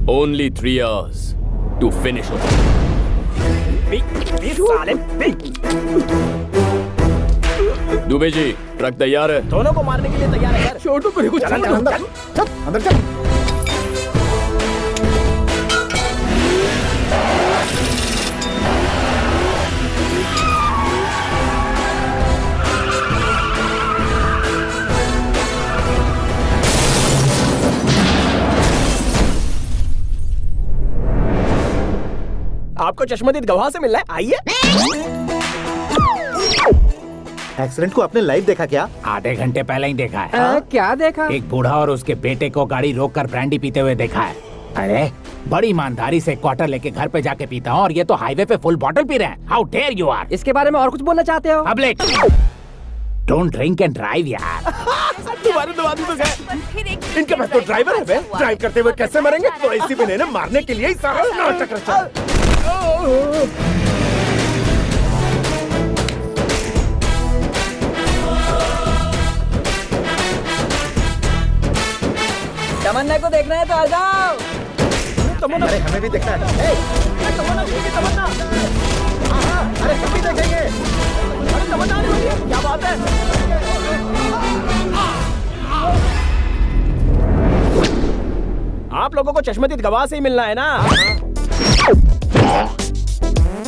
Only 3 hours to finish it। Dubey ji, truck तैयार है? दोनों को मारने के लिए तैयार है सर। छोटू को देखो, चल अंदर चल, अंदर चल। आपको चश्मदीद गवाह से मिलना है, आइए। एक्सीडेंट को आपने लाइव देखा क्या? आधे घंटे पहले ही देखा है। क्या देखा? एक बूढ़ा और उसके बेटे को गाड़ी रोककर ब्रांडी पीते हुए देखा है। अरे बड़ी ईमानदारी से क्वार्टर लेके घर पे जाके पीता हूँ और ये तो हाईवे पे फुल बॉटल पी रहे हैं। How dare you are. इसके बारे में और कुछ बोलना चाहते हो? Public, don't drink and drive यार। तुम्हारे दो आदमी तो गए, इनके पास तो ड्राइवर है बे। ड्राइव करते हुए कैसे मरेंगे? तो ऐसी भी नहीं, मारने के लिए ही सारा नाटक रचा। तमन्ना को देखना है तो आ जाओ। तमन्ना, अरे हमें भी देखना है। तमन्ना देखिए, तमन्ना। अरे हम भी देखेंगे। अरे तमन्ना आ रही है, क्या बात है? आप लोगों को चश्मदीद गवाह से ही मिलना है ना?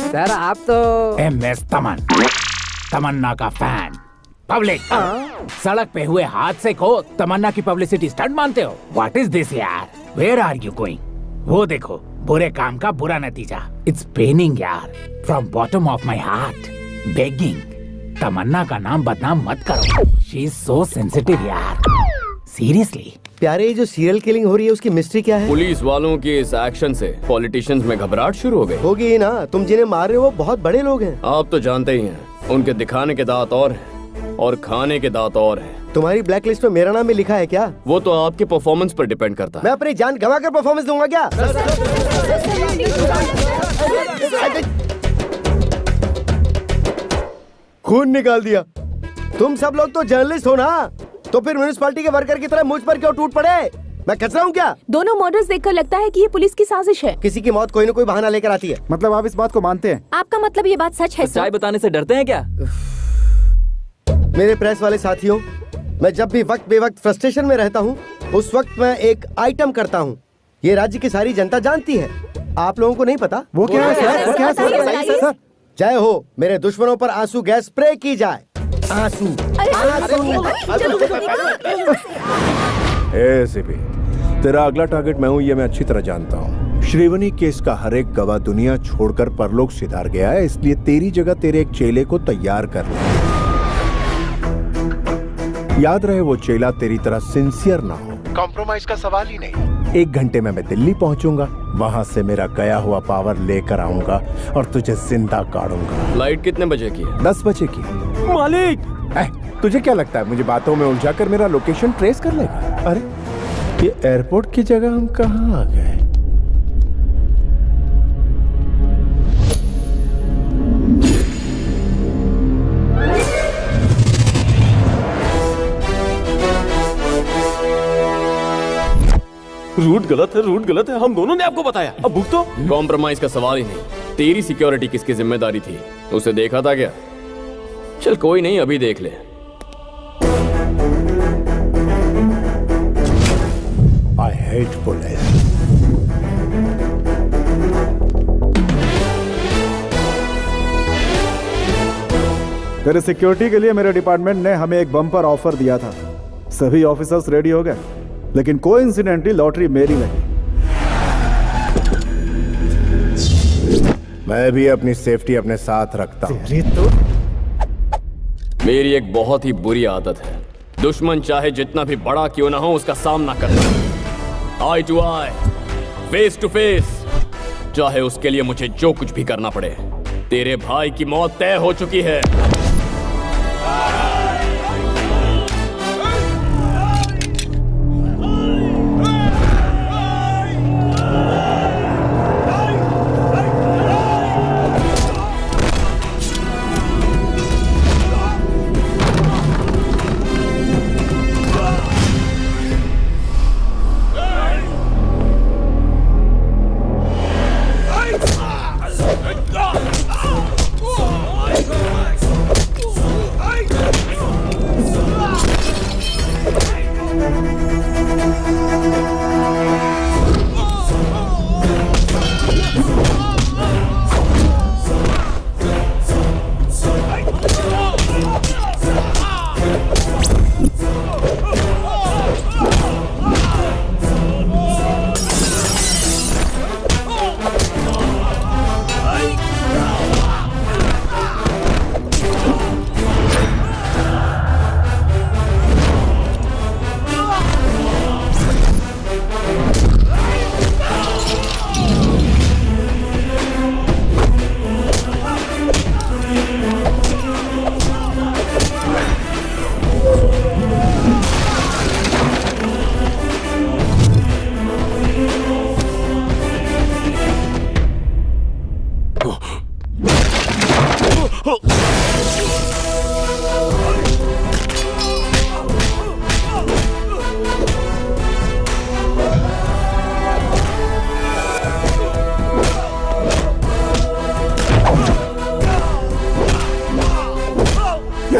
सर आप तो MS तमन्ना का फैन। पब्लिक सड़क पे हुए हादसे को तमन्ना की पब्लिसिटी स्टंट मानते हो? व्हाट इज दिस यार? Where are you going? वो देखो, बुरे काम का बुरा नतीजा। इट्स पेनिंग यार, from bottom of my heart begging, Tamanna का नाम बदनाम मत करो। शी इज सो सेंसिटिव यार, सीरियसली। प्यारे, ये जो सीरियल किलिंग हो रही है उसकी मिस्ट्री क्या है? पुलिस वालों के इस एक्शन से पॉलिटिशियंस में घबराहट शुरू हो गई। होगी ही ना, तुम जिन्हें मार रहे हो वो बहुत बड़े लोग हैं। आप तो जानते ही हैं, उनके दिखाने के दांत और हैं और खाने के दांत और हैं। तुम्हारी ब्लैक लिस्ट में मेरा नाम भी लिखा है क्या? वो तो आपके परफॉर्मेंस पर डिपेंड करता है। मैं अपनी जान गंवा कर परफॉर्मेंस दूंगा क्या? खून निकाल दिया। तुम सब लोग तो जर्नलिस्ट हो ना, तो फिर म्युनिसिपैलिटी के वर्कर की तरह मुझ पर क्यों टूट पड़े? मैं कचरा हूँ क्या? दोनों मर्डर्स देखकर लगता है कि ये पुलिस की साजिश है। किसी की मौत कोई न कोई बहाना लेकर आती है। मतलब आप इस बात को मानते हैं? आपका मतलब ये बात सच है? सच्चाई बताने से डरते हैं क्या? मेरे प्रेस वाले साथियों, मैं जब भी वक्त बेवक्त फ्रस्ट्रेशन में रहता हूँ, उस वक्त मैं एक आइटम करता हूँ। ये राज्य की सारी जनता जानती है, आप लोगों को नहीं पता। वो क्या है सर? वो क्या है सर? जय हो, मेरे दुश्मनों पर आंसू गैस स्प्रे की जाए। आंसू, एसीपी, तेरा अगला टारगेट मैं हूँ, ये मैं अच्छी तरह जानता हूँ। श्रीवनी केस का हर एक गवाह दुनिया छोड़कर परलोक सिधार गया है, इसलिए तेरी जगह तेरे एक चेले को तैयार कर ले। याद रहे, वो चेला तेरी तरह सिंसियर ना हो। कॉम्प्रोमाइज का सवाल ही नहीं। 1 घंटे में मैं दिल्ली पहुंचूंगा, वहां से मेरा गया हुआ पावर लेकर आऊंगा और तुझे जिंदा काटूंगा। फ्लाइट कितने बजे की है? 10 बजे की। मालिक, तुझे क्या लगता है मुझे बातों में उलझाकर मेरा लोकेशन ट्रेस कर लेगा? अरे ये एयरपोर्ट की जगह हम कहाँ आ गए? रूट गलत है, हम दोनों ने आपको बताया। अब भुगतो। कॉम्प्रोमाइज का सवाल ही नहीं। तेरी सिक्योरिटी किसकी जिम्मेदारी थी? उसे देखा था क्या? चल कोई नहीं, अभी देख ले। I hate police. तेरे सिक्योरिटी के लिए मेरे डिपार्टमेंट ने हमें एक बम्पर ऑफर दिया था। सभी ऑफिसर्स रेडी हो गए, लेकिन कोइंसिडेंटली लॉटरी मेरी लगी। मैं भी अपनी सेफ्टी अपने साथ रखता हूँ। मेरी एक बहुत ही बुरी आदत है, दुश्मन चाहे जितना भी बड़ा क्यों ना हो उसका सामना करना, eye to eye, face to face, चाहे उसके लिए मुझे जो कुछ भी करना पड़े। तेरे भाई की मौत तय हो चुकी है।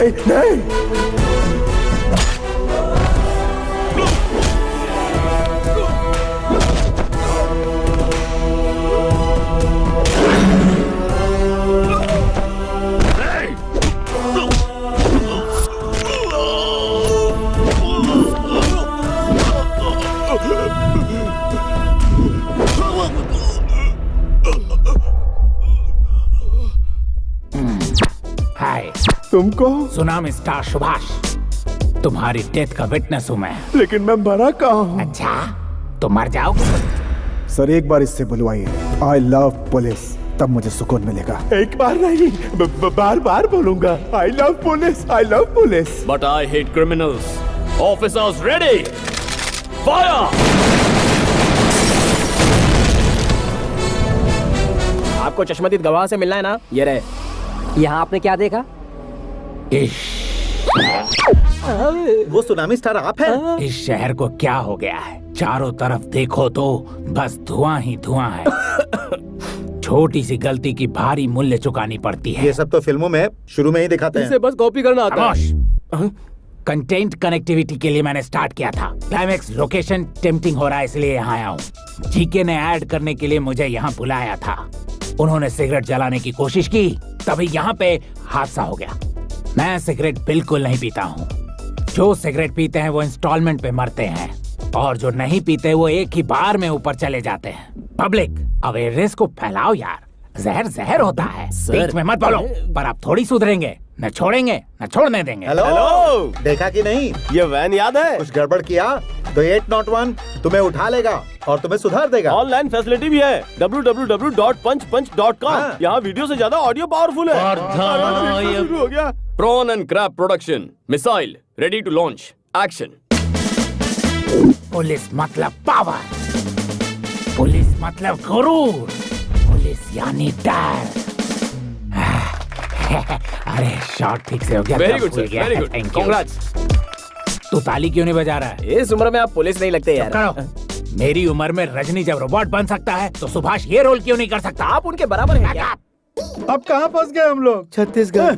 नहीं नहीं। हाय, तुमको सुनामी स्टार सुभाष, तुम्हारी डेथ का विटनेस हूँ मैं। लेकिन मैं मरा कहाँ हूँ? अच्छा, तो मर जाओगे। सर एक बार इससे बुलवाइए, आई लव पुलिस, तब मुझे सुकून मिलेगा। एक बार नहीं, बार बार बोलूंगा। I love police, I love police. But I hate criminals. Officers ready, fire. आपको चश्मदीद गवाह से मिलना है ना? ये रहे। यहाँ आपने क्या देखा? वो सुनामी स्टार आप हैं? इस शहर को क्या हो गया है? चारों तरफ देखो तो बस धुआं ही धुआं है। छोटी सी गलती की भारी मूल्य चुकानी पड़ती है। ये सब तो फिल्मों में शुरू में ही दिखाते हैं। इसे बस कॉपी करना आता है। कंटेंट कनेक्टिविटी के लिए मैंने स्टार्ट किया था। क्लाइमेक्स लोकेशन टेम्पटिंग हो रहा है इसलिए यहाँ आया हूँ। जीके ने ऐड करने के लिए मुझे यहाँ बुलाया था। उन्होंने सिगरेट जलाने की कोशिश की, तभी यहाँ पे हादसा हो गया। मैं सिगरेट बिल्कुल नहीं पीता हूँ। जो सिगरेट पीते हैं वो इंस्टॉलमेंट पे मरते हैं, और जो नहीं पीते वो एक ही बार में ऊपर चले जाते हैं। पब्लिक अवेयरनेस को फैलाओ यार। जहर जहर होता है। बीच में मत बोलो, पर आप थोड़ी सुधरेंगे। न छोड़ेंगे न छोड़ने देंगे। हेलो, देखा कि नहीं? ये वैन याद है? कुछ गड़बड़ किया तो 801 तुम्हें उठा लेगा और तुम्हें सुधार देगा। ऑनलाइन फैसिलिटी भी है, www.punchpunch.com। यहाँ वीडियो से ज्यादा ऑडियो पावरफुल है। शुरू हो गया। Prawn and crab production, missile ready to launch, action. Police मतलब पावर, पुलिस मतलब गुरूर, पुलिस यानी डर। अरे शॉट ठीक से हो गया। Very good sir, very good, congrats. तू ताली क्यों नहीं बजा रहा है? इस उम्र में आप पुलिस नहीं लगते यार। करो। मेरी उम्र में रजनी जब रोबोट बन सकता है तो सुभाष ये रोल क्यों नहीं कर सकता? आप उनके बराबर हैं क्या? अब कहाँ फंस गए हम लोग? छत्तीसगढ़।